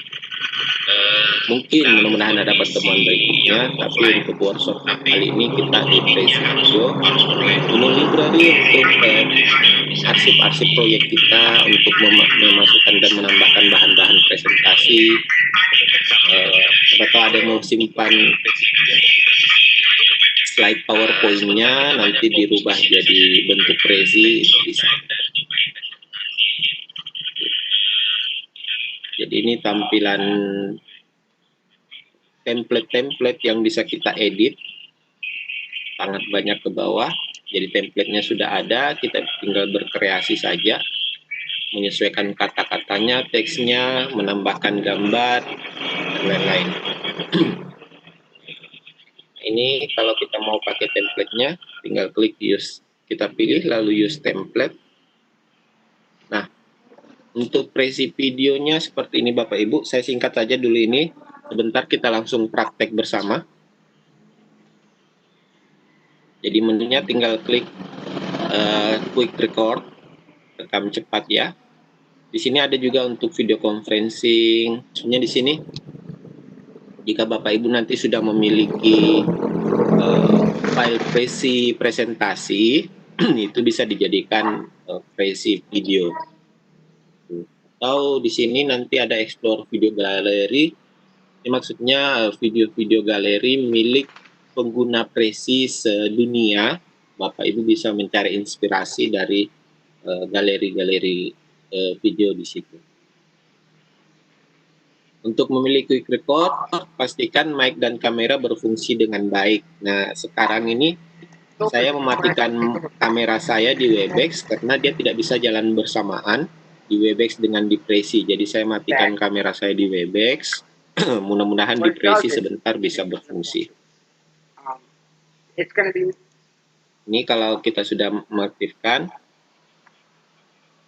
Mungkin mudah-mudahan ada pertemuan berikutnya, tapi untuk workshop kali ini kita di Prezi Video Gunung Library untuk arsip-arsip proyek kita, untuk memasukkan dan menambahkan bahan-bahan presentasi. Atau ada yang mau simpan slide PowerPoint-nya nanti dirubah jadi bentuk Prezi, bisa. Jadi ini tampilan template-template yang bisa kita edit, sangat banyak ke bawah. Jadi template-nya sudah ada, kita tinggal berkreasi saja, menyesuaikan kata-katanya, teksnya, menambahkan gambar, dan lain-lain. Ini kalau kita mau pakai template-nya, tinggal klik use, kita pilih lalu use template. Nah, untuk Prezi videonya seperti ini Bapak Ibu, saya singkat saja dulu ini, sebentar kita langsung praktek bersama. Jadi menunya tinggal klik quick record, rekam cepat ya. Di sini ada juga untuk video conferencing. Maksudnya di sini, jika Bapak Ibu nanti sudah memiliki file Prezi presentasi, itu bisa dijadikan Prezi video. Atau di sini nanti ada explore video gallery. Ini maksudnya video-video galeri milik pengguna Prezi sedunia. Bapak Ibu bisa mencari inspirasi dari galeri-galeri video di situ. Untuk memilih quick record, pastikan mic dan kamera berfungsi dengan baik. Nah, sekarang ini saya mematikan kamera saya di Webex karena dia tidak bisa jalan bersamaan di Webex dengan di Prezi. Jadi saya matikan kamera saya di Webex. Mudah-mudahan di Prezi sebentar bisa berfungsi. Ini kalau kita sudah mengaktifkan,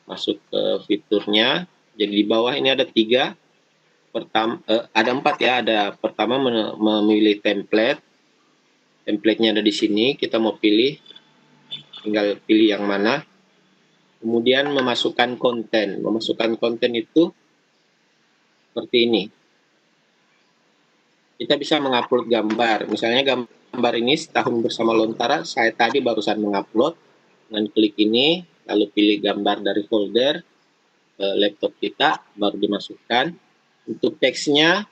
masuk ke fiturnya. Jadi di bawah ini ada 3. Ada 4 ya. Ada pertama memilih template. Template-nya ada di sini. Kita mau pilih, tinggal pilih yang mana. Kemudian memasukkan konten. Memasukkan konten itu seperti ini. Kita bisa mengupload gambar. Misalnya gambar ini setahun bersama Lontara, saya tadi barusan mengupload. Dengan klik ini, lalu pilih gambar dari folder laptop kita, baru dimasukkan. Untuk teksnya,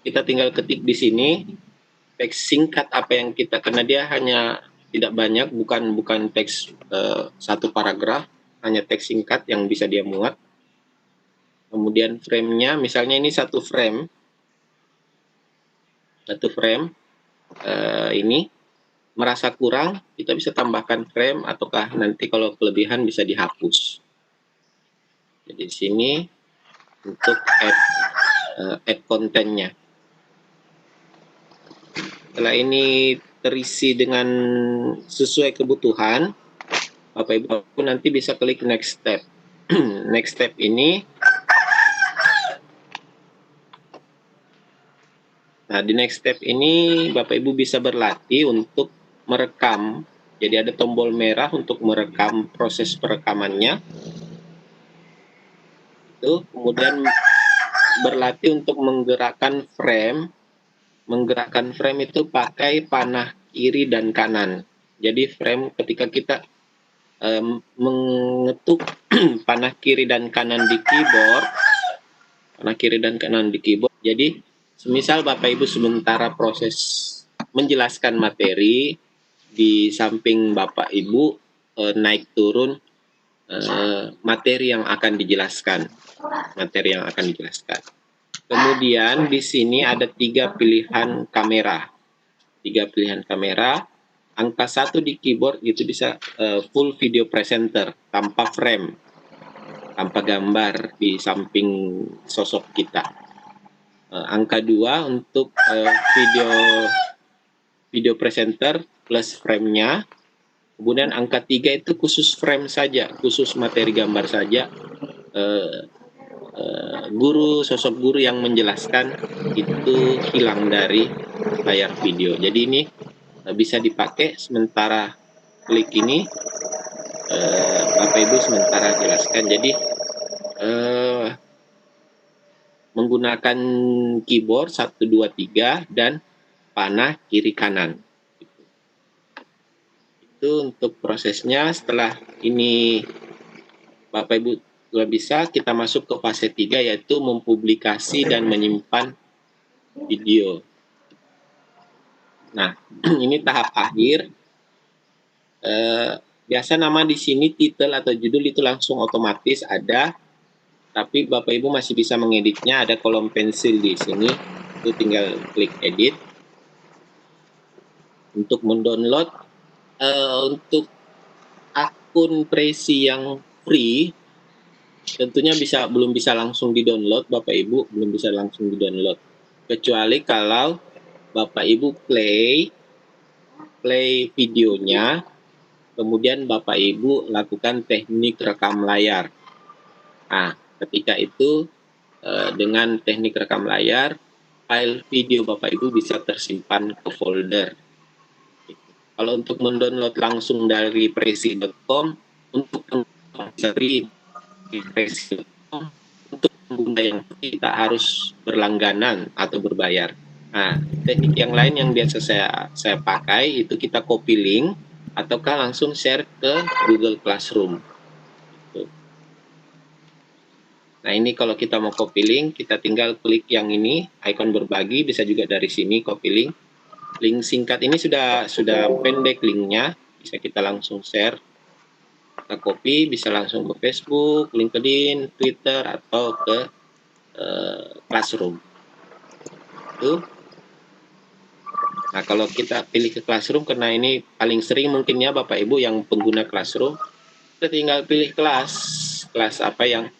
kita tinggal ketik di sini. Teks singkat apa yang kita, karena dia hanya tidak banyak, bukan teks satu paragraf, hanya teks singkat yang bisa dia muat. Kemudian frame-nya, misalnya ini satu frame ini merasa kurang, kita bisa tambahkan frame, ataukah nanti kalau kelebihan bisa dihapus. Jadi di sini untuk add kontennya. Setelah ini terisi dengan sesuai kebutuhan, Bapak Ibu nanti bisa klik next step. Next step ini, nah di next step ini Bapak Ibu bisa berlatih untuk merekam. Jadi ada tombol merah untuk merekam proses perekamannya. Itu kemudian berlatih untuk menggerakkan frame. Menggerakkan frame itu pakai panah kiri dan kanan. Jadi frame ketika kita mengetuk panah kiri dan kanan di keyboard, jadi semisal Bapak Ibu sementara proses menjelaskan materi, di samping Bapak Ibu naik turun materi yang akan dijelaskan. Kemudian di sini ada 3 pilihan kamera. Angka 1 di keyboard itu bisa full video presenter tanpa frame, tanpa gambar di samping sosok kita. Angka 2 untuk video presenter plus frame-nya. Kemudian angka 3 itu khusus frame saja, khusus materi gambar saja. Sosok guru yang menjelaskan itu hilang dari layar video. Jadi ini bisa dipakai sementara klik ini Bapak Ibu sementara jelaskan. Jadi menggunakan keyboard 1, 2, 3 dan panah kiri kanan. Itu untuk prosesnya. Setelah ini Bapak Ibu sudah bisa, kita masuk ke fase 3 yaitu mempublikasi dan menyimpan video. Nah, ini tahap akhir. Biasa nama di sini title atau judul itu langsung otomatis ada, tapi Bapak Ibu masih bisa mengeditnya. Ada kolom pensil di sini, itu tinggal klik edit. Untuk mendownload, untuk akun Prezi yang free, tentunya belum bisa langsung di-download, Bapak Ibu belum bisa langsung di-download. Kecuali kalau Bapak Ibu play videonya, kemudian Bapak Ibu lakukan teknik rekam layar. Nah, ketika itu dengan teknik rekam layar, file video Bapak Ibu bisa tersimpan ke folder. Kalau untuk mendownload langsung dari prezi.com, untuk dari prezi.com, untuk pengguna yang kita harus berlangganan atau berbayar. Nah, teknik yang lain yang biasa saya pakai itu kita copy link ataukah langsung share ke Google Classroom. Nah, ini kalau kita mau copy link, kita tinggal klik yang ini, ikon berbagi, bisa juga dari sini copy link. Link singkat ini sudah pendek linknya, bisa kita langsung share. Kita copy, bisa langsung ke Facebook, LinkedIn, Twitter, atau ke Classroom. Itu. Nah, kalau kita pilih ke Classroom, karena ini paling sering mungkinnya Bapak Ibu yang pengguna Classroom, kita tinggal pilih kelas apa yang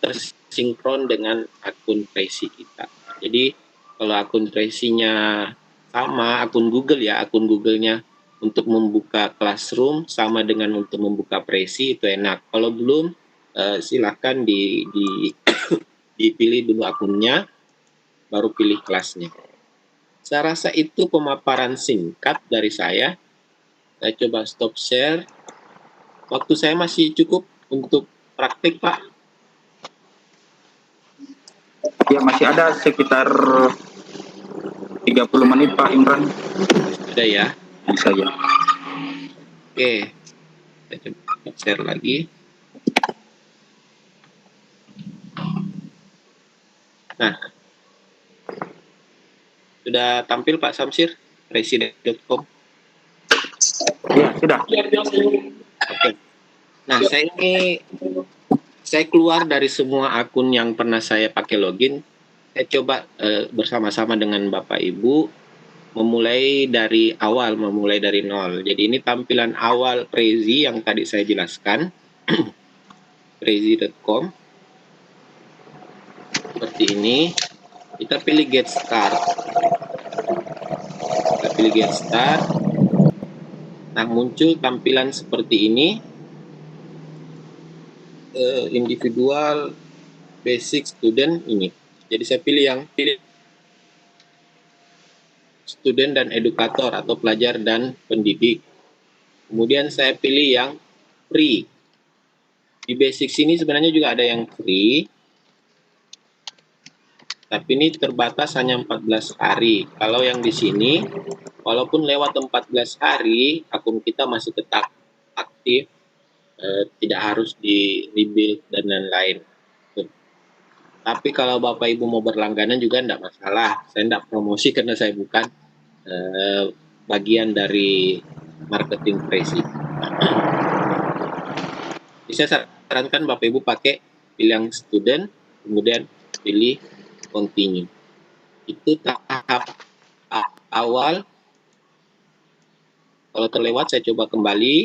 tersinkron dengan akun Prezi kita. Jadi kalau akun Prezinya sama, akun Google ya, akun Google-nya untuk membuka Classroom sama dengan untuk membuka Prezi, itu enak. Kalau belum, silakan dipilih dulu akunnya, baru pilih kelasnya. Saya rasa itu pemaparan singkat dari saya. Saya coba stop share. Waktu saya masih cukup untuk praktik, Pak. Ya, masih ada sekitar 30 menit, Pak Imran. Sudah ya? Bisa ya. Oke. Saya coba share lagi. Nah. Sudah tampil Pak Samsir? Presiden.com. Ya, sudah. Oke. Nah, saya keluar dari semua akun yang pernah saya pakai login. Saya coba bersama-sama dengan Bapak Ibu memulai dari awal, memulai dari nol. Jadi ini tampilan awal Prezi yang tadi saya jelaskan. Prezi.com. Seperti ini. Kita pilih Get Start. Kita pilih Get Start. Nah, muncul tampilan seperti ini. Individual, Basic, Student, ini. Jadi saya pilih student dan edukator atau pelajar dan pendidik. Kemudian saya pilih yang free. Di Basic sini sebenarnya juga ada yang free. Tapi ini terbatas hanya 14 hari. Kalau yang di sini, walaupun lewat 14 hari, akun kita masih tetap aktif, tidak harus di-rebuild dan lain-lain. Tapi kalau Bapak Ibu mau berlangganan juga tidak masalah. Saya tidak promosi karena saya bukan bagian dari marketing Prezi. Saya sarankan Bapak Ibu pakai pilih yang student, kemudian pilih continue. Itu tahap awal. Kalau terlewat saya coba kembali.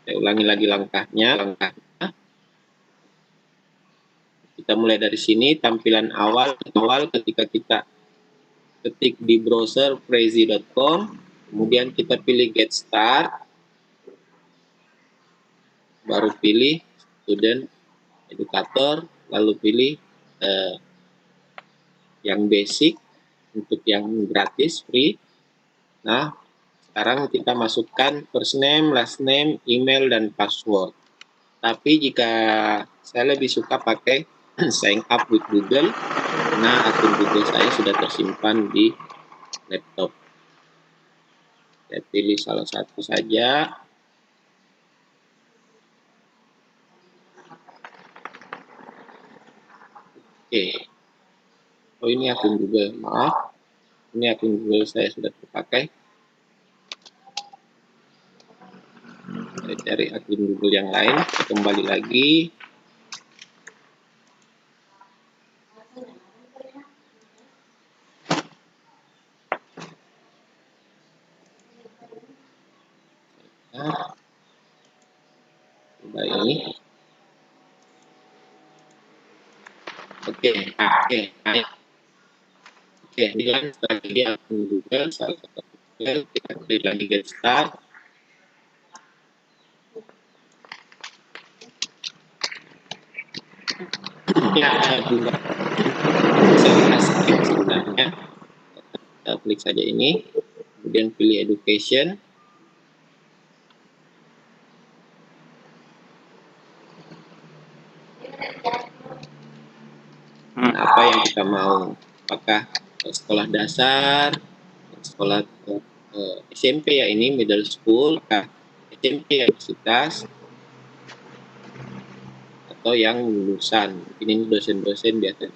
Saya ulangi lagi langkahnya. Kita mulai dari sini, tampilan awal ketika kita ketik di browser prezi.com, kemudian kita pilih Get Start, baru pilih student, edukator, lalu pilih yang basic untuk yang gratis free. Nah, Sekarang kita masukkan first name, last name, email, dan password. Tapi jika saya lebih suka pakai sign up with Google, karena akun Google saya sudah tersimpan di laptop. Saya pilih salah satu saja. Oke. Oh, ini akun Google, maaf. Ini akun Google saya sudah terpakai. Saya cari akun Google yang lain, saya kembali lagi. Nah, coba ini. Oke, ini kan strategi akun Google, salah satu Google, kita klik lagi get start. Ini ada dua sebenarnya. Kita klik saja ini, kemudian pilih education. Apa yang kita mau? Apakah sekolah dasar, sekolah SMP ya, ini middle school, SMP universitas, atau yang lulusan. Ini dosen-dosen biasa.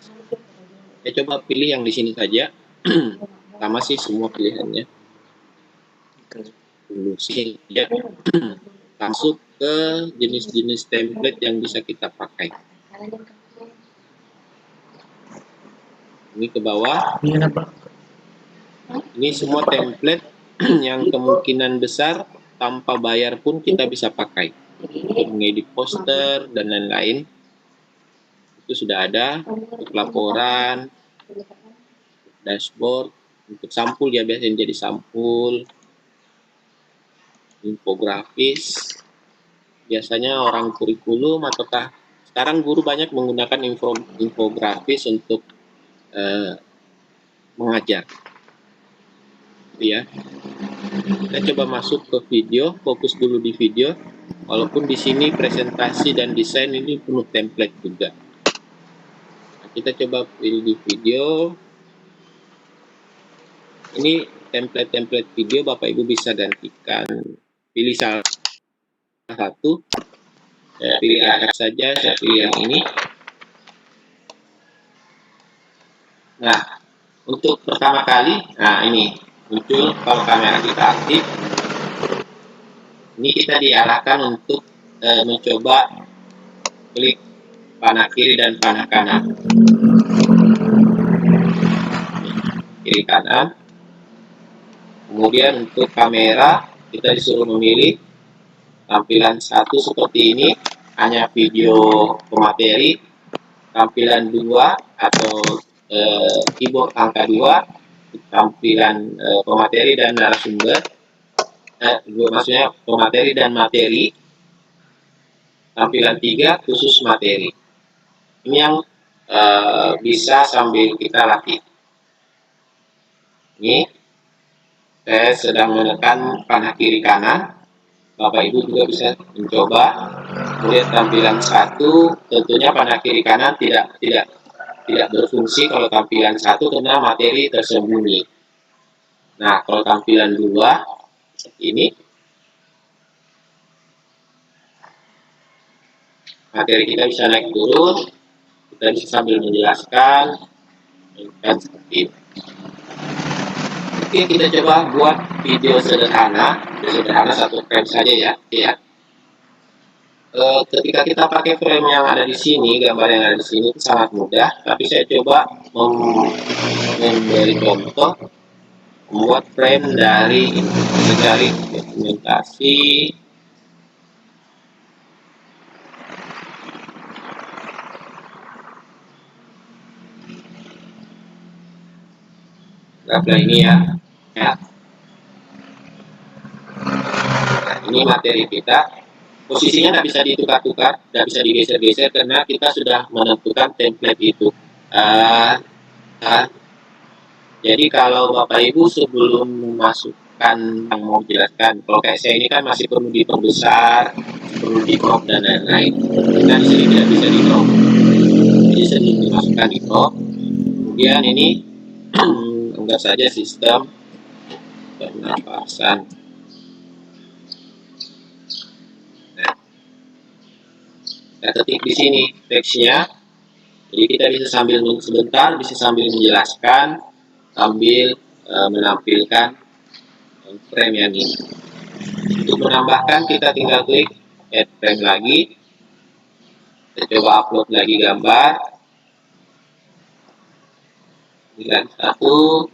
Saya coba pilih yang di sini saja. Sama sih semua pilihannya. Lulusin ya. Masuk ke jenis-jenis template yang bisa kita pakai. Ini ke bawah. Ini semua template yang kemungkinan besar tanpa bayar pun kita bisa pakai. Untuk mengedit poster dan lain-lain. Itu sudah ada. Untuk laporan, dashboard, untuk sampul ya, biasanya jadi sampul. Infografis. Biasanya orang kurikulum ataukah sekarang guru banyak menggunakan infografis untuk mengajar, ya. Kita coba masuk ke video, fokus dulu di video. Walaupun di sini presentasi dan desain ini penuh template juga. Nah, kita coba pilih di video. Ini template-template video, Bapak Ibu bisa gantikan. Pilih salah satu. Saya pilih atas saja, saya pilih yang ini. Nah, untuk pertama kali, nah ini muncul kalau kamera kita aktif. Ini kita diarahkan untuk mencoba klik panah kiri dan panah kanan. Kiri kanan. Kemudian untuk kamera kita disuruh memilih tampilan satu seperti ini, hanya video pemateri. Tampilan 2 atau keyboard angka 2, tampilan pemateri dan narasumber, maksudnya pemateri dan materi. Tampilan 3 khusus materi. Ini yang bisa sambil kita latih. Ini saya sedang menekan panah kiri kanan. Bapak Ibu juga bisa mencoba. Kemudian tampilan 1, tentunya panah kiri kanan tidak berfungsi kalau tampilan 1 karena materi tersembunyi. Nah, kalau tampilan 2 seperti ini, materi kita bisa naik turun, kita bisa sambil menjelaskan, dan seperti ini. Oke, kita coba buat video sederhana 1 frame saja ya. Ketika kita pakai frame yang ada di sini, gambar yang ada di sini sangat mudah, tapi saya coba memberi contoh membuat frame dari dokumentasi. Gambar ini ya. Nah, ini materi kita. Posisinya tidak bisa ditukar-tukar, tidak bisa digeser-geser karena kita sudah menentukan template itu. Jadi kalau Bapak Ibu sebelum memasukkan rekan yang mau jelaskan. Kalau kayak saya ini kan masih perlu diperbesar, perlu di crop dan lain-lain. Kita di sini tidak bisa di crop. Jadi sebelum dimasukkan di crop, kemudian ini anggap saja sistem pernapasan. Nah, kita ketik di sini teksnya. Jadi kita bisa sambil sebentar, bisa sambil menjelaskan, sambil menampilkan frame yang ini. Untuk menambahkan kita tinggal klik add frame lagi. Kita coba upload lagi gambar. Pilihan satu,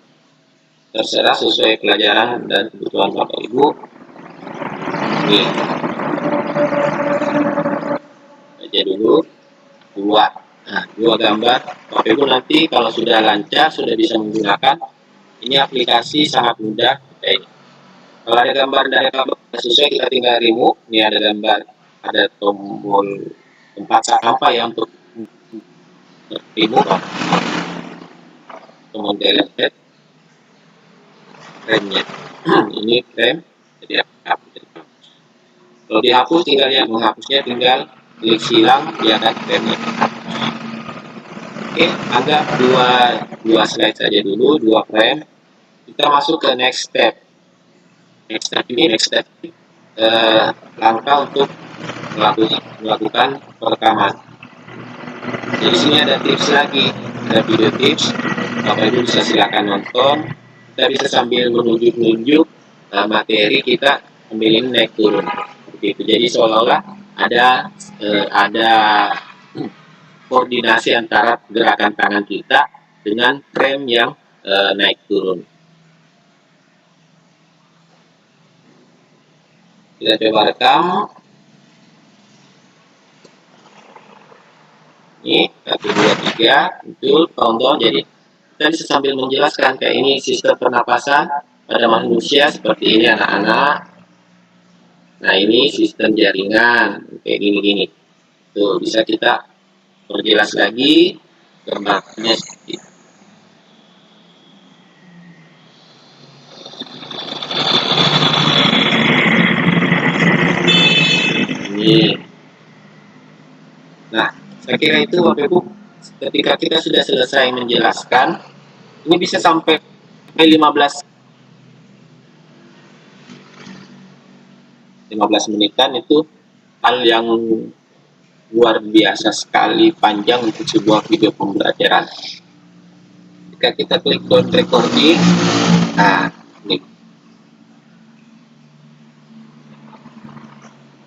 terserah sesuai pelajaran dan kebutuhan Bapak Ibu. Ini aja dulu 2. Nah, 2 gambar. Bapak Ibu nanti kalau sudah lancar, sudah bisa menggunakan ini aplikasi, sangat mudah. Kalau ada gambar dari sesuai, kita tinggal remove. Ini ada gambar, ada tombol tempat apa ya untuk remove, tombol delete frame-nya. Ini frame, jadi hapus. Kalau dihapus, tinggal yang menghapusnya tinggal klik silang, dia akan frame-nya. Oke, anggap dua slide saja dulu, 2 frame. Kita masuk ke next step. Next step langkah untuk melakukan perekaman. Jadi sini ada tips lagi, ada video tips. Bapak Ibu bisa silakan nonton. Kita bisa sambil menunjuk-nunjuk materi kita sambil naik turun. Begitu. Jadi seolah-olah ada koordinasi antara gerakan tangan kita dengan frame yang naik turun. Kita coba rekam. Ini 1, 2, 3 muncul countdown. Jadi kita bisa sambil menjelaskan kayak ini sistem pernapasan pada manusia seperti ini anak-anak. Nah ini sistem jaringan kayak gini-gini. Tuh bisa kita perjelas lagi gambarnya seperti itu. Ini. Nah, saya kira itu Bapak Ibu, ketika kita sudah selesai menjelaskan, ini bisa sampai 15 menitan. Itu hal yang luar biasa sekali panjang untuk sebuah video pembelajaran. Jika kita klik down recording, nah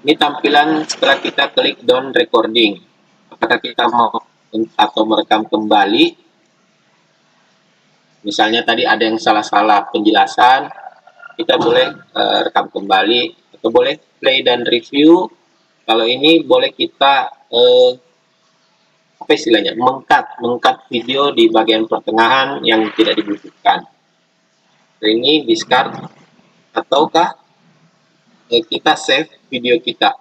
ini tampilan setelah kita klik down recording. Apakah kita mau atau merekam kembali? Misalnya tadi ada yang salah-salah penjelasan, kita boleh rekam kembali atau boleh play dan review. Kalau ini boleh kita apa istilahnya, mengkat video di bagian pertengahan yang tidak dibutuhkan. Ini discard ataukah kita save video kita.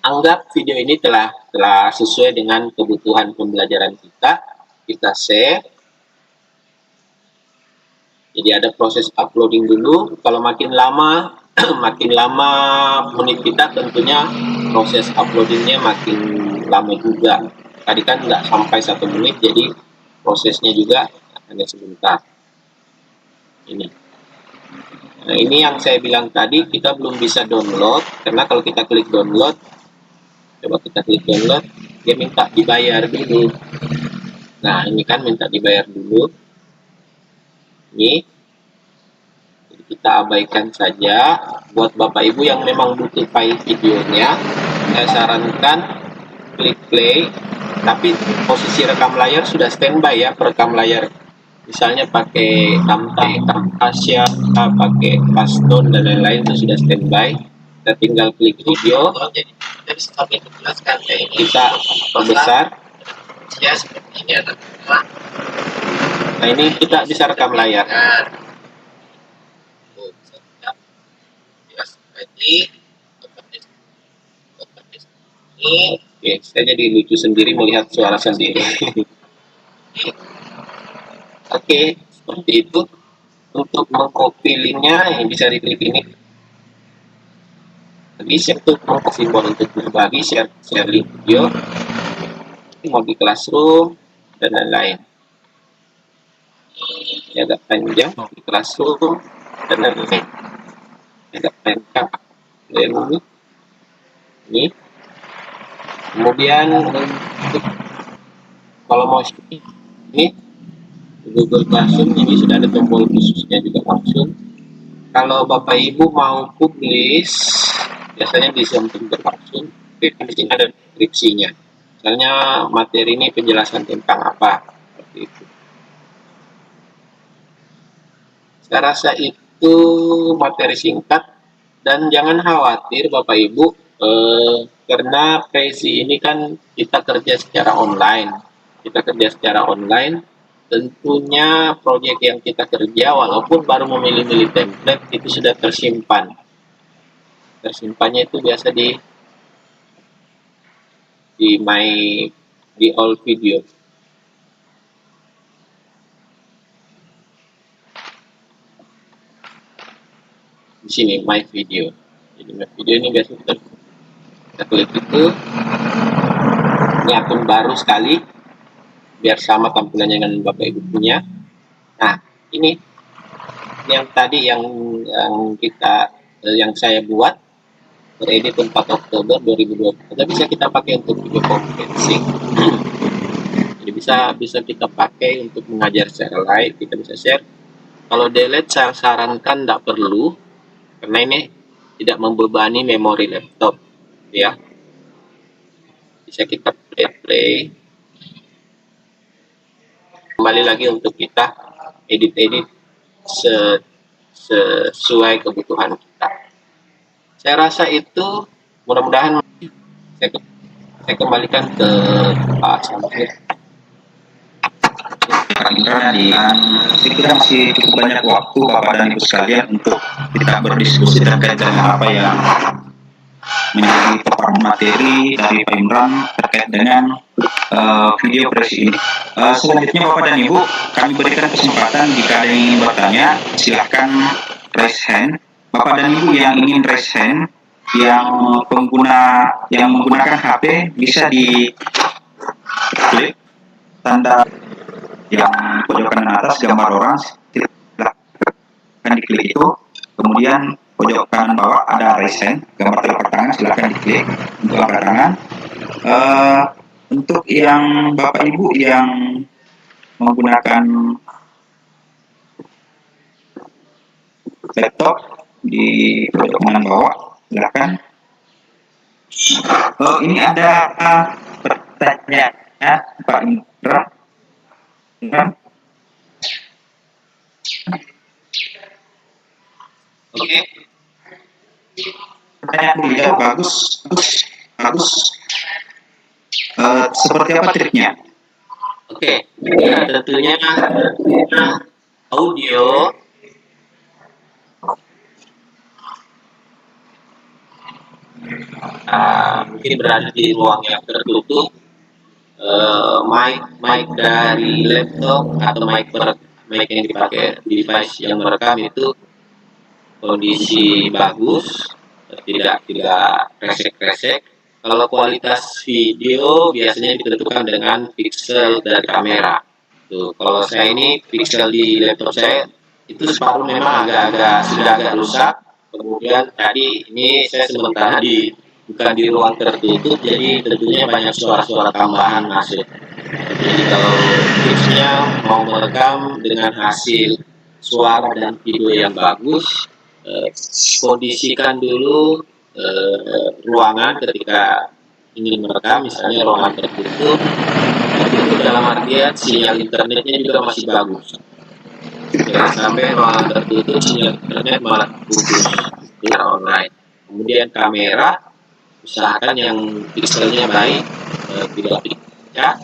Anggap video ini telah sesuai dengan kebutuhan pembelajaran kita save. Jadi ada proses uploading dulu. Kalau makin lama menit kita, tentunya proses uploadingnya makin lama juga. Tadi kan nggak sampai 1 menit, jadi prosesnya juga hanya sebentar. Ini. Nah ini yang saya bilang tadi, kita belum bisa download, karena kalau kita klik download, coba kita klik download, dia minta dibayar dulu. Nah ini kan minta dibayar dulu. Ini kita abaikan saja. Buat Bapak Ibu yang memang butuh file videonya, saya sarankan klik play, tapi posisi rekam layar sudah standby ya, perekam layar. Misalnya pakai Camtasia, pakai Fastone dan lain-lain itu sudah standby. Kita tinggal klik video. Jadi kita bisa sampai menjelaskan kita perbesar. Ya seperti ini ada. Nah ini kita bisa rekam layar. Oke, saya jadi lucu sendiri melihat suara sendiri. Oke, seperti itu. untuk mengcopy linknya ini bisa diklik ini. Bisa untuk simbol untuk berbagi, share link video, mau di Classroom dan lain-lain. Ini agak panjang di Classroom dan lain-lain. Agak panjang. Ini. Kemudian kalau mau ini Google Classroom ini sudah ada tombol khususnya juga langsung. Kalau Bapak Ibu mau publish, biasanya bisa untuk langsung. Tapi di sini ada deskripsinya. Misalnya materi ini penjelasan tentang apa, seperti itu. Saya rasa itu materi singkat dan jangan khawatir Bapak Ibu, karena Prezi ini kan kita kerja secara online. Tentunya proyek yang kita kerja walaupun baru memilih-milih template itu sudah tersimpan. Tersimpannya itu biasa di all video. Di sini my video. Jadi my video ini biasa kita klik itu. Ini akun baru sekali biar sama tampilannya dengan Bapak Ibu punya. Nah, ini yang tadi yang saya buat teredit 4 Oktober 2020. Tapi bisa kita pakai untuk video conferencing. Jadi bisa kita pakai untuk mengajar secara live, kita bisa share. Kalau delete saya sarankan tidak perlu karena ini tidak membebani memori laptop, ya. Bisa kita play. Kembali lagi untuk kita edit sesuai kebutuhan kita. Saya rasa itu mudah-mudahan saya kembalikan ke Pak Samsir. Saya kira masih cukup banyak waktu Bapak dan Ibu sekalian untuk kita berdiskusi terkait dengan apa yang menjadi paparan materi dari Pak Imran terkait dengan video Prezi ini. Selanjutnya Bapak dan Ibu, kami berikan kesempatan jika ada yang ingin bertanya, silahkan raise hand. Bapak dan Ibu yang ingin raise hand, yang menggunakan HP bisa di klik tanda yang pojok kanan atas gambar orang, silahkan diklik itu. Kemudian pojok kanan bawah ada raise hand, gambar telapak tangan, silahkan diklik untuk angkat tangan. Untuk yang Bapak Ibu yang menggunakan laptop di pojok kanan bawah, silakan. Ini ada pertanyaan Pak Imran. Oke. Pertanyaan dulu ya, bagus. Seperti apa triknya? Oke, ya, tentunya audio mungkin berada di ruang yang tertutup, mic dari laptop atau mic yang dipakai device yang merekam itu kondisi bagus, tidak kresek-kresek. Kalau kualitas video biasanya ditentukan dengan pixel dari kamera. Tuh, kalau saya ini pixel di laptop saya itu separuh memang sudah agak rusak. Kemudian tadi ini saya sementara bukan di ruang tertutup, jadi tentunya banyak suara-suara tambahan masuk. Jadi kalau tipsnya mau merekam dengan hasil suara dan video yang bagus, kondisikan dulu ruangan ketika ingin merekam, misalnya ruangan tertutup, itu dalam artian sinyal internetnya juga masih bagus. Jangan sampai ruangan tertutup sinyal internet malah putus secara online. Kemudian kamera, usahakan yang pixelnya baik, tidak pecah.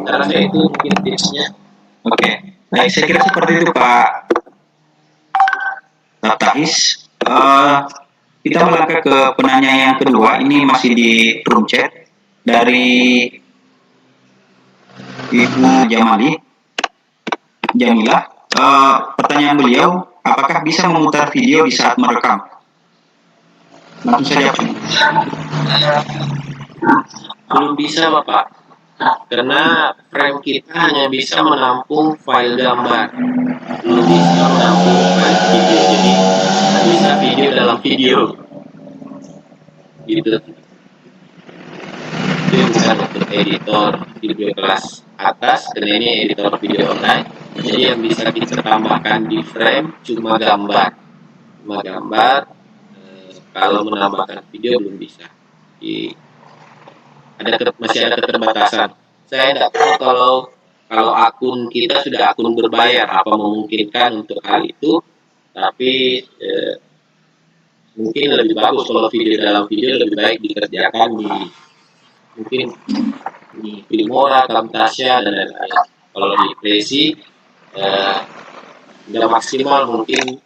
Karena itu mungkin tipsnya. Oke, baik, saya kira seperti itu Pak Tata. Ahis. Kita melangkah ke penanya yang kedua. Ini masih di room chat dari Ibu Jamilah. Pertanyaan beliau, apakah bisa memutar video di saat merekam? Langsung saja. Belum bisa Bapak, karena frame kita hanya bisa menampung file gambar, belum bisa menampung file video, jadi bisa video dalam video gitu. Itu bukan untuk editor video kelas atas, karena ini editor video online. Jadi yang bisa kita tambahkan di frame cuma gambar, kalau menambahkan video belum bisa. Masih ada keterbatasan. Saya tidak tahu kalau akun kita sudah akun berbayar, apa memungkinkan untuk hal itu. Tapi mungkin lebih bagus kalau video dalam video lebih baik dikerjakan mungkin di Filmora, Camtasia dan lain-lain. Kalau di Prezi nggak maksimal mungkin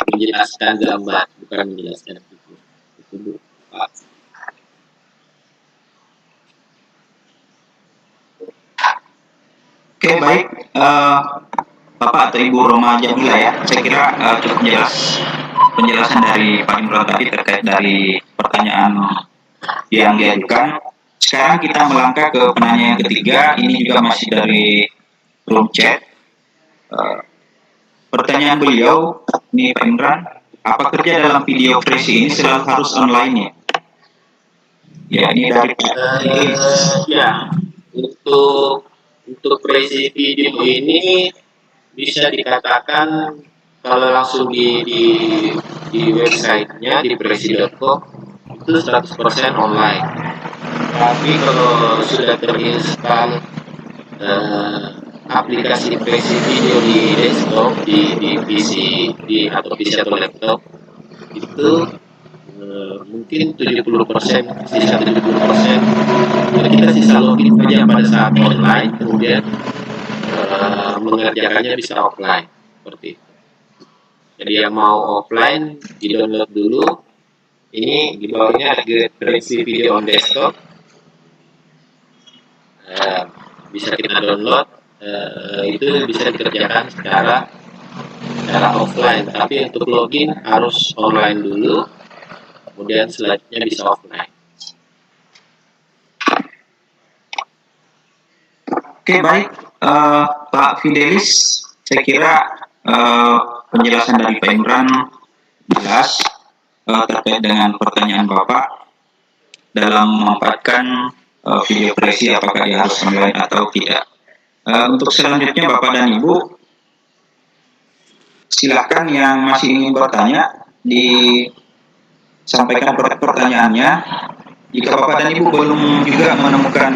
menjelaskan gambar, bukan menjelaskan video. Itu Pak. Oke, baik. Bapak atau Ibu Roma Jamila ya, saya kira cukup jelas penjelasan dari Pak Imran tadi terkait dari pertanyaan yang diajukan. Sekarang kita melangkah ke penanya yang ketiga. Ini juga masih dari room chat. Pertanyaan beliau, ini Pak Imran, apa kerja dalam video Prezi ini selalu harus online ya? Ya, ini dari ya, untuk Prezi video ini bisa dikatakan kalau langsung di websitenya di prezi.com itu 100% online. Tapi kalau sudah terinstal aplikasi Prezi video di desktop, di PC, atau PC atau laptop, itu mungkin 70%, sisa 70%. Jadi kita sisa login saja pada saat online, kemudian mengerjakannya bisa offline, seperti itu. Jadi yang mau offline di download dulu. Ini di bawahnya ada Prezi video on desktop. Bisa kita download. Itu bisa dikerjakan secara offline, tapi untuk login harus online dulu, kemudian selanjutnya bisa offline. Oke, baik. Pak Fidelis, saya kira penjelasan dari Pak Imran jelas terkait dengan pertanyaan Bapak dalam memanfaatkan video Prezi, apakah dia harus online atau tidak. Untuk selanjutnya Bapak dan Ibu, silahkan yang masih ingin bertanya disampaikan pertanyaannya. Jika Bapak dan Ibu belum juga menemukan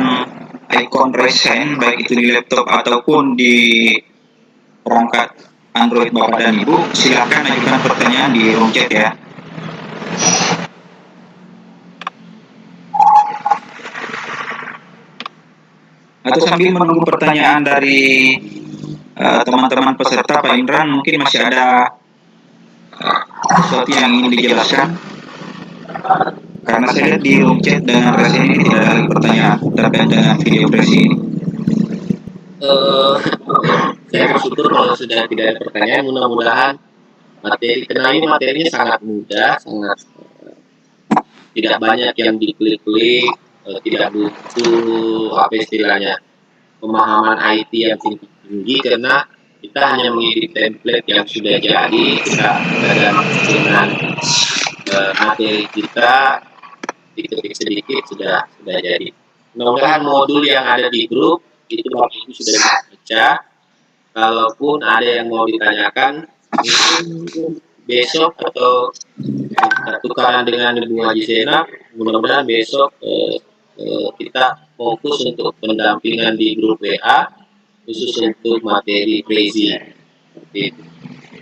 icon raise hand, baik itu di laptop ataupun di perangkat Android Bapak dan Ibu, silahkan ajukan pertanyaan di room chat ya. Atau sambil menunggu pertanyaan dari teman-teman peserta, Pak Imran, mungkin masih ada sesuatu yang ingin dijelaskan? Karena saya lihat di room chat dengan Prezi ini tidak ada lagi pertanyaan terkait dengan video Prezi ini. Saya bersyukur kalau sudah tidak ada pertanyaan. Mudah-mudahan materinya sangat mudah, sangat tidak banyak yang diklik-klik, tidak butuh apa istilahnya pemahaman IT yang tinggi, karena kita hanya mengedit template yang sudah jadi, kita dengan materi kita diketik sedikit sudah jadi. Mudah-mudahan modul yang ada di grup itu Bapak Ibu sudah dibaca. Kalaupun ada yang mau ditanyakan, mungkin besok atau tukaran dengan Ibu Haji Zainab, mudah-mudahan besok kita fokus untuk pendampingan di grup WA khusus untuk materi Prezi.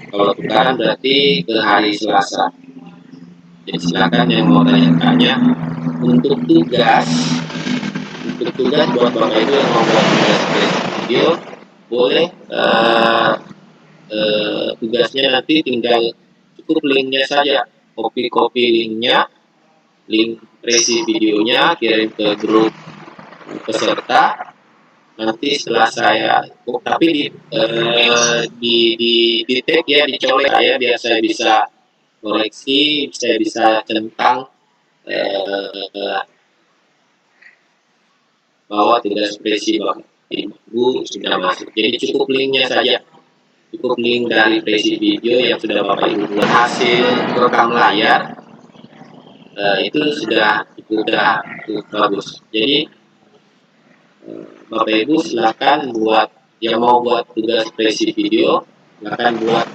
Kalau tukaran berarti ke hari Selasa. Jadi silakan yang mau tanya-tanya. Untuk tugas buat Bapak Ibu yang mau buat tugas Prezi video, boleh tugasnya nanti tinggal cukup cukup linknya saja, copy linknya, link resi videonya, kirim ke grup peserta. Nanti setelah saya, tapi di tag ya, dicolek ya, biar saya bisa koreksi, saya bisa centang bahwa tidak ekspresi Bapak Ibu sudah masuk. Jadi cukup linknya saja, cukup link dari resi video yang sudah Bapak Ibu buat, hasil rekam layar itu sudah bagus. Jadi Bapak Ibu silakan buat, yang mau buat tugas resi video, silakan buat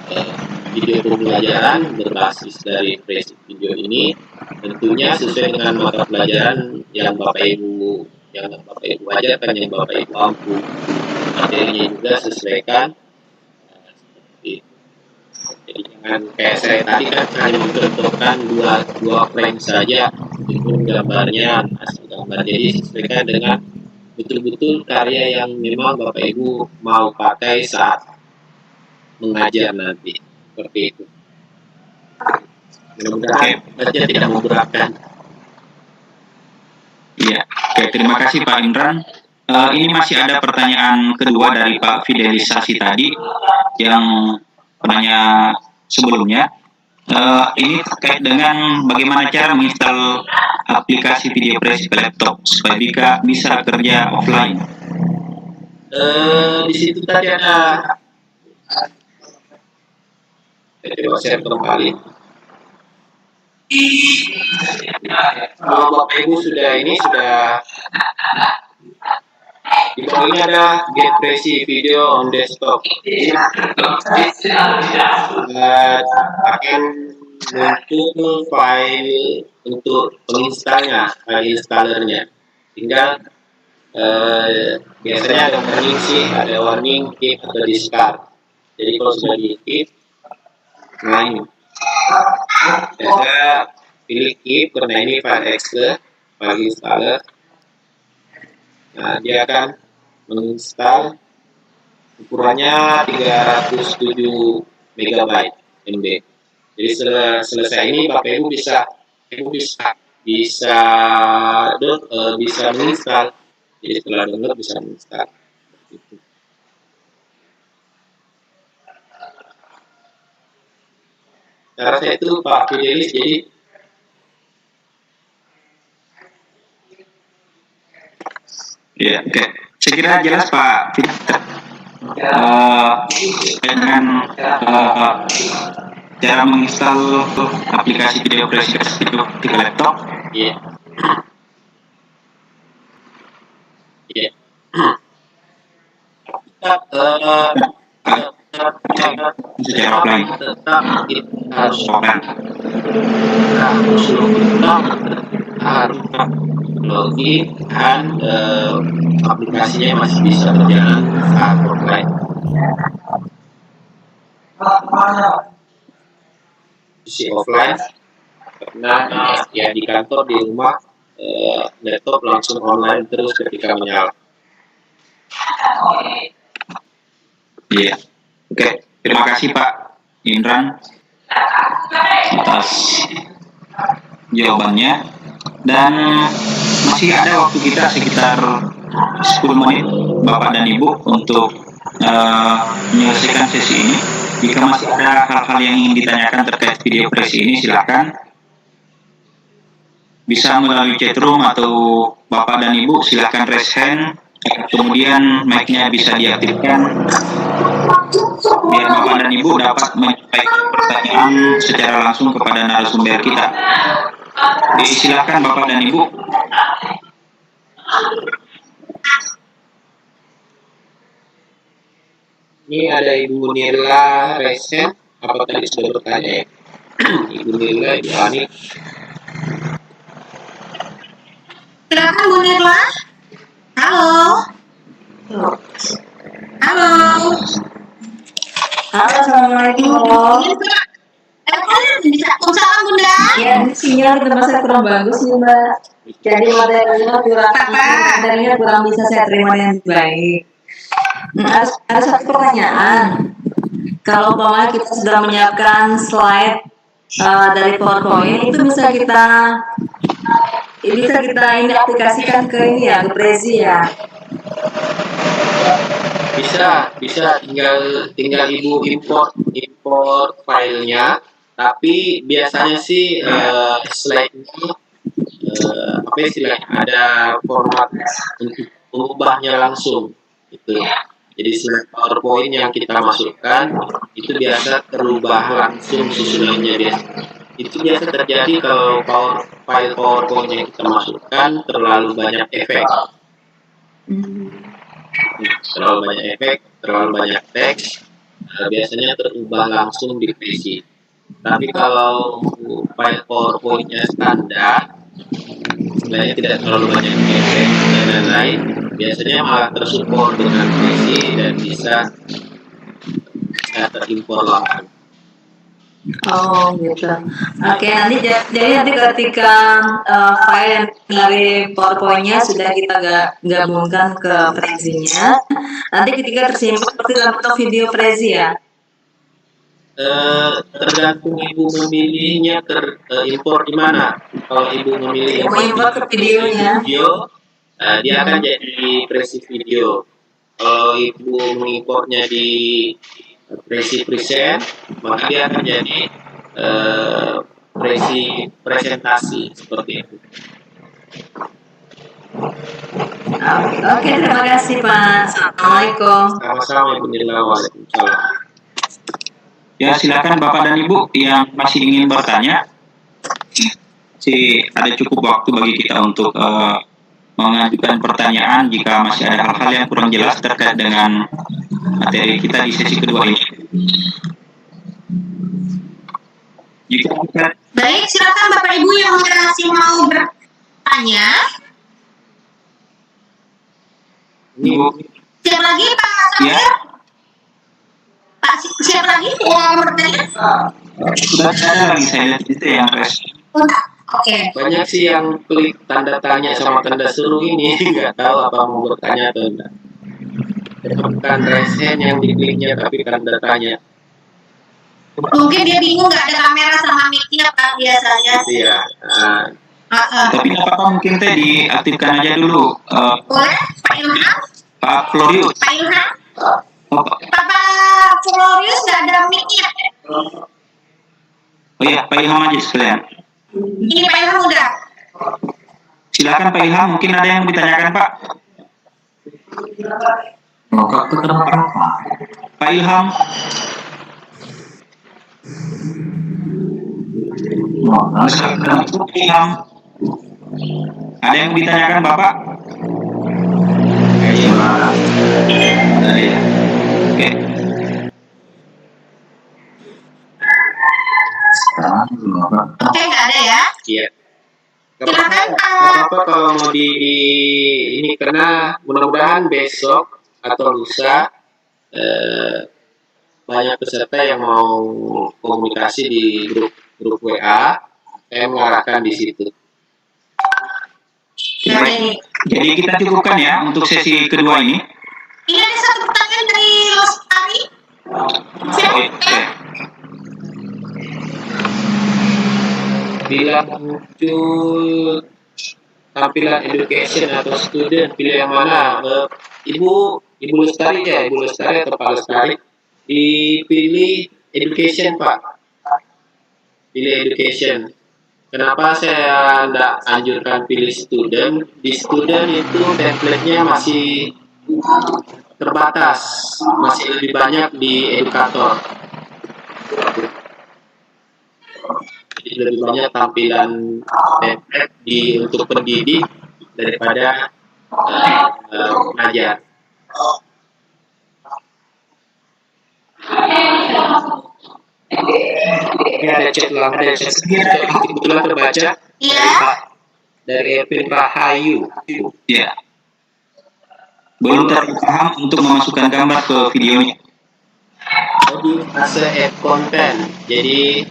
video pembelajaran berbasis dari resi video ini, tentunya sesuai dengan mata pelajaran yang Bapak Ibu ajarkan, yang Bapak Ibu mampu. Materinya juga sesuaikan. Jadi jangan kayak saya tadi kan hanya mencontohkan dua frame saja, itu gambarnya, hasil gambar. Jadi sesuaikan dengan betul-betul karya yang memang Bapak Ibu mau pakai saat mengajar nanti, seperti itu. Mudah-mudahan saja tidak memberatkan. Iya, oke, terima kasih Pak Imran. Ini masih ada pertanyaan kedua dari Pak Fidelisasi tadi yang penanya sebelumnya. Ini terkait dengan bagaimana cara menginstal aplikasi video press ke laptop supaya bisa kerja offline. Di situ tadi ada, saya coba share kembali. Kalau Bapak Ibu sudah di bawah ini ada get resi video on desktop. Akan muncul file untuk penginstalnya, file installernya. Tinggal biasanya ada warning sih, ada warning keep atau discard. Jadi kalau sudah di keep, nah ini saya pilih keep karena ini file exe, file installer. Nah, dia akan menginstal, ukurannya 307 MB. Jadi selesai ini Bapak Ibu bisa menginstal. Jadi setelah download bisa menginstal. Cara saya itu Pak Fidelis, jadi ya, oke. Saya kira jelas Pak dengan cara menginstal aplikasi video press di laptop. Iya. Iya. Secara offline. Tetap harus offline. Harus login dan aplikasinya masih bisa berjalan saat offline. Isi offline karena ya di kantor, di rumah laptop langsung online terus ketika menyala. Iya, oke. Terima kasih Pak Imran atas jawabannya. Dan masih ada waktu kita sekitar 10 menit Bapak dan Ibu untuk menyelesaikan sesi ini. Jika masih ada hal-hal yang ingin ditanyakan terkait video press ini, silakan bisa melalui chatroom atau Bapak dan Ibu silakan raise hand, kemudian mic-nya bisa diaktifkan biar Bapak dan Ibu dapat menyampaikan pertanyaan secara langsung kepada narasumber kita. Silakan Bapak dan Ibu. Ini ada Ibu Nirla Resen, apa tadi sudah bertanya ya? Ibu Nirla, Ibu Ani. Silakan Bu Nirla. Halo. Halo. Halo, assalamualaikum. Waalaikumsalam Bunda. Ya, sinyal di tempat saya kurang bagus nih Mbak. Jadi materinya kurang bisa saya terima dengan baik. Ada satu pertanyaan. Kalau umpamanya kita sudah menyiapkan slide dari PowerPoint itu bisa kita ini aplikasikan ke ini ya, ke Prezi ya. Bisa tinggal Ibu import filenya, tapi biasanya sih slide-nya apa istilahnya, ada format untuk mengubahnya langsung gitu. Jadi slide PowerPoint yang kita masukkan itu biasa terubah langsung susunannya biasa. Itu biasa terjadi kalau file PowerPoint yang kita masukkan terlalu banyak efek. Terlalu banyak efek, terlalu banyak teks, biasanya terubah langsung di PC. Tapi kalau file PowerPoint-nya standar, sebenarnya tidak terlalu banyak efek dan lain-lain, biasanya malah tersupport dengan PC dan bisa terimpor langsung. Oh gitu. Oke, nanti jadi nanti ketika file dari PowerPoint-nya sudah kita gabungkan ke Prezi-nya, nanti ketika tersimpan seperti dalam bentuk video Prezi ya. Tergantung Ibu memilihnya terimpor di mana. Kalau Ibu memilih impor ke videonya, dia akan jadi Prezi video. Kalau Ibu mengimportnya di Prezi present, maka dia akan jadi Prezi presentasi seperti itu. Oke, terima kasih Pak. Assalamualaikum. Sama-sama Ibu Nila. Waalaikumsalam. Ya, silakan Bapak dan Ibu yang masih ingin bertanya. Ada cukup waktu bagi kita untuk mengajukan pertanyaan jika masih ada hal-hal yang kurang jelas terkait dengan materi kita di sesi kedua ini. Baik, silakan Bapak Ibu yang masih mau bertanya. Siapa lagi Pak Samir? Ya. Pak, siapa lagi yang bertanya? Sudah ada lagi saya lihat itu yang res. Oke. Banyak sih yang klik tanda tanya sama tanda seru ini, nggak tahu apa mau bertanya atau enggak. Bukan raise hand yang dikliknya, tapi tanda tanya. Mungkin dia bingung nggak ada kamera sama mic-nya Pak biasanya. Iya. Tapi apakah mungkin teh diaktifkan aja dulu? Boleh, Pak Ilham? Pak Florius. Pak Ilham? Pak Florius nggak ada mic-nya. Oh iya, Pak Ilham aja sekalian. Ini Pak Ilham udah. Silakan Pak Ilham, mungkin ada yang ditanyakan Pak. Pak Ilham. Ilham. Ada yang ditanyakan Bapak? Oke. Oke, nggak ada ya? Iya. Apa kalau mau ini, karena mudah-mudahan besok atau lusa banyak peserta yang mau komunikasi di grup WA, saya mengarahkan di situ. Jadi kita cukupkan ya untuk sesi kedua ini. Ini ada satu pertanyaan dari Lestari. Bila muncul tampilan education atau student, pilih yang mana? Ibu Lestari ya, Ibu Lestari atau Pak Lestari? Dipilih education Pak. Pilih education. Kenapa saya tidak anjurkan pilih student? Di student itu template-nya masih terbatas, masih lebih banyak di edukator. Jadi lebih banyak tampilan template untuk pendidik daripada pengajar. Ini ada chat kebetulan terbaca dari Evin Rahayu. Ya. Belum terpaham untuk memasukkan gambar ke videonya. Di fase add content. Jadi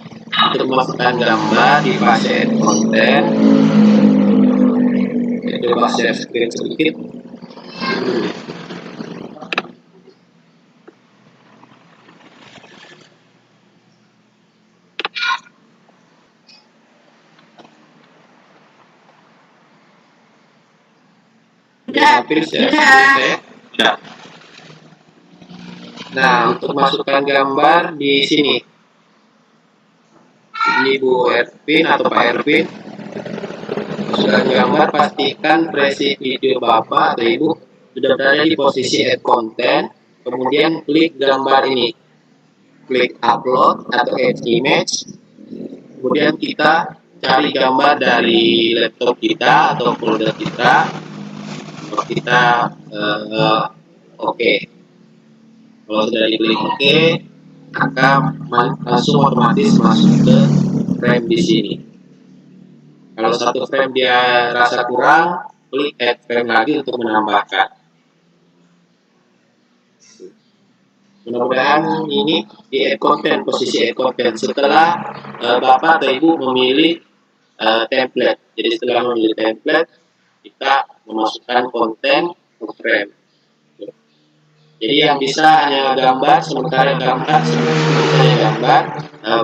untuk memasukkan gambar di fase add content. Coba share screen sedikit. Hafiz ya? Ya. Nah, untuk masukkan gambar di sini, Ibu Ervin atau Pak Ervin, masukkan gambar, pastikan presi video Bapak atau Ibu sudah berada di posisi add content, kemudian klik gambar ini, klik upload atau add image, kemudian kita cari gambar dari laptop kita atau folder kita. Kalau kita oke. Kalau sudah diklik oke, maka langsung otomatis masuk ke frame di sini. Kalau satu frame dia rasa kurang, klik add frame lagi untuk menambahkan. Mudah-mudahan ini di add content, posisi add content setelah Bapak atau Ibu memilih template. Jadi setelah memilih template, kita memasukkan konten ke frame. Jadi yang bisa hanya gambar, sementara gambar,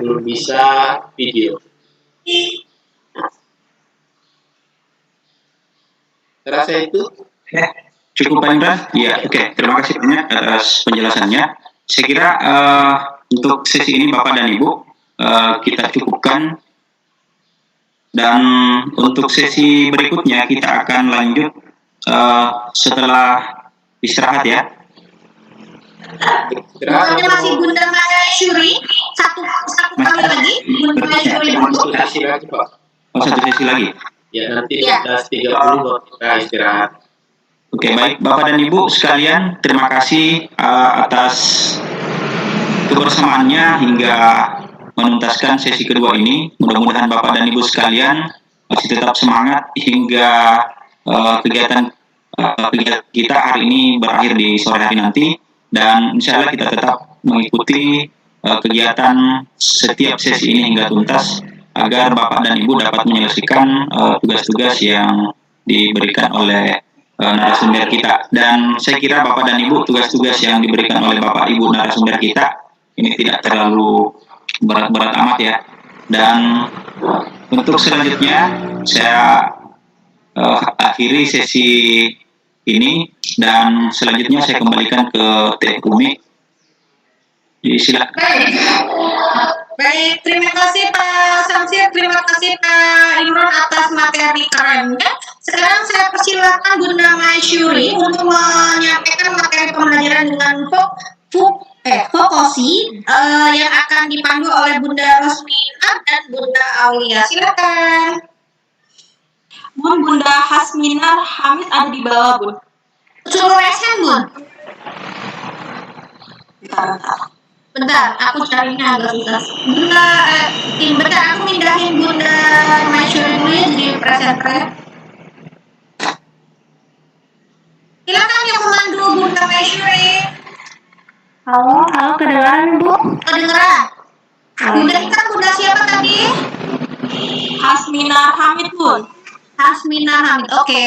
belum bisa video. Terasa itu? Cukup Pak Indra? Ya, oke. Terima kasih banyak atas penjelasannya. Saya kira untuk sesi ini Bapak dan Ibu kita cukupkan. Dan untuk sesi berikutnya kita akan lanjut setelah istirahat ya. Bukannya masih Bunda Masyuri satu kali lagi? Bunda Masyuri satu sesi lagi Pak. Oh, satu sesi lagi? Ya, nanti 15.30 kita istirahat. Oke, baik Bapak dan Ibu sekalian, terima kasih atas kebersamaannya hingga menuntaskan sesi kedua ini. Mudah-mudahan Bapak dan Ibu sekalian masih tetap semangat hingga kegiatan kita hari ini berakhir di sore hari nanti, dan insya Allah kita tetap mengikuti kegiatan setiap sesi ini hingga tuntas agar Bapak dan Ibu dapat menyelesaikan tugas-tugas yang diberikan oleh narasumber kita. Dan saya kira Bapak dan Ibu, tugas-tugas yang diberikan oleh Bapak Ibu narasumber kita ini tidak terlalu berat-berat amat ya. Dan untuk selanjutnya saya akhiri sesi ini, dan selanjutnya saya kembalikan ke Teh Umi. Silakan. Baik, terima kasih Pak Samsir, terima kasih Pak Imron atas materi kerennya. Sekarang saya persilakan Bunda Masyuri untuk menyampaikan materi pembelajaran dengan Fokosi yang akan dipandu oleh Bunda Rosmina dan Bunda Aulia. Silakan. Bunda Hasminar Hamid ada di bawah, Bun. Suruh resen, Bun. Bentar, aku carinya agak susah. Bentar, aku mindahin Bunda Masyuri dulu ya jadi presenter. Silakan yang memandu Bunda Masyuri. Halo, kedengaran Bu? Kedengaran. Bunda kita Bunda siapa tadi? Hasminar Hamid, Bun. Hasminar Hamid, oke.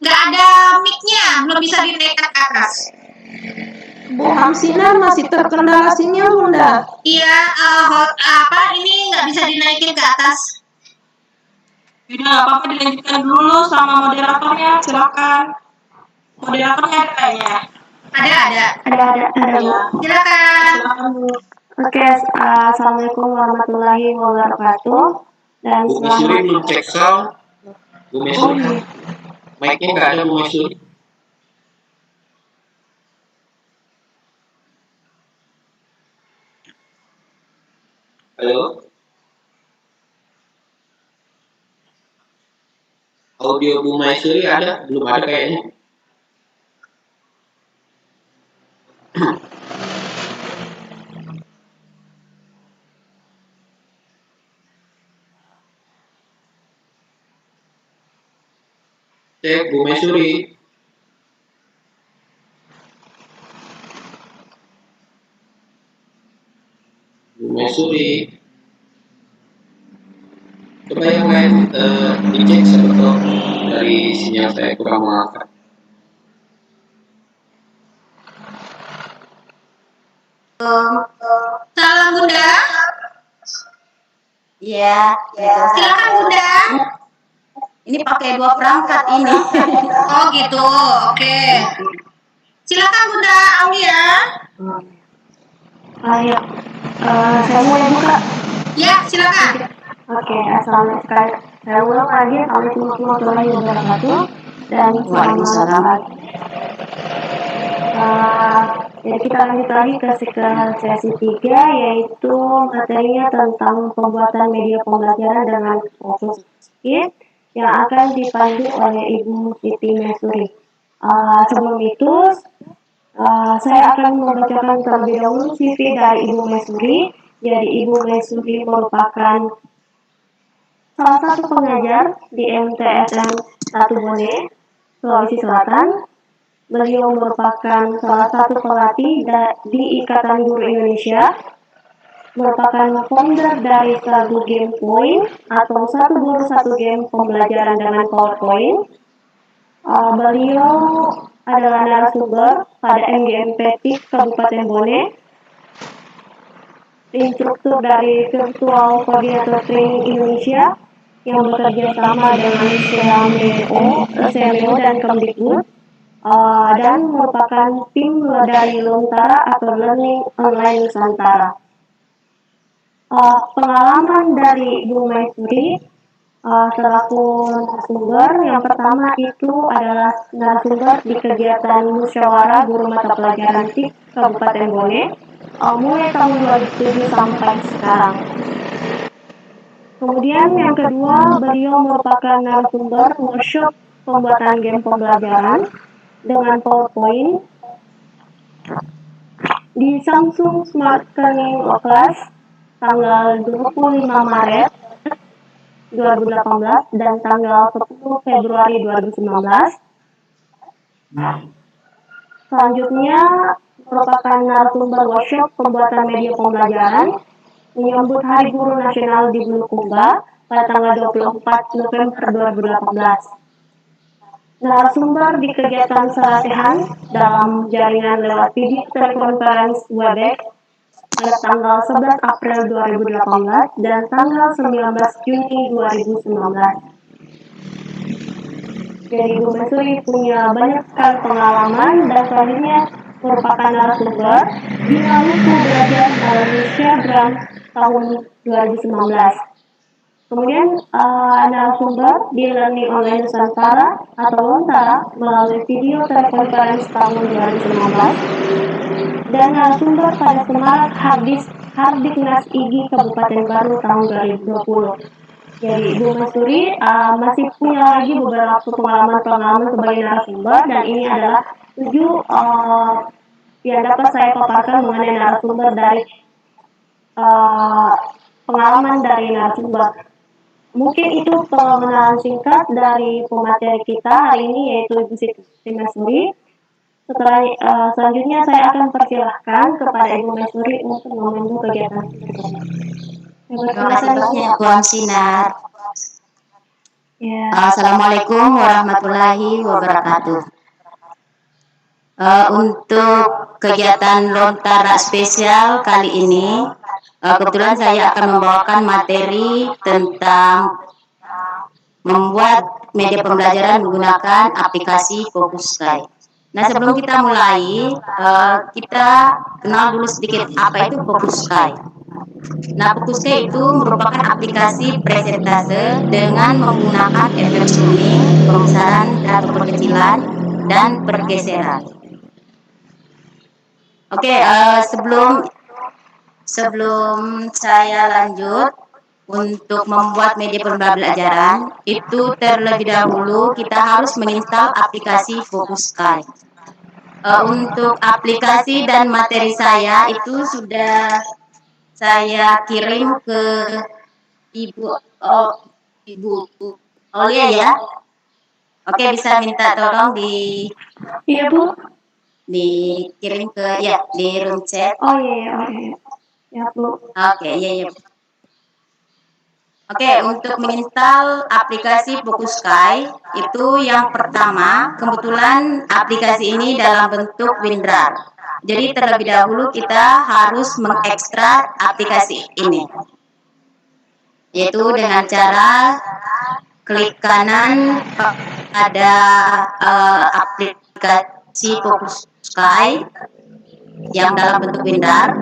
Nggak ada mic-nya, belum bisa dinaikkan ke atas. Bu Hamsinar masih terkendala sinyal Bunda. Iya, ini nggak bisa dinaikin ke atas. Yaudah, nggak apa-apa, dilanjutkan dulu sama moderatornya, silakan. Moderatornya ada kayaknya. Ada. Ada. Silakan. Oke, assalamualaikum warahmatullahi wabarakatuh. Dan Bu Masyuri belum cek sound. Bu Masyuri, mic-nya nggak ada Bu Masyuri. Halo? Audio Bu Masyuri ada? Belum ada kayaknya. Cek Bu Masyuri. Bu Masyuri. Coba yang lain dicek sebetulnya dari sinyal saya kurang mengangkat. Salam Bunda. Iya. Silakan Bunda. Ini pakai 2 perangkat ini. Oh gitu, oke. Silakan Bunda Aulia. Ya, saya mulai buka. Ya, silakan. Oke, assalamualaikum. Saya ulang lagi, assalamualaikum warahmatullahi wabarakatuh. Dan selamat pagi. Jadi kita lanjut lagi ke sesi 3, yaitu materinya tentang pembuatan media pembelajaran dengan fokus yang akan dipandu oleh Ibu Siti Mesuri. Sebelum itu, saya akan membacakan terlebih dahulu CV dari Ibu Mesuri. Jadi Ibu Mesuri merupakan salah satu pengajar di MTSN 1 Bone, Sulawesi Selatan. Beliau merupakan salah satu pelatih di Ikatan Guru Indonesia, merupakan founder dari Sagu Game Point atau satu guru satu game pembelajaran dengan PowerPoint. Beliau adalah narasumber pada MGMP TIK Kabupaten Bone, instruktur dari Virtual Coordinator Training Indonesia yang bekerja sama dengan CMO dan Kemdikbud, dan merupakan tim dari Lontara atau Learning Online Nusantara. Pengalaman dari Bu Maisuri selaku narasumber, yang pertama itu adalah narasumber di kegiatan musyawarah guru mata pelajaran TIK Kabupaten Bone mulai tahun 2007 sampai sekarang. Kemudian yang kedua, beliau merupakan narasumber workshop pembuatan game pembelajaran dengan PowerPoint di Samsung Smart Learning Class tanggal 25 Maret 2018 dan tanggal 10 Februari 2019. Selanjutnya merupakan narasumber workshop pembuatan media pembelajaran menyambut Hari Guru Nasional di Bulukumba pada tanggal 24 November 2018. Narasumber di kegiatan seratihan dalam jaringan lewat video telekonferensi Webex pada tanggal 11 April 2018 dan tanggal 19 Juni 2019. Jadi Bu Mesuri punya banyak sekali pengalaman dan selanjutnya merupakan narasumber di Laluku Belajar Malaysia Grant tahun 2019. Kemudian narasumber di Learning Online Nusantara atau Lontara melalui video telekonferensi tahun 2019 dan narasumber pada Semarak Hardiknas IGI Kabupaten Baru tahun 2020. Jadi Bu Mesuri masih punya lagi beberapa pengalaman-pengalaman sebagai narasumber, dan ini adalah 7 yang dapat saya paparkan mengenai narasumber dari pengalaman dari narasumber. Mungkin itu pengenalan singkat dari pemateri kita hari ini, yaitu Ibu Siti Mesuri. Selanjutnya saya akan persilahkan kepada Ibu Mesuri untuk memandu kegiatan. Terima kasih banyak Bu Amsinar. Ya. Assalamualaikum warahmatullahi wabarakatuh. Untuk kegiatan Lontara spesial kali ini, kebetulan saya akan membawakan materi tentang membuat media pembelajaran menggunakan aplikasi Focus Sky. Nah, sebelum kita mulai, kita kenal dulu sedikit apa itu Focus Sky. Nah, Focus Sky itu merupakan aplikasi presentase dengan menggunakan efek zooming, pembesaran atau perkecilan, dan pergeseran. Oke, sebelum saya lanjut untuk membuat media pembelajaran, itu terlebih dahulu kita harus menginstal aplikasi Focus Sky. Untuk aplikasi dan materi saya itu sudah saya kirim ke Ibu Aulia ya. Oke, bisa minta tolong di Iya Bu. dikirim ke di room chat. Oh iya. Ya Bu. Oke, iya. Oke, untuk menginstal aplikasi Focus Sky itu yang pertama, kebetulan aplikasi ini dalam bentuk WinRAR. Jadi terlebih dahulu kita harus mengekstrak aplikasi ini, yaitu dengan cara klik kanan pada aplikasi Focus Sky yang dalam bentuk WinRAR,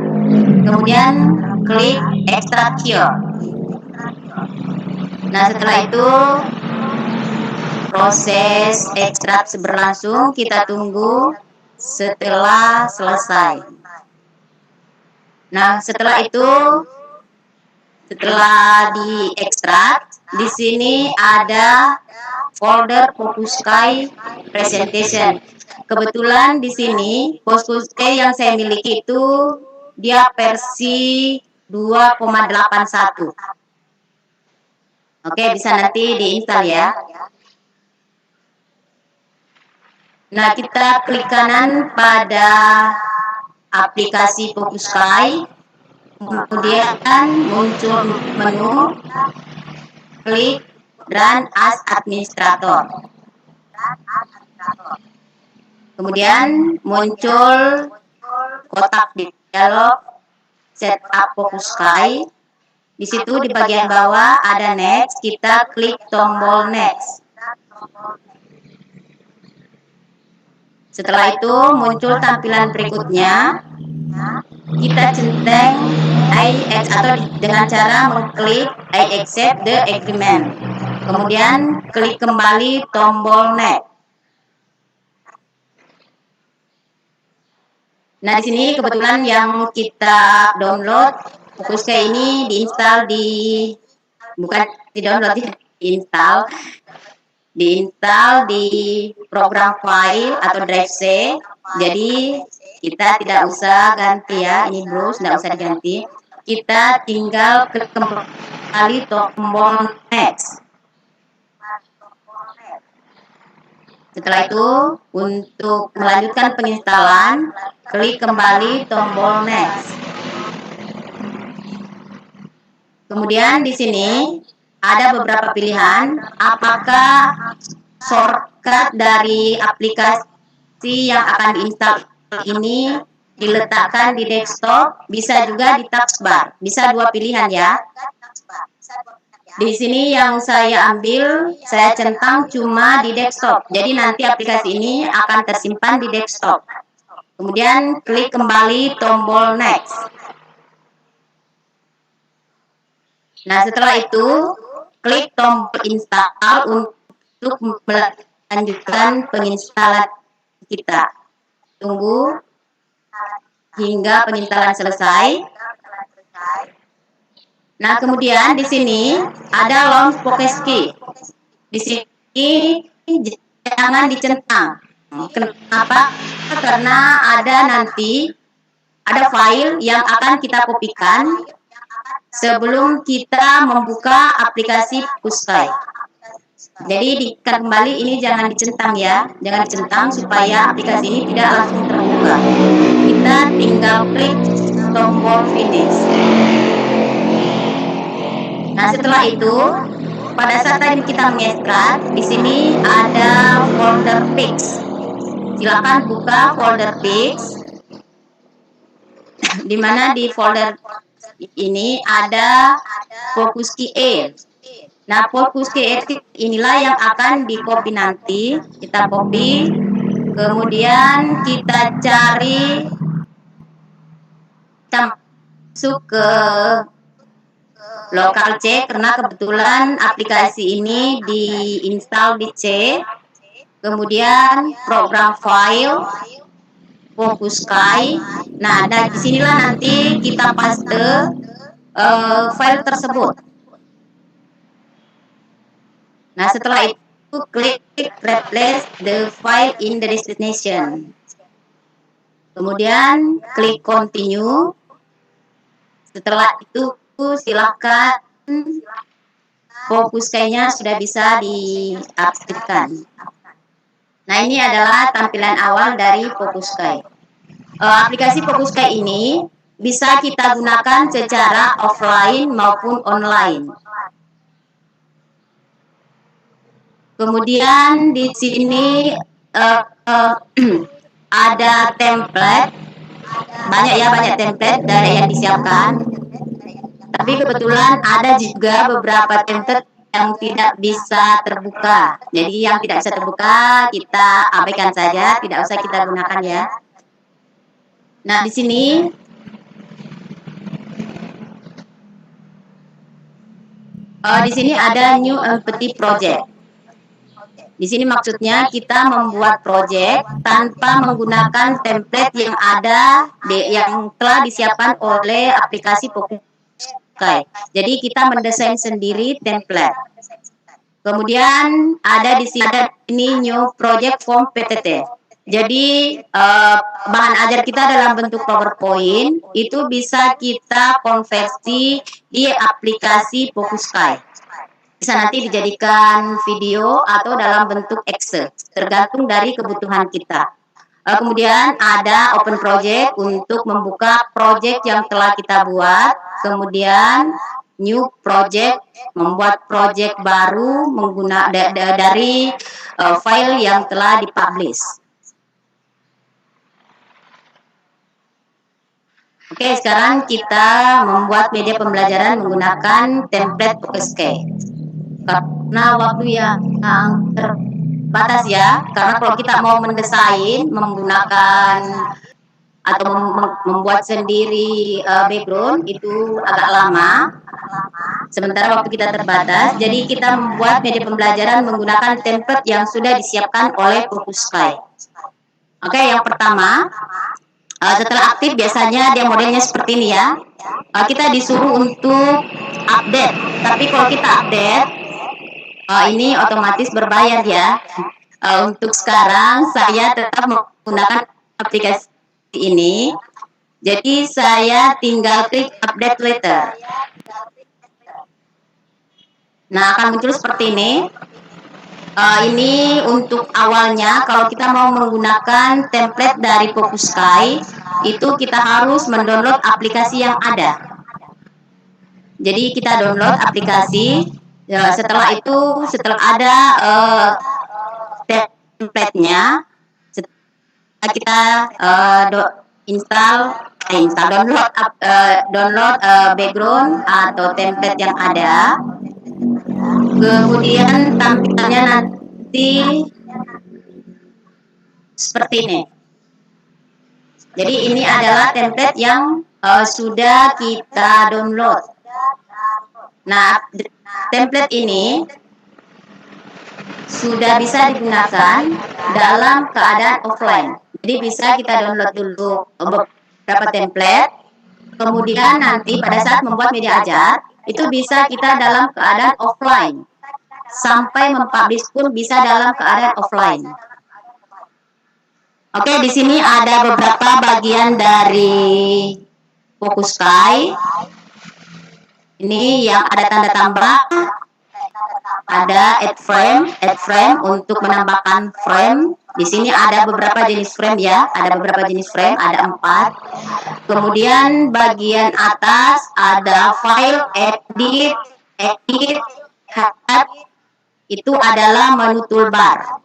kemudian klik Extract Here. Nah, setelah itu proses ekstrak berlangsung, kita tunggu setelah selesai. Nah, setelah itu, setelah diekstrak, di sini ada folder Focus Sky Presentation. Kebetulan di sini Focus Sky yang saya miliki itu dia versi 2,81. Oke, bisa nanti diinstal ya. Nah, kita klik kanan pada aplikasi Focus Sky, kemudian muncul menu, klik Run as Administrator. Kemudian muncul kotak dialog Setup Focus Sky. Di situ di bagian bawah ada Next, kita klik tombol Next. Setelah itu muncul tampilan berikutnya. Kita centang I atau dengan cara mengklik I accept the agreement. Kemudian klik kembali tombol Next. Nah, di sini kebetulan yang kita download Focus Sky ini diinstal bukan di-download, diinstal di program file atau drive C. Jadi kita tidak usah ganti ya, ini Bruce, tidak usah diganti. Kita tinggal klik kembali tombol Next. Setelah itu, untuk melanjutkan penginstalan, klik kembali tombol Next. Kemudian di sini ada beberapa pilihan, apakah shortcut dari aplikasi yang akan diinstal ini diletakkan di desktop, bisa juga di taskbar, bisa dua pilihan ya. Di sini yang saya ambil, saya centang cuma di desktop, jadi nanti aplikasi ini akan tersimpan di desktop. Kemudian klik kembali tombol Next. Nah, setelah itu, klik tombol install untuk melanjutkan penginstalan kita. Tunggu hingga penginstalan selesai. Nah, kemudian di sini ada launch Focus Sky. Di sini jangan dicentang. Kenapa? Karena ada file yang akan kita kopikan sebelum kita membuka aplikasi Focus Sky. Jadi kembali ini jangan dicentang ya, jangan dicentang supaya aplikasi ini tidak langsung terbuka. Kita tinggal klik tombol finish. Nah, setelah itu pada saat tadi kita mengekstrak, di sini ada folder Pix. Silakan buka folder Pix. Di mana di folder ini ada Focus Sky. Nah, Focus Sky inilah yang akan di copy nanti. Kita copy, kemudian kita cari, kita masuk ke lokal C, karena kebetulan aplikasi ini diinstal di C. Kemudian program file Focus Sky. Nah, dari sinilah nanti kita paste file tersebut. Nah, setelah itu klik replace the file in the destination. Kemudian klik continue. Setelah itu silakan Focus Sky-nya sudah bisa diaktifkan. Nah, ini adalah tampilan awal dari Focus Sky. Aplikasi Focus Sky ini bisa kita gunakan secara offline maupun online. Kemudian di sini ada template, banyak template dari yang disiapkan. Tapi kebetulan ada juga beberapa template yang tidak bisa terbuka. Jadi yang tidak bisa terbuka kita abaikan saja, tidak usah kita gunakan ya. Nah, di sini ada new empty project. Di sini maksudnya kita membuat project tanpa menggunakan template yang ada yang telah disiapkan oleh aplikasi Fokuskai. Jadi kita mendesain sendiri template. Kemudian ada di sini ini new project form PTT. Jadi bahan ajar kita dalam bentuk PowerPoint itu bisa kita konversi di aplikasi Fokuskai. Bisa nanti dijadikan video atau dalam bentuk Excel, tergantung dari kebutuhan kita. Kemudian ada open project untuk membuka project yang telah kita buat. Kemudian new project, membuat project baru menggunakan dari file yang telah dipublish. Oke, sekarang kita membuat media pembelajaran menggunakan template Fokuskai. Karena waktu yang terbatas ya, karena kalau kita mau mendesain menggunakan atau membuat sendiri background itu agak lama, sementara waktu kita terbatas, jadi kita membuat media pembelajaran menggunakan template yang sudah disiapkan oleh Fokuskai. Oke, yang pertama, setelah aktif biasanya dia modelnya seperti ini ya. Kita disuruh untuk update, tapi kalau kita update ini otomatis berbayar ya. Untuk sekarang saya tetap menggunakan aplikasi ini. Jadi saya tinggal klik update later. Nah, akan muncul seperti ini. Ini untuk awalnya kalau kita mau menggunakan template dari Fokuskai itu kita harus mendownload aplikasi yang ada. Jadi kita download aplikasi. Ya, setelah itu, setelah ada template-nya, kita download background atau template yang ada. Kemudian tampilannya nanti seperti ini. Jadi ini adalah template yang sudah kita download. Nah, template ini sudah bisa digunakan dalam keadaan offline. Jadi bisa kita download dulu beberapa template, kemudian nanti pada saat membuat media ajar, itu bisa kita dalam keadaan offline. Sampai mempublish pun bisa dalam keadaan offline. Oke, di sini ada beberapa bagian dari Fokuskai. Ini yang ada tanda tambah, ada add frame untuk menambahkan frame. Di sini ada beberapa jenis frame ya, ada 4. Kemudian bagian atas ada file, edit, hide, itu adalah menu toolbar.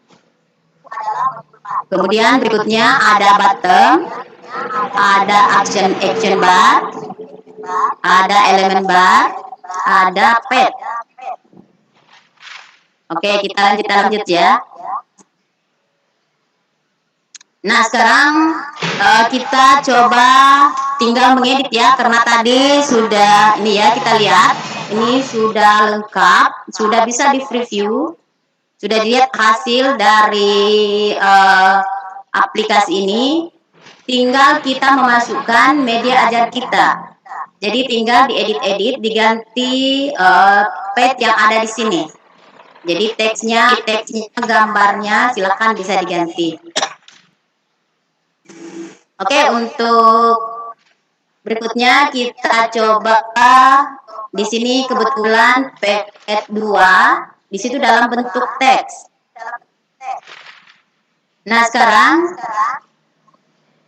Kemudian berikutnya ada button, ada action bar, ada elemen bar, ada pad. Oke, kita lanjut ya. Nah, sekarang kita coba tinggal mengedit ya, karena tadi sudah ini ya, kita lihat ini sudah lengkap, sudah bisa di preview, sudah dilihat hasil dari aplikasi ini. Tinggal kita memasukkan media ajar kita. Jadi tinggal diedit-edit, diganti page yang ada di sini. Jadi teksnya, gambarnya silakan bisa diganti. Oke, untuk berikutnya kita coba di sini kebetulan page 2 di situ dalam bentuk teks. Nah, sekarang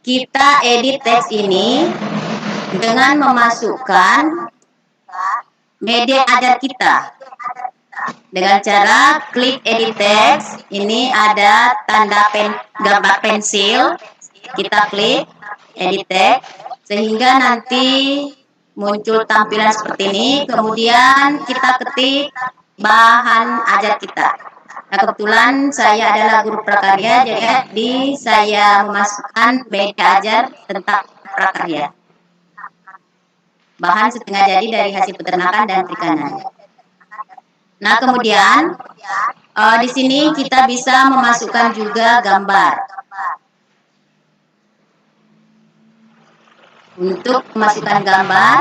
kita edit teks ini dengan memasukkan media ajar kita dengan cara klik edit text. Ini ada tanda gambar pensil, kita klik edit text sehingga nanti muncul tampilan seperti ini. Kemudian kita ketik bahan ajar kita. Nah, kebetulan saya adalah guru prakarya, jadi saya memasukkan media ajar tentang prakarya. Bahan setengah jadi dari hasil peternakan dan perikanan. Nah, kemudian di sini kita bisa memasukkan juga gambar. Untuk memasukkan gambar,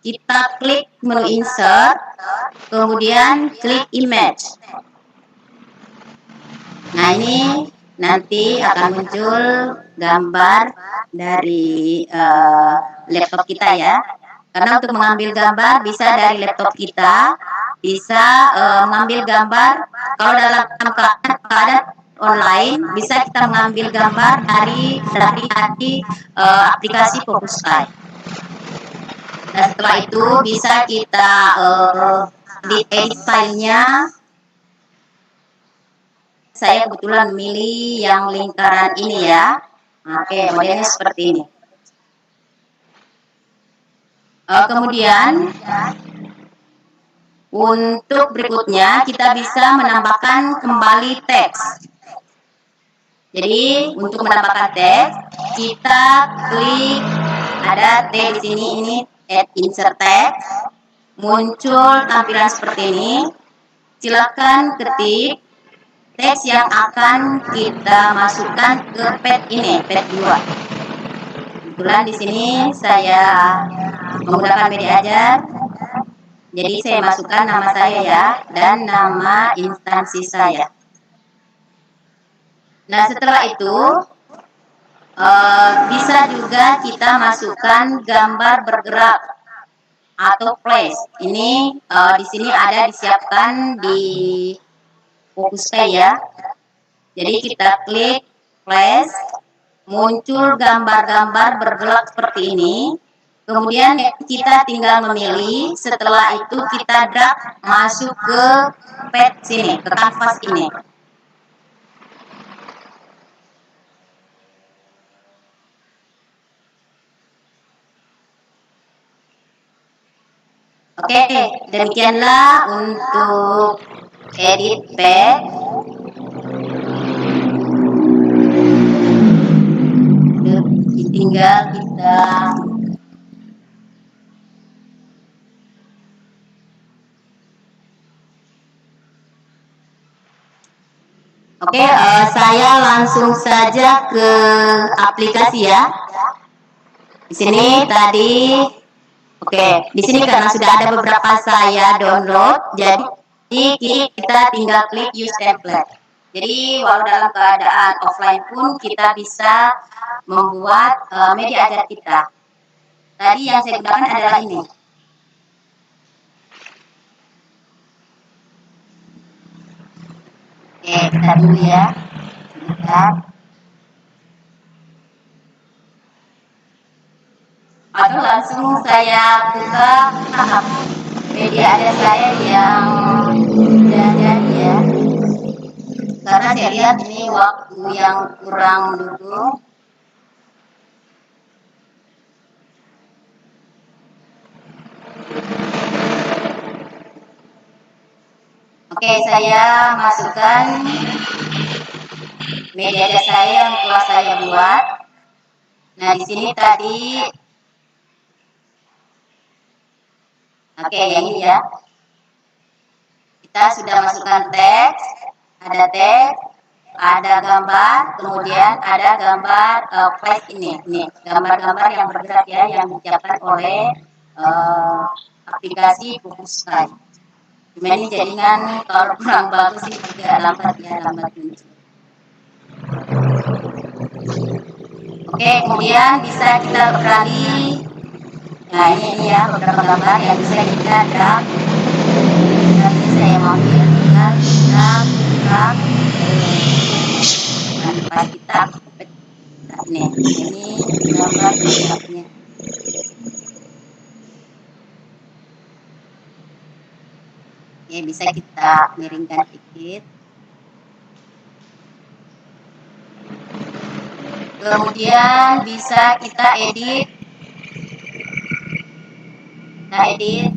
kita klik menu insert, kemudian klik image. Nah, ini nanti akan muncul gambar dari laptop kita ya. Karena untuk mengambil gambar bisa dari laptop kita, bisa mengambil gambar kalau dalam keadaan online, bisa kita mengambil gambar dari aplikasi Focuskai. Dan setelah itu bisa kita edit filenya. Saya kebetulan memilih yang lingkaran ini ya. Oke, modelnya seperti ini. Kemudian untuk berikutnya kita bisa menambahkan kembali teks. Jadi untuk menambahkan teks kita klik ada T di sini, ini add insert text, muncul tampilan seperti ini. Silakan ketik teks yang akan kita masukkan ke pad ini, pad 2. Kebetulan di sini saya menggunakan media ajar, jadi saya masukkan nama saya ya dan nama instansi saya. Nah, setelah itu bisa juga kita masukkan gambar bergerak atau flash. Ini di sini ada disiapkan di Focuskai ya. Jadi kita klik flash, muncul gambar-gambar bergerak seperti ini. Kemudian kita tinggal memilih, setelah itu kita drag masuk ke pad sini, ke kanvas ini. Oke, demikianlah untuk edit pad. Tinggal kita saya langsung saja ke aplikasi ya. Di sini tadi di sini karena sudah ada beberapa saya download, jadi kita tinggal klik use template. Jadi walau dalam keadaan offline pun kita bisa membuat media ajar kita. Tadi yang saya gunakan adalah ini. Oke, kita dulu ya. Sebentar. Atau langsung saya buka media ajar saya yang sudah jadi ya. Karena saya lihat ini waktu yang kurang dulu. Oke, saya masukkan media ajar saya yang telah saya buat. Nah, di sini tadi yang ini ya. Kita sudah masukkan teks, ada teks, ada gambar, kemudian ada gambar flash ini. Nih, gambar-gambar yang bergerak ya, yang disiapkan oleh aplikasi Focuskai. Cuma ini jaringan kalau kurang bagus sih agak lambat ya, lambat muncul. Oke, kemudian bisa kita beralih. Nah, ini ya beberapa gambar yang bisa kita drag. Dan ini saya mau tinggal drag. Dan pas kita ini gambar bergeraknya. Oke, bisa kita miringkan sedikit. Kemudian bisa kita edit. Kita edit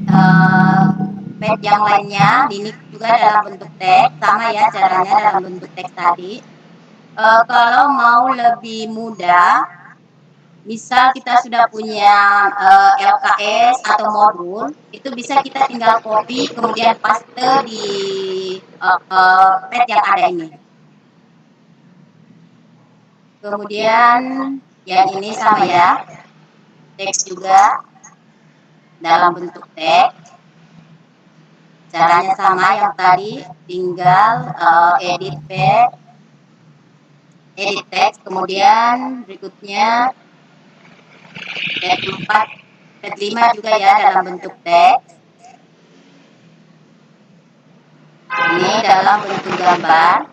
pad yang lainnya, ini juga dalam bentuk teks, sama ya caranya dalam bentuk teks tadi. Kalau mau lebih mudah, misal kita sudah punya LKS atau modul, itu bisa kita tinggal copy kemudian paste di pad yang ada ini. Kemudian yang ini sama ya, teks juga dalam bentuk teks. Caranya sama yang tadi, tinggal edit pad, edit teks, kemudian berikutnya pad 4, pad 5 juga ya dalam bentuk teks. Ini dalam bentuk gambar.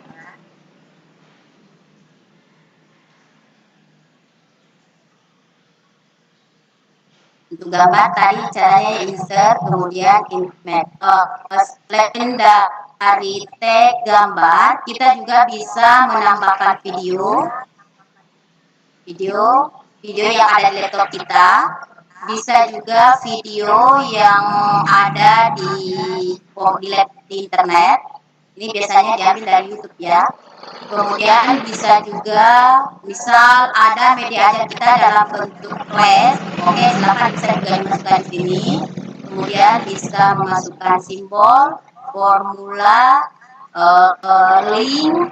Untuk gambar tadi caranya insert, kemudian image. Selain dari tag gambar, kita juga bisa menambahkan video yang ada di laptop kita. Bisa juga video yang ada di internet. Ini biasanya diambil dari YouTube ya. Kemudian bisa juga, misal ada media ajar kita dalam bentuk flash, oke, silakan bisa juga dimasukkan di sini. Kemudian bisa memasukkan simbol, formula, link,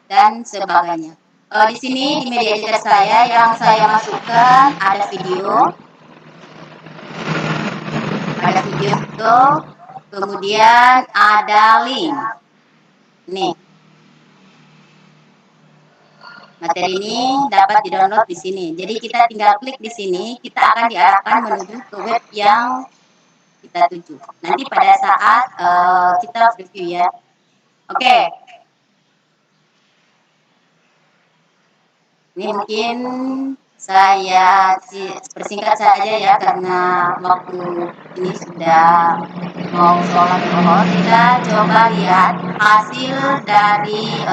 dan sebagainya. Di sini di media ajar saya yang saya masukkan ada video itu, kemudian ada link. Nih. Materi ini dapat di-download di sini. Jadi kita tinggal klik di sini, kita akan diarahkan menuju ke web yang kita tuju. Nanti pada saat kita review ya. Oke. Ini mungkin saya persingkat saja ya karena waktu ini sudah mau sholat zuhur. Kita coba lihat hasil dari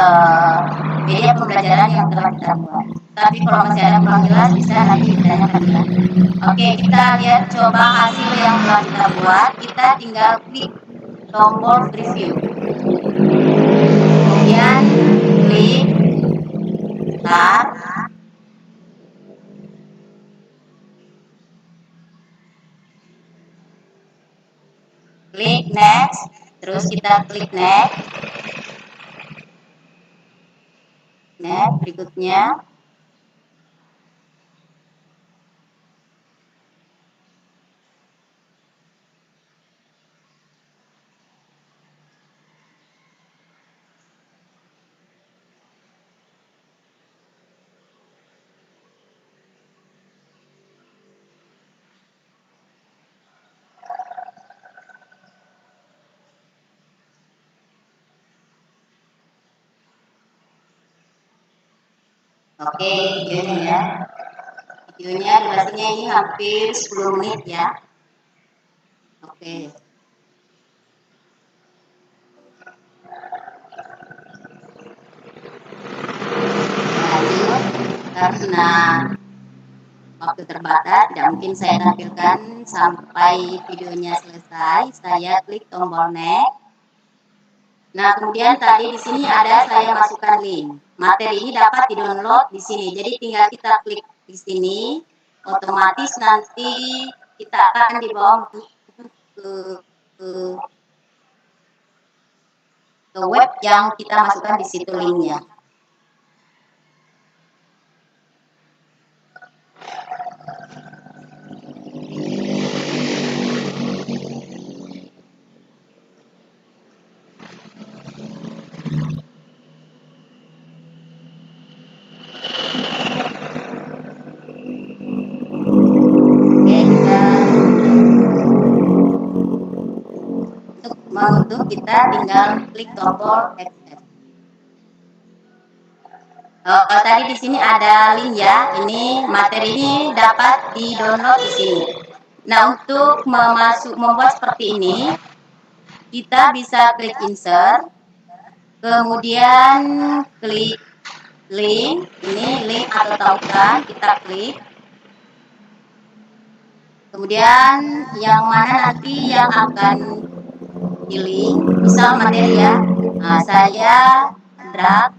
media pembelajaran yang telah kita buat. Tapi kalau masih ada kurang jelas bisa nanti ditanyakan lagi. Oke, kita lihat coba hasil yang telah kita buat. Kita tinggal klik tombol preview. Kemudian klik start. Klik next, terus kita klik next. Next, berikutnya. Oke, videonya ya. Videonya durasinya ini hampir 10 menit ya. Oke. Lanjut, karena waktu terbatas, tidak mungkin saya tampilkan sampai videonya selesai. Saya klik tombol next. Nah, kemudian tadi di sini ada saya masukkan link. Materi ini dapat di-download di sini. Jadi tinggal kita klik di sini, otomatis nanti kita akan dibawa ke web yang kita masukkan di situ linknya. Untuk kita tinggal klik tombol accept. Tadi di sini ada link ya. Ini materi ini dapat di-download di sini. Nah, untuk membuat seperti ini, kita bisa klik insert, kemudian klik link. Ini link atau tautan, kita klik. Kemudian yang mana nanti yang akan di link, misal materi ya. Nah, saya drag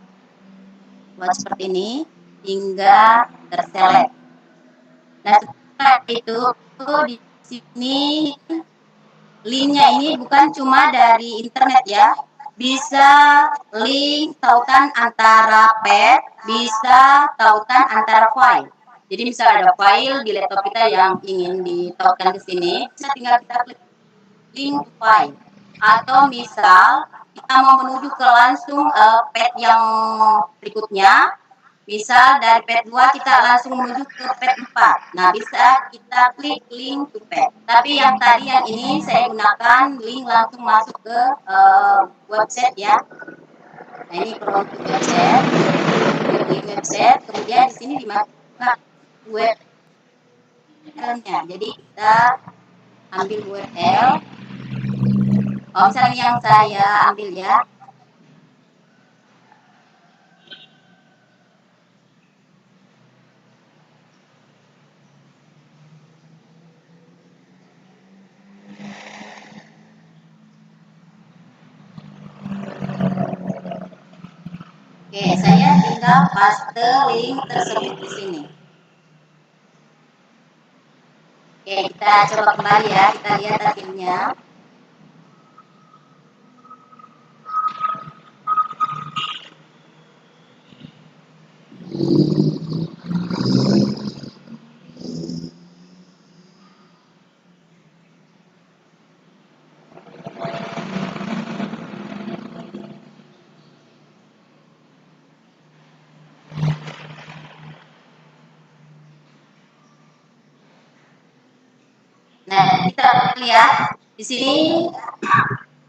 buat seperti ini hingga terselect. Nah, setelah itu di sini linknya ini bukan cuma dari internet ya, bisa link tautan antara pad, bisa tautan antara file. Jadi misal ada file di laptop kita yang ingin ditautkan ke sini, bisa tinggal kita klik link to file. Atau misal kita mau menuju ke langsung pad yang berikutnya, misal dari pad 2 kita langsung menuju ke pad 4. Nah, bisa kita klik link to pad. Tapi yang tadi yang ini saya gunakan link langsung masuk ke website ya. Nah, ini from to website. Link website, kemudian di sini dimasukkan URL-nya. Jadi kita ambil URL. Oh, misalnya yang saya ambil ya. Oke, saya tinggal paste link tersebut di sini. Oke, kita coba kembali ya, kita lihat hasilnya. Nah, kita lihat di sini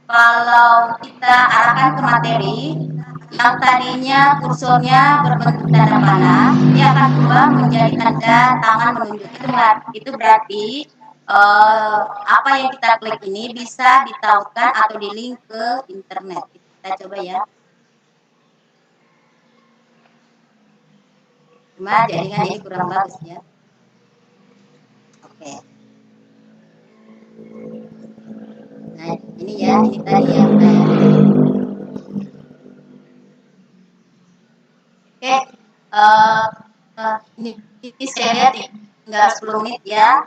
kalau kita arahkan ke materi yang tadinya kursornya berbentuk tanda panah, dia akan berubah menjadi tanda tangan menunjuk. Itu berarti apa yang kita klik ini bisa ditautkan atau di link ke internet. Kita coba ya. Cuma jaringan ini kurang bagus ya. Oke. Nah, ini ya, ini tadi yang saya. Oke, ini saya lihat tinggal 10 menit ya,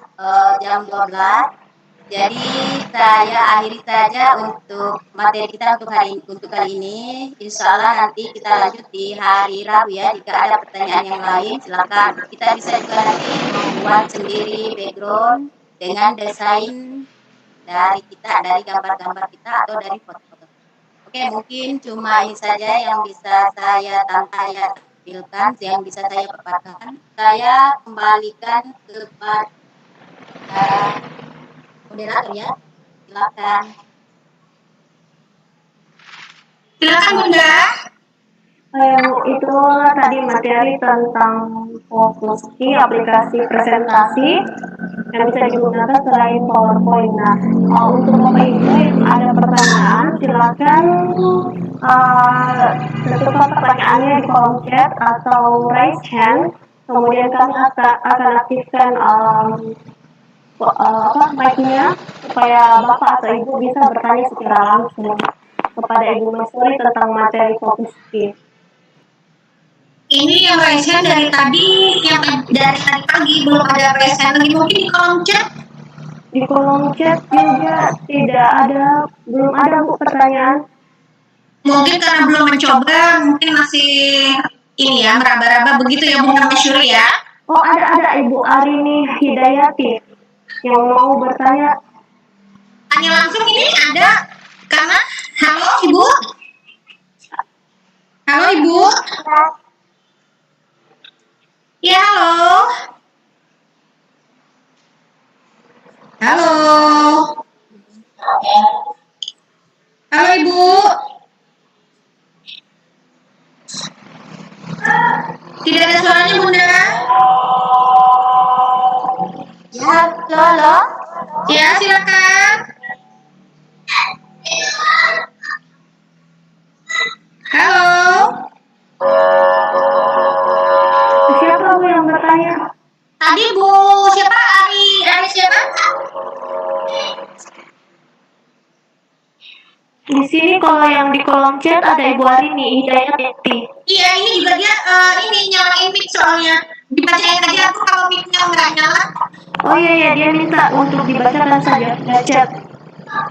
jam 12. Jadi saya akhiri saja untuk materi kita untuk kali ini. Insya Allah nanti kita lanjut di hari Rabu ya. Jika ada pertanyaan yang lain, silakan. Kita bisa juga nanti membuat sendiri background dengan desain dari kita, dari gambar-gambar kita atau dari foto-foto. Oke, mungkin cuma ini saja yang bisa saya tampilkan, yang bisa saya paparkan. Saya kembalikan kepada moderator ya. Silakan. Silakan Bunda. Itu tadi materi tentang fokus key aplikasi presentasi yang bisa digunakan selain PowerPoint. Nah, untuk Bapak Ibu yang ada pertanyaan, silakan tentukan pertanyaannya di kolom chat atau raise hand. Kemudian kami akan aktifkan mic-nya supaya Bapak atau Ibu bisa bertanya secara langsung kepada Ibu Masuri tentang materi fokus key. Ini yang raise hand dari tadi, yang dari tadi pagi belum ada raise hand lagi. Mungkin di kolom chat? Di kolom chat juga tidak ada, belum ada Bu pertanyaan. Mungkin karena belum mencoba, mungkin masih ini ya, meraba-raba begitu ya Bunda Masyuri ya. Oh, ada Ibu Arini Hidayati yang mau bertanya. Tanya langsung ini ada karena halo Ibu. Halo Ibu. Ya, halo. Halo. Halo Ibu. Tidak ada suaranya Bunda. Ya, halo. Ya, silakan. Halo. Siapa Bu yang bertanya? Tadi Bu siapa? Ari siapa? sini kalau yang di kolom chat ada Ibu Arini, Hidayat Yakti. Iya, ini juga dia ini nyalain mic soalnya. Dibacain aja aku kalau mic-nya nggak nyala. Oh iya, dia minta untuk dibacakan saja chat.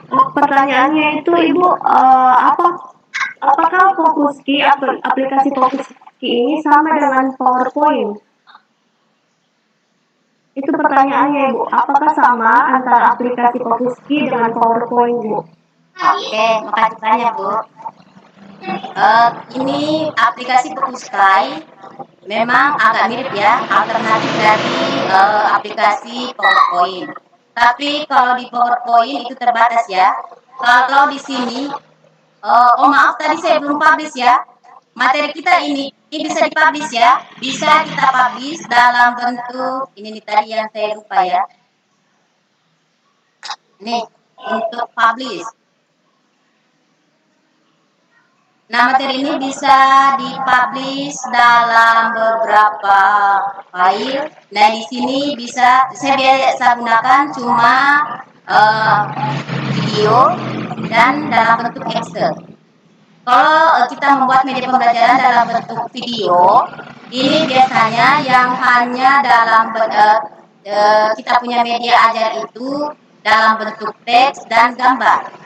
Pertanyaannya itu Ibu, apakah Fokus Key, aplikasi Fokus Key ini sama dengan PowerPoint? Itu pertanyaannya Ibu, apakah sama antara aplikasi Fokus Key dengan PowerPoint Bu? Oke, makasih banyak Bu. Ini aplikasi Fokuskai memang agak mirip ya, alternatif dari aplikasi PowerPoint. Tapi kalau di PowerPoint itu terbatas ya. Kalau di sini, maaf tadi saya belum publish ya. Materi kita ini bisa dipublish ya. Bisa kita publish dalam bentuk ini nih tadi yang saya lupa ya. Nih untuk publish. Nah, materi ini bisa dipublish dalam beberapa file. Nah, di sini bisa saya biasa gunakan cuma video dan dalam bentuk Excel. Kalau kita membuat media pembelajaran dalam bentuk video, ini biasanya yang hanya dalam kita punya media ajar itu dalam bentuk teks dan gambar.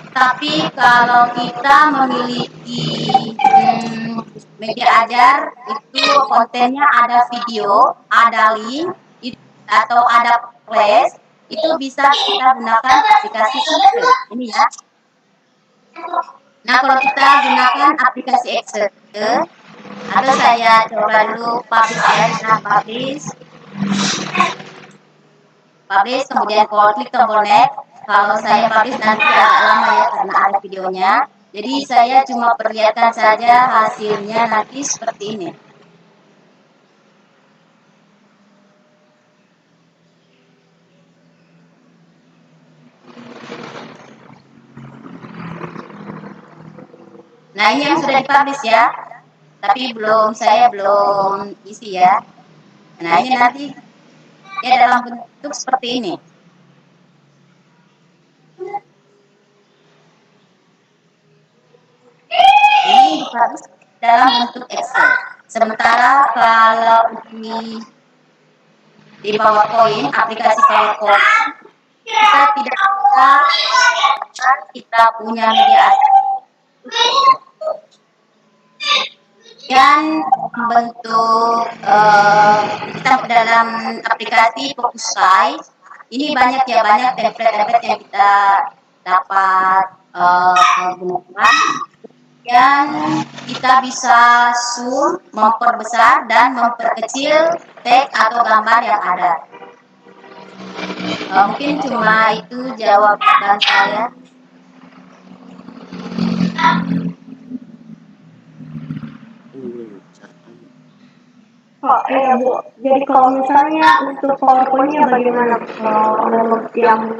Tapi kalau kita memiliki media ajar itu kontennya ada video, ada link, atau ada flash, itu bisa kita gunakan aplikasi Excel. Ini ya. Nah, kalau kita gunakan aplikasi Excel, atau saya coba dulu publish ya, nah publish, kemudian klik tombol next. Kalau saya publish nanti agak lama ya karena ada videonya. Jadi saya cuma perlihatkan saja hasilnya nanti seperti ini. Nah, ini yang sudah dipublish ya. Tapi saya belum isi ya. Nah, ini nanti ya dalam bentuk seperti ini. Ini dipublish dalam bentuk Excel. Sementara kalau ini di PowerPoint, aplikasi PowerPoint, kita tidak bisa kita punya media asli dan bentuk kita dalam aplikasi Fokuskai ini banyak template-template yang kita dapat gunakan. Dan kita bisa zoom, memperbesar dan memperkecil teks atau gambar yang ada. Mungkin cuma itu jawaban saya. Oh iya Bu, jadi kalau misalnya untuk PowerPoint-nya bagaimana menurut yang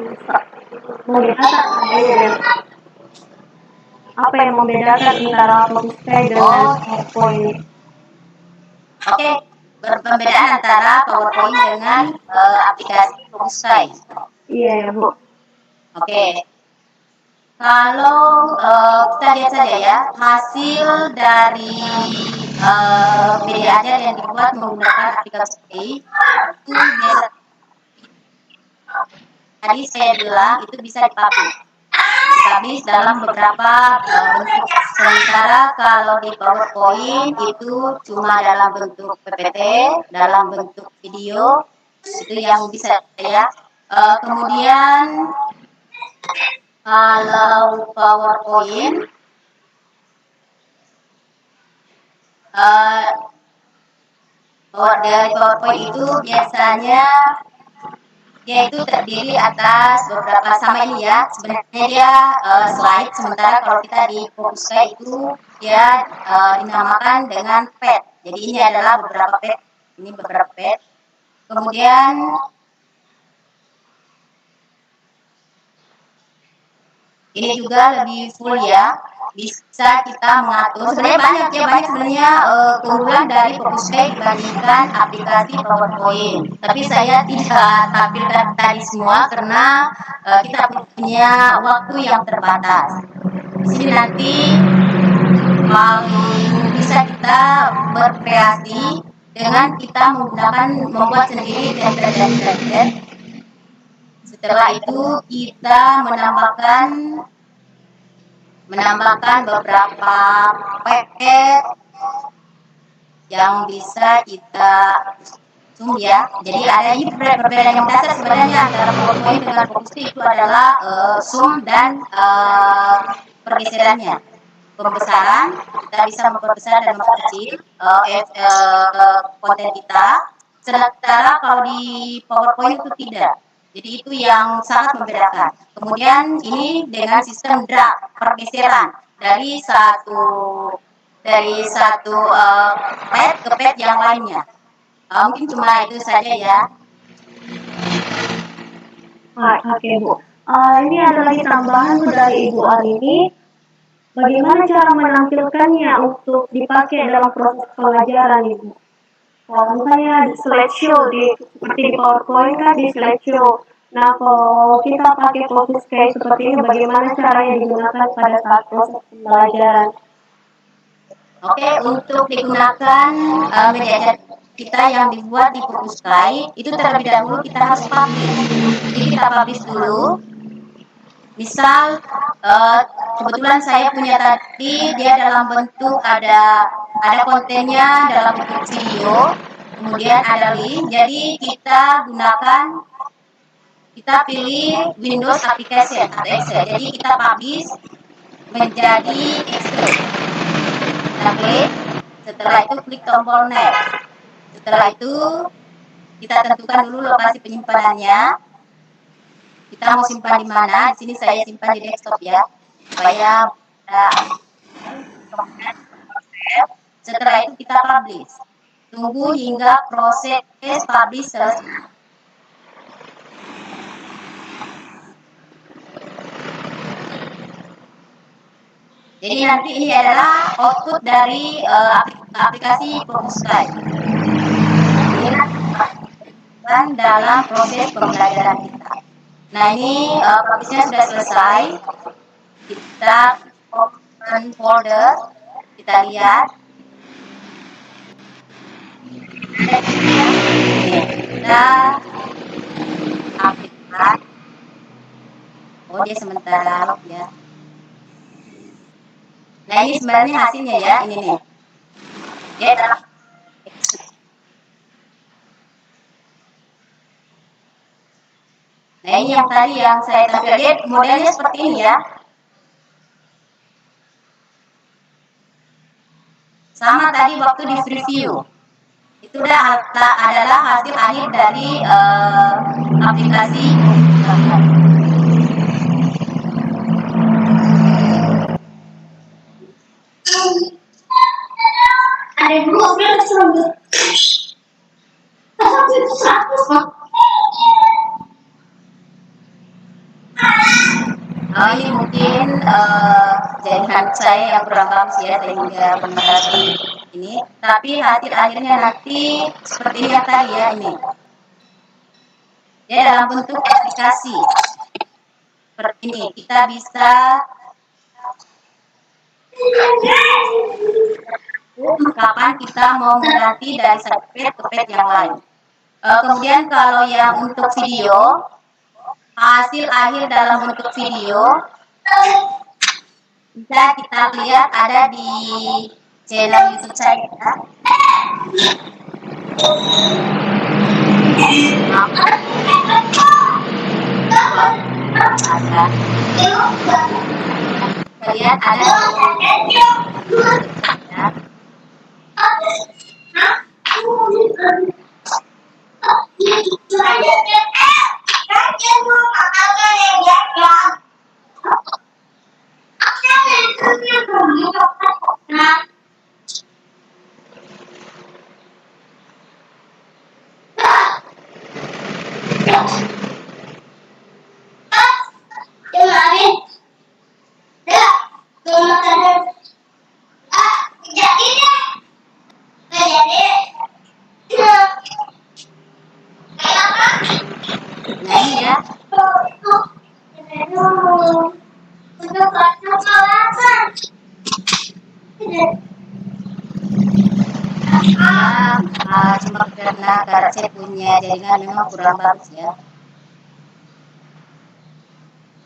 membedakan apa yang membedakan antara Fokuskai dengan PowerPoint? Oke, perbedaan antara PowerPoint dengan aplikasi Fokuskai. Iya ya Bu. Oke. Kalau kita lihat saja ya, hasil dari media ajar yang dibuat menggunakan aplikasi itu biasa. Tadi saya bilang itu bisa dipublish dalam beberapa bentuk. Sementara kalau di PowerPoint itu cuma dalam bentuk PPT, dalam bentuk video, itu yang bisa ya. Kemudian kalau PowerPoint dari PowerPoint itu biasanya dia itu terdiri atas beberapa sama ini ya, sebenarnya dia slide, sementara kalau kita di Fokuskai itu dia dinamakan dengan pad. Jadi ini adalah beberapa pad, kemudian ini juga lebih full ya, bisa kita mengatur. Sebenarnya banyak sebenarnya keunggulan dari Fokuskai dibandingkan aplikasi PowerPoint. Tapi saya tidak tampilkan tadi semua karena kita punya waktu yang terbatas. Di sini nanti bisa kita berkreasi dengan kita membuat sendiri template. Setelah itu kita menambahkan beberapa paket yang bisa kita zoom ya. Jadi ada ini perbedaan yang dasar sebenarnya antara PowerPoint dengan Focusrite itu adalah zoom dan pergeserannya. Pembesaran, kita bisa memperbesar dan memperkecil konten kita. Sementara kalau di PowerPoint itu tidak. Jadi itu yang sangat membedakan. Kemudian ini dengan sistem drag, pergeseran dari satu pad ke pad yang lainnya. Mungkin cuma itu saja ya. Oke Bu. Ini ada lagi tambahan Bu dari Ibu Arini. Bagaimana cara menampilkannya untuk dipakai dalam proses pengajaran Ibu? Kalau misalnya slideshow seperti di PowerPoint kan di slideshow. Nah kalau kita pakai Focusrite seperti ini, bagaimana caranya digunakan pada saat proses pembelajaran? Oke, untuk digunakan media kita yang dibuat di Focusrite itu terlebih dahulu kita harus publish. Jadi kita publish dulu. Misal kebetulan saya punya tadi dia dalam bentuk ada kontennya dalam bentuk video, kemudian ada link. Jadi kita pilih Windows Application atau Excel. Jadi kita publish menjadi Excel. Kita klik. Setelah itu klik tombol next. Setelah itu kita tentukan dulu lokasi penyimpanannya. Kita mau simpan di mana? Di sini saya simpan di desktop ya, supaya setelah itu kita publish. Tunggu hingga proses publish selesai. Jadi nanti ini adalah output dari aplikasi Focusrite. Ini nanti dalam proses pembelajaran kita. Nah ini publishnya sudah selesai. Kita open folder, kita lihat. Kita aplikasi. Oh dia sementara ya. Nah ini sebenarnya hasilnya ya, ini nih. Dia adalah nah ini yang tadi yang saya tampilkan, modelnya seperti ini ya. Sama tadi waktu di review. Itu adalah hasil akhir dari aplikasi. Ada dua belas rambut. Ini mungkin jaringan saya yang kurang bagus ya sehingga penetrasi ini. Tapi hasil akhirnya nanti seperti ini yang tadi ya ini. Ya dalam bentuk aplikasi. Seperti ini kita bisa kapan kita mau mengganti dari satu pad ke pad yang lain. Kemudian kalau yang untuk video, hasil akhir dalam bentuk video bisa kita lihat ada di channel YouTube saya. Lihat ada cuma karena saya punya jaringan memang kurang bagus ya.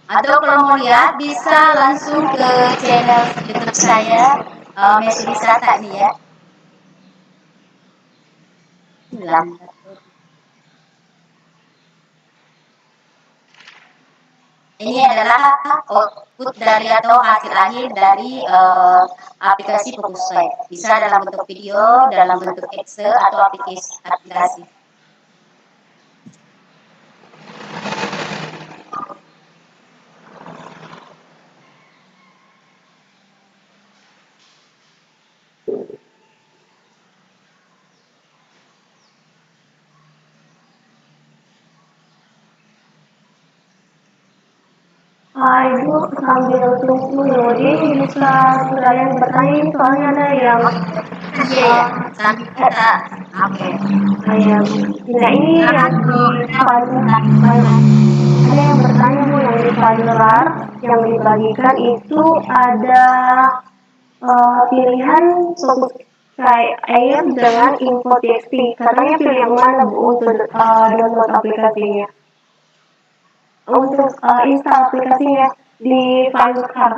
Atau kalau mau lihat bisa langsung ke channel YouTube saya, Mesuri Sata nih ya. Ini adalah output dari atau hasil akhir dari aplikasi Focusrite. Bisa dalam bentuk video, dalam bentuk Excel atau aplikasi. Ibu sambil tunggu loading bisa sekalian bertanya, soalnya ada yang sambil kita kayak nah ini yang di file ada yang bertanya Bu, yang di file yang dibagikan itu ada pilihan fokus kayak air dengan info txt, katanya pilih yang mana Bu untuk download aplikasinya, untuk install aplikasinya di file car.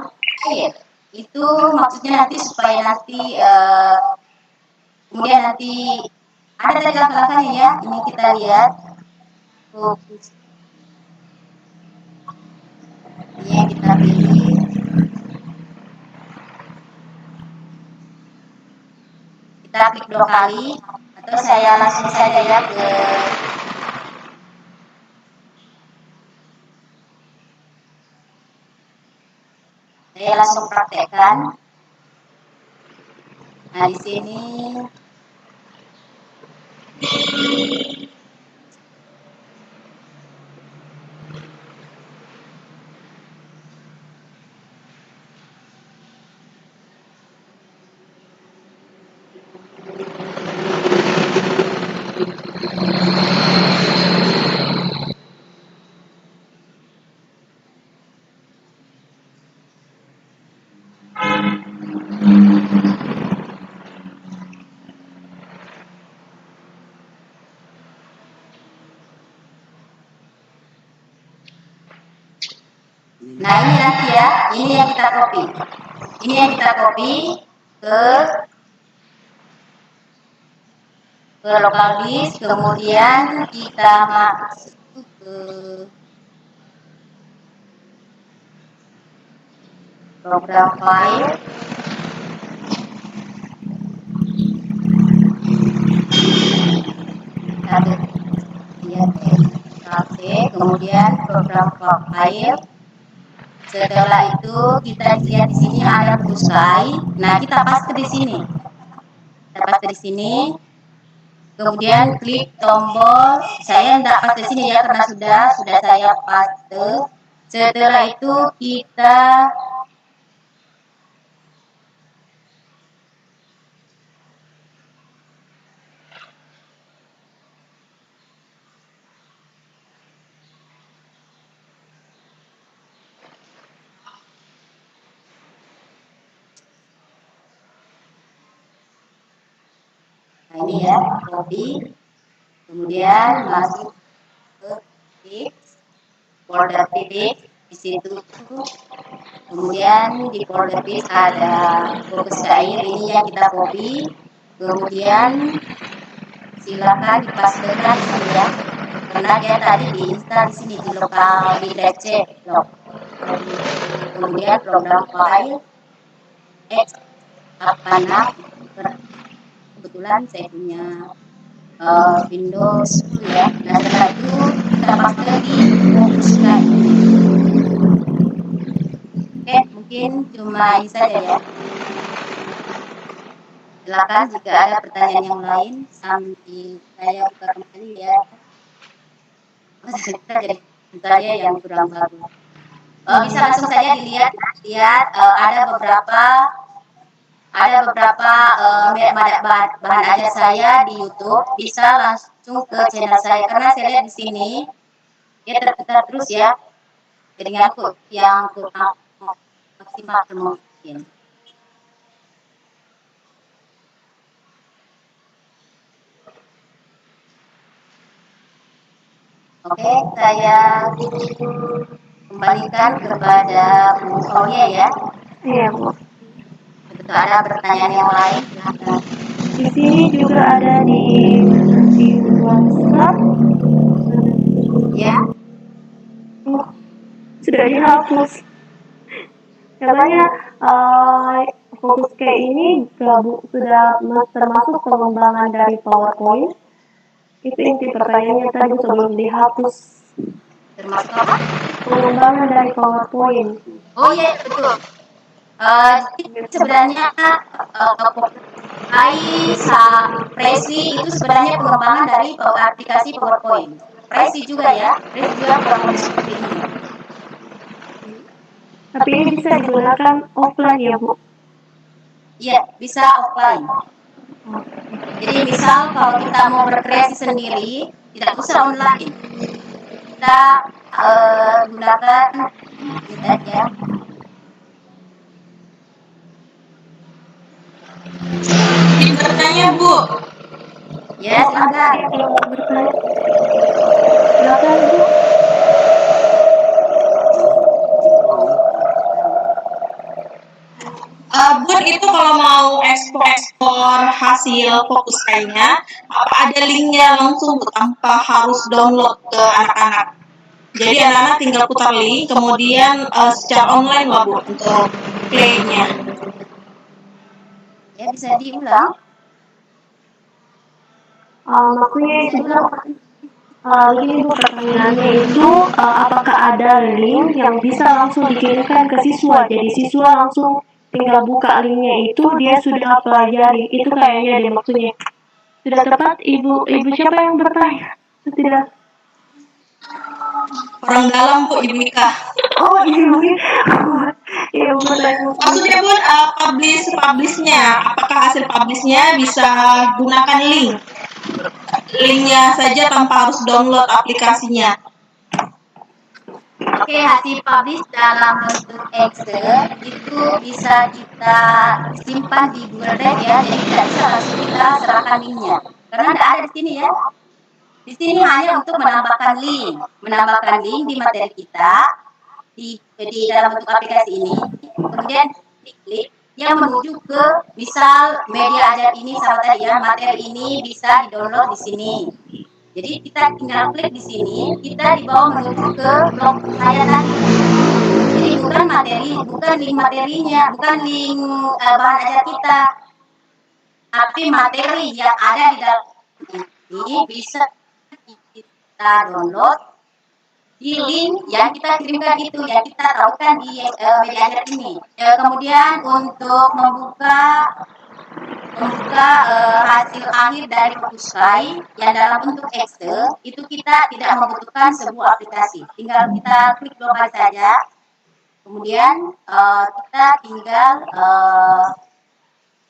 Itu maksudnya nanti supaya nanti kemudian nanti ada tadi langkah-langkahnya ya. Ini kita lihat fokus. Ini yang kita pilih. Kita klik 2 kali atau saya langsung saja ya ke saya langsung praktekkan. Nah di sini nah ini nanti ya, ini yang kita copy. Ini yang kita copy ke local disk, kemudian kita masuk ke program file. Kemudian program file. Setelah itu kita lihat di sini ada Focusrite. Nah, kita paste di sini. Kita paste di sini. Kemudian klik tombol. Saya tidak paste di sini ya karena sudah saya paste. Setelah itu kita ini ya, copy, kemudian masuk ke fix, folder fix, di situ, kemudian di folder fix ada Focusrite, ini yang kita copy, kemudian silakan dipastekan di sini ya, karena dia tadi diinstal di sini di lokal di drive C, kemudian program file X86, kebetulan saya punya Windows 10 ya. Nah setelah itu kita paste di Focusrite. Oke, mungkin cuma ini saja ya. Silakan jika ada pertanyaan yang lain sambil saya buka kembali ya. Kita jadi saya yang kurang bagus. Bisa langsung saja dilihat ada beberapa bahan ajar saya di YouTube, bisa langsung ke channel saya karena saya lihat di sini dia terputar terus ya, jaringan yang kurang maksimal mungkin. Oke, saya kembalikan kepada Bu Aulia ya. Iya, Bu. Betul, ada pertanyaan yang lain? Silakan. Di sini juga ada di WhatsApp. Ya. Oh, sudah dihapus. Katanya fokus kayak ini sudah termasuk pengembangan dari PowerPoint. Itu inti pertanyaannya tadi sebelum dihapus. Termasuk apa? Pengembangan dari PowerPoint. Oh iya, betul. Sebenarnya Prezi itu sebenarnya pengembangan dari aplikasi PowerPoint. Prezi juga ya, Prezi juga kurang lebih seperti ini. Tapi ini bisa digunakan offline ya, Bu? Iya, bisa offline. Jadi misal kalau kita mau berkreasi sendiri, tidak usah online. Kita gunakan internet ya. Bertanya, Bu. Ya, silakan. Silakan, Bu. Bun, itu kalau mau ekspor hasil fokus kayaknya, apa ada linknya langsung tanpa harus download ke anak-anak? Jadi anak-anak tinggal putar link, kemudian secara online lah Bu untuk play-nya. Ya, bisa diulang. Maksudnya itu begini Bu, pertanyaannya itu apakah ada link yang bisa langsung dikirimkan ke siswa? Jadi siswa langsung tinggal buka linknya itu dia sudah pelajari. Itu kayaknya deh maksudnya. Sudah tepat Ibu siapa yang bertanya? Tidak. Orang dalam Bu, Ibu Ika. Oh, Ibu. Ibu bertanya. Maksudnya Bun, publish-nya, apakah hasil publish-nya bisa gunakan link? Linknya saja tanpa harus download aplikasinya. Oke, hasil publish dalam bentuk Excel itu bisa kita simpan di Google Drive ya, jadi tidak bisa langsung kita serahkan linknya. Karena tidak ada di sini ya. Di sini hanya untuk menambahkan link di materi kita di dalam bentuk aplikasi ini. Kemudian diklik yang menuju ke misal media ajar ini sama tadi ya, materi ini bisa di-download di sini. Jadi kita tinggal klik di sini, kita dibawa menuju ke blog saya tadi. Jadi bukan link materinya, bukan link bahan ajar kita, tapi materi yang ada di dalam ini bisa kita download di link yang kita kirimkan itu, yang kita taruhkan di media ajar ini. Kemudian untuk membuka hasil akhir dari Fokuskai yang dalam bentuk Excel itu kita tidak membutuhkan sebuah aplikasi, tinggal kita klik global saja, kemudian kita tinggal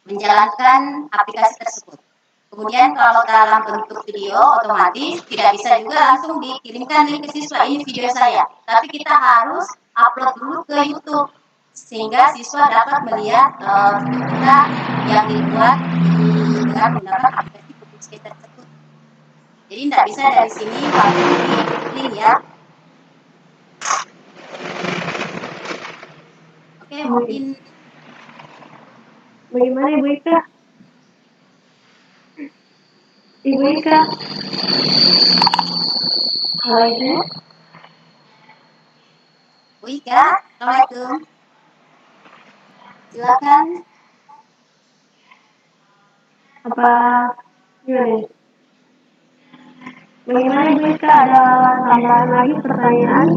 menjalankan aplikasi tersebut. Kemudian kalau dalam bentuk video otomatis tidak bisa juga langsung dikirimkan link ke siswa, ini video saya, tapi kita harus upload dulu ke YouTube sehingga siswa dapat melihat video kita yang dibuat dengan menggunakan aplikasi Fokuskai tersebut. Jadi tidak bisa dari sini langsung di link ya. Oke, mungkin bagaimana Ibu Ika? Ibu Ika? Halo Ibu? Bu Ika, Assalamualaikum. Silakan. Apa gimana? Bagaimana Ibu Ika, ada tambahan lagi pertanyaan?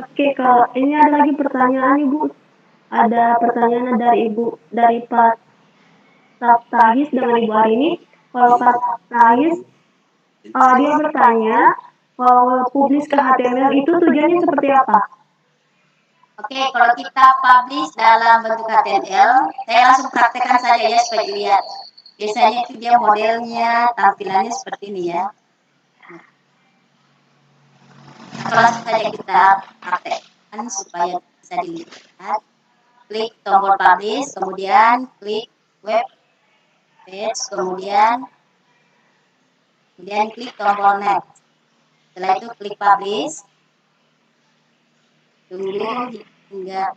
Oke, kalau ini ada lagi pertanyaan Ibu. Ada pertanyaan dari Pak Saptahis dengan Ibu Arini. Kalau Pak Saptahis, dia bertanya, kalau publish ke HTML itu tujuannya seperti apa? Oke, kalau kita publish dalam bentuk HTML, saya langsung praktekkan saja ya supaya dilihat. Biasanya itu dia modelnya, tampilannya seperti ini ya. Langsung saja kita praktekkan supaya bisa dilihat. klik tombol publish, kemudian klik web page, kemudian klik tombol next. Setelah itu klik publish, tunggu hingga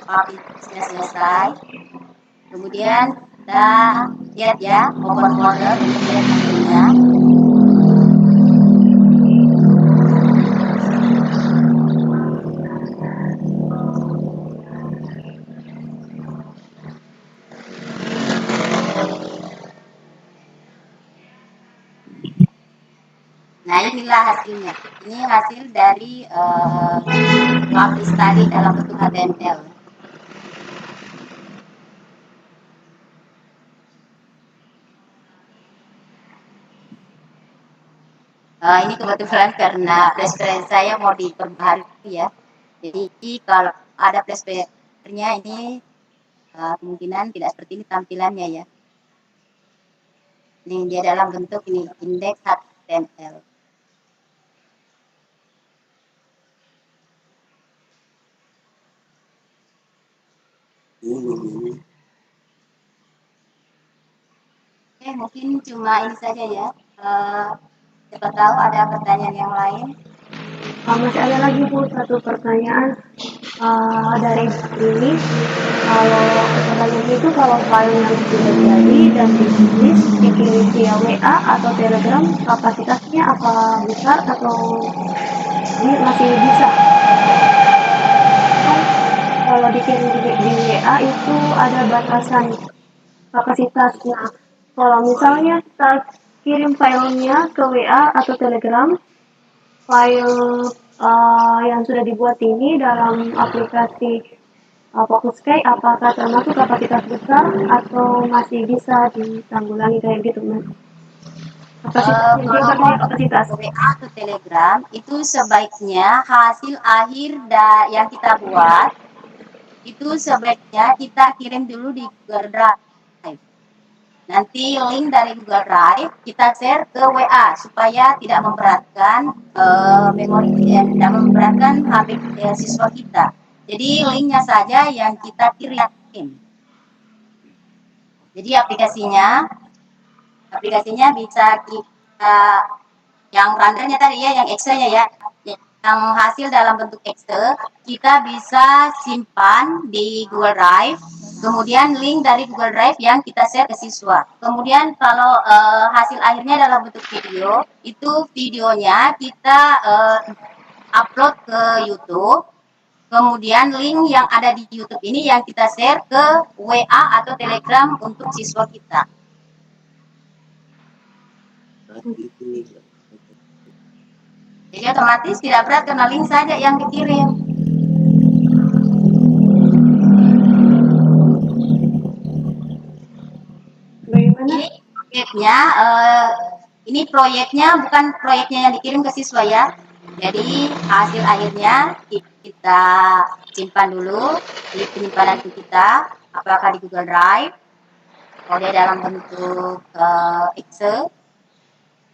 publishnya selesai. Kemudian kita lihat ya, open folder untuk lihat hasilnya. Nah, inilah hasilnya. Ini hasil dari publish tadi dalam bentuk HTML. Ini kebetulan karena flash player saya mau diperbaharui ya. Jadi kalau ada flash playernya ini kemungkinan tidak seperti ini tampilannya ya. Ini dia dalam bentuk ini indeks HTML. Oke, mungkin cuma ini saja ya. Siapa tahu ada pertanyaan yang lain. Masih ada lagi Bu satu pertanyaan dari ini. Kalau pertanyaan itu kalau filenya sudah jadi dan ditulis dikirim via WA atau Telegram, kapasitasnya apa besar atau ini masih bisa? Kalau dikirim di WA itu ada batasan kapasitasnya. Kalau misalnya kita kirim filenya ke WA atau Telegram, file yang sudah dibuat ini dalam aplikasi Fokuskai, apakah termasuk kapasitas besar atau masih bisa ditanggulangi kayak gitu, Mas? Kapasitas WA atau Telegram itu sebaiknya hasil akhir yang kita buat itu sebaiknya kita kirim dulu di Google Drive. Nanti link dari Google Drive kita share ke WA supaya tidak memberatkan memori, tidak memberatkan HP siswa kita. Jadi linknya saja yang kita kirim. Jadi aplikasinya bisa kita yang runnernya tadi ya, yang Excel-nya ya, yang hasil dalam bentuk Excel kita bisa simpan di Google Drive. Kemudian link dari Google Drive yang kita share ke siswa. Kemudian kalau hasil akhirnya dalam bentuk video, itu videonya kita upload ke YouTube. Kemudian link yang ada di YouTube ini yang kita share ke WA atau Telegram untuk siswa kita. Jadi otomatis tidak berat karena link saja yang dikirim. Ini proyeknya bukan proyeknya yang dikirim ke siswa ya. Jadi hasil akhirnya kita simpan dulu di penyimpanan kita, apakah di Google Drive, kalau dia dalam bentuk Excel.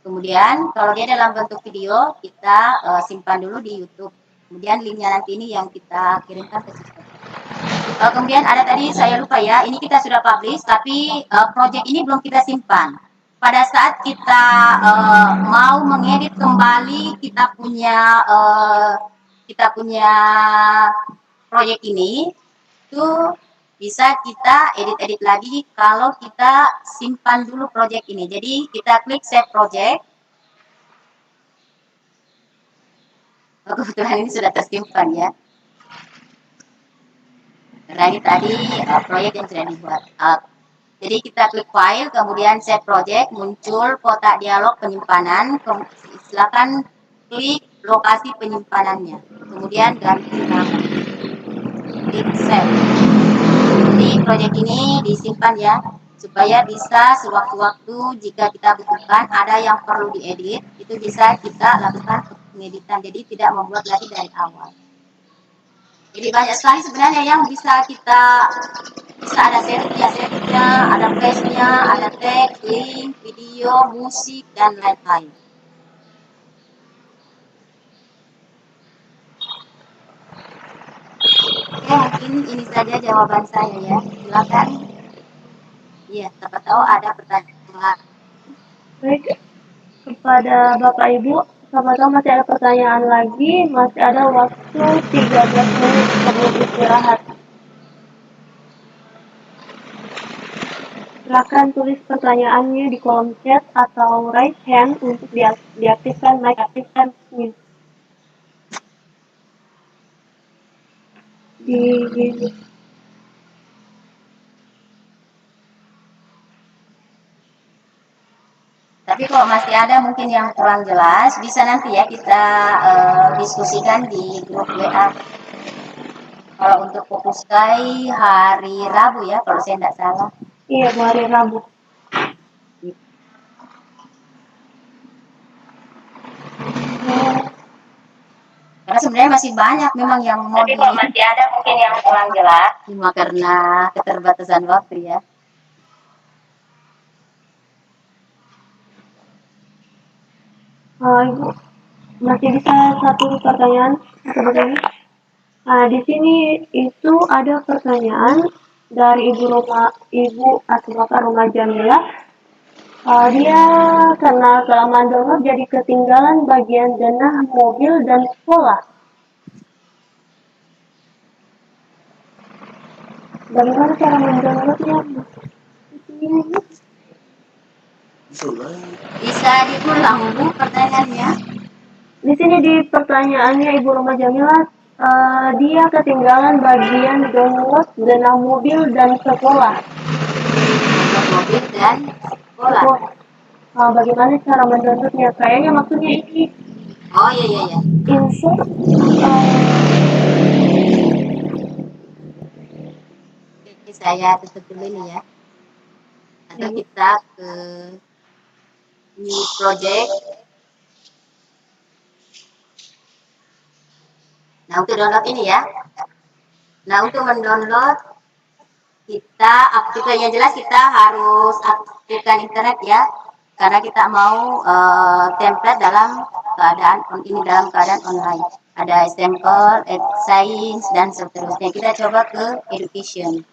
Kemudian kalau dia dalam bentuk video, kita simpan dulu di YouTube. Kemudian linknya nanti ini yang kita kirimkan ke siswa. Kemudian ada tadi saya lupa ya, ini kita sudah publish tapi project ini belum kita simpan. Pada saat kita mau mengedit kembali kita punya proyek ini, itu bisa kita edit lagi kalau kita simpan dulu proyek ini. Jadi kita klik save project. Kebetulan ini sudah tersimpan ya. Karena ini tadi proyek yang sudah dibuat. Jadi kita klik file, kemudian save project, muncul kotak dialog penyimpanan. Silakan klik lokasi penyimpanannya. Kemudian ganti nama. Klik save. Jadi proyek ini disimpan ya, supaya bisa sewaktu-waktu jika kita butuhkan ada yang perlu diedit, itu bisa kita lakukan pengeditan. Jadi tidak membuat lagi dari awal. Jadi banyak sekali sebenarnya yang bisa ada serinya, ada flashnya, ada teks, link, video, musik, dan lain-lain. Oke, mungkin ini saja jawaban saya ya. Silakan. Iya, siapa tahu ada pertanyaan. Baik, kepada Bapak Ibu, siapa tahu masih ada pertanyaan lagi, masih ada waktu 13 menit sebelum istirahat. Silakan tulis pertanyaannya di kolom chat atau raise hand untuk diaktifkan mic aktifkan di Tapi kalau masih ada mungkin yang kurang jelas, bisa nanti ya kita diskusikan di grup WA. Kalau untuk fokus kai hari Rabu ya, kalau saya tidak salah. Iya, hari Rabu. Karena sebenarnya masih banyak memang yang mau Tapi kalau masih ada mungkin yang kurang jelas. cuma karena keterbatasan waktu ya. Ibu, masih bisa satu pertanyaan atau begini? Di sini itu ada pertanyaan dari Ibu atau Bapak Rumah Jamila. Dia karena kelamaan download jadi ketinggalan bagian denah mobil dan pola. Bagaimana cara mendownloadnya? Bisa diulang Bu pertanyaannya? Di sini di pertanyaannya Ibu Rumah Jamila, dia ketinggalan bagian download denah mobil dan sekolah. Mobil dan sekolah. Bagaimana cara mendownloadnya? Kayaknya maksudnya ini. Oh iya. Insert. Jadi saya tutup dulu ini ya. Atau kita ke new project. Nah untuk download ini ya. Nah untuk mendownload kita aktifkan, yang jelas kita harus aktifkan internet ya. Karena kita mau template dalam keadaan online. Ada example, science dan seterusnya. Kita coba ke education.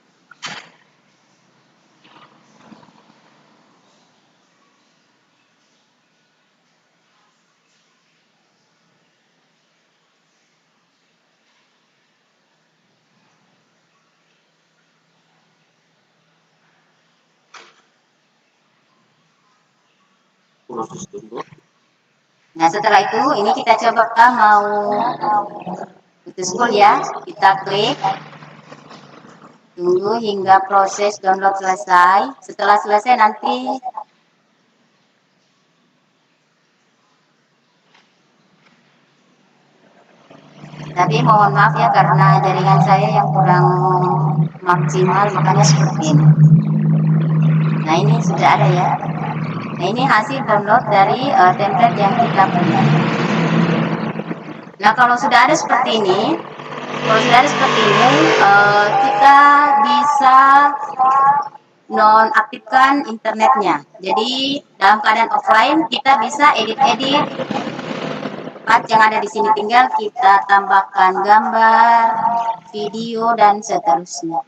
Nah setelah itu ini kita coba mau itu school ya, kita klik, tunggu hingga proses download selesai. Setelah selesai nanti tapi mohon maaf ya karena jaringan saya yang kurang maksimal makanya seperti ini. Nah ini sudah ada ya. Nah ini hasil download dari template yang kita punya. Nah kalau sudah ada seperti ini, kita bisa nonaktifkan internetnya. Jadi dalam keadaan offline kita bisa edit-edit yang ada di sini, tinggal kita tambahkan gambar, video dan seterusnya.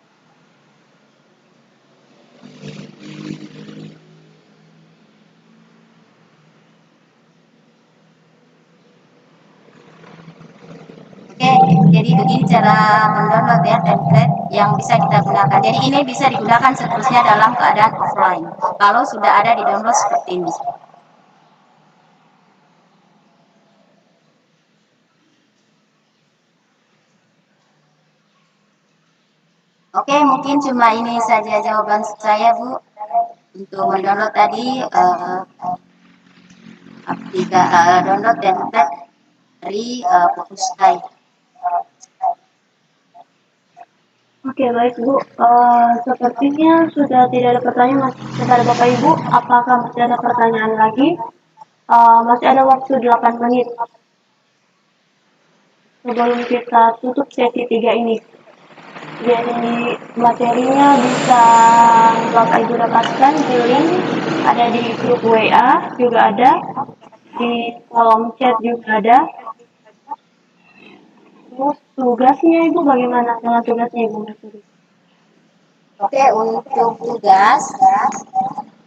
Jadi begini cara mendownload ya template yang bisa kita gunakan. Jadi ini bisa digunakan seterusnya dalam keadaan offline. Kalau sudah ada di download seperti ini. Oke, mungkin cuma ini saja jawaban saya Bu untuk mendownload tadi download template dari Fokus Kai. Oke, baik Bu. Sepertinya sudah tidak ada pertanyaan kepada Bapak Ibu. Apakah masih ada pertanyaan lagi? Masih ada waktu 8 menit sebelum kita tutup sesi 3 ini. Jadi materinya bisa Bapak Ibu dapatkan di link, ada di grup WA juga ada, di kolom chat juga ada. Terus tugasnya Ibu bagaimana dengan tugasnya Ibu? Oke, untuk tugas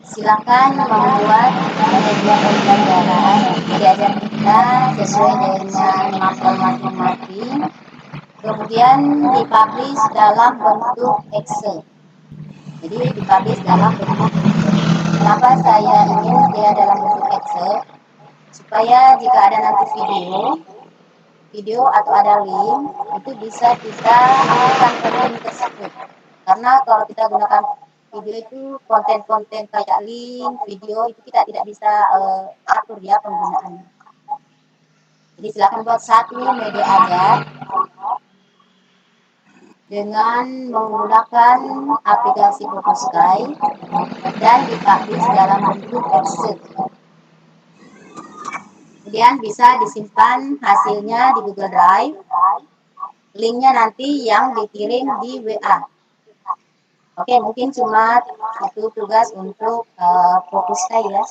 silakan membuat media pembelajaran diajar kita sesuai dengan matkul masing-masing, kemudian dipublish dalam bentuk Excel. Jadi dipublish dalam bentuk Excel. Kenapa saya ingin dia dalam bentuk Excel? Supaya jika ada nanti video atau ada link, itu bisa kita aktifkan ke link tersebut. Karena kalau kita gunakan video itu konten-konten kayak link, video itu kita tidak bisa atur ya penggunaannya. Jadi silakan buat satu media ajar dengan menggunakan aplikasi Fokuskai dan dipublish dalam bentuk Excel. Kemudian bisa disimpan hasilnya di Google Drive. Linknya nanti yang dikirim di WA. Oke, mungkin cuma itu tugas untuk Fokuskai ya.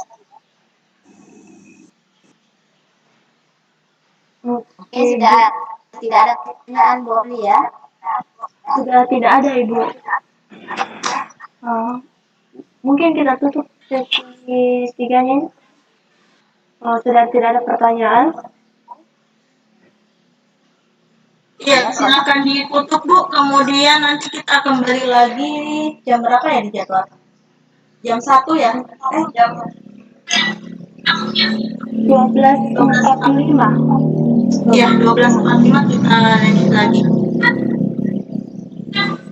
Oke, sudah tidak ada pertanyaan boleh ya? Sudah tidak ada Ibu. Mungkin kita tutup sesi 3-nya. Sudah tidak ada pertanyaan. Ya, silakan ditutup Bu. Kemudian nanti kita kembali lagi jam berapa ya di jadwal? Jam 1 ya? Jam 12.45. Ya, 12.45 kita lanjut lagi.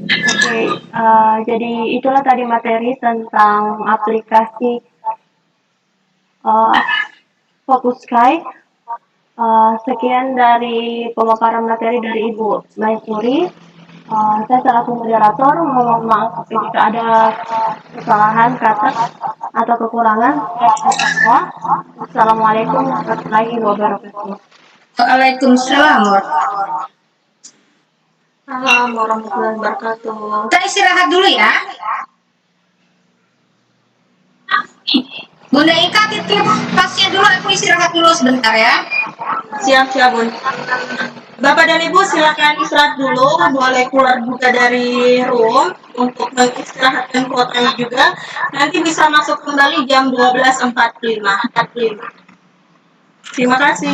Oke, jadi itulah tadi materi tentang aplikasi Fokuskai. Sekian dari pemaparan materi dari Ibu Maisuri. Saya selaku moderator mohon maaf jika ada kesalahan kata atau kekurangan. Assalamualaikum warahmatullahi wabarakatuh. Waalaikumsalam warahmatullahi wabarakatuh. Kita istirahat dulu ya. Bunda Ika titip tasnya dulu, aku istirahat dulu sebentar ya. Siap Bun. Bapak dan Ibu silakan istirahat dulu, boleh keluar juga dari room untuk mengistirahatkan kuotanya juga. Nanti bisa masuk kembali jam 12.45. Terima kasih.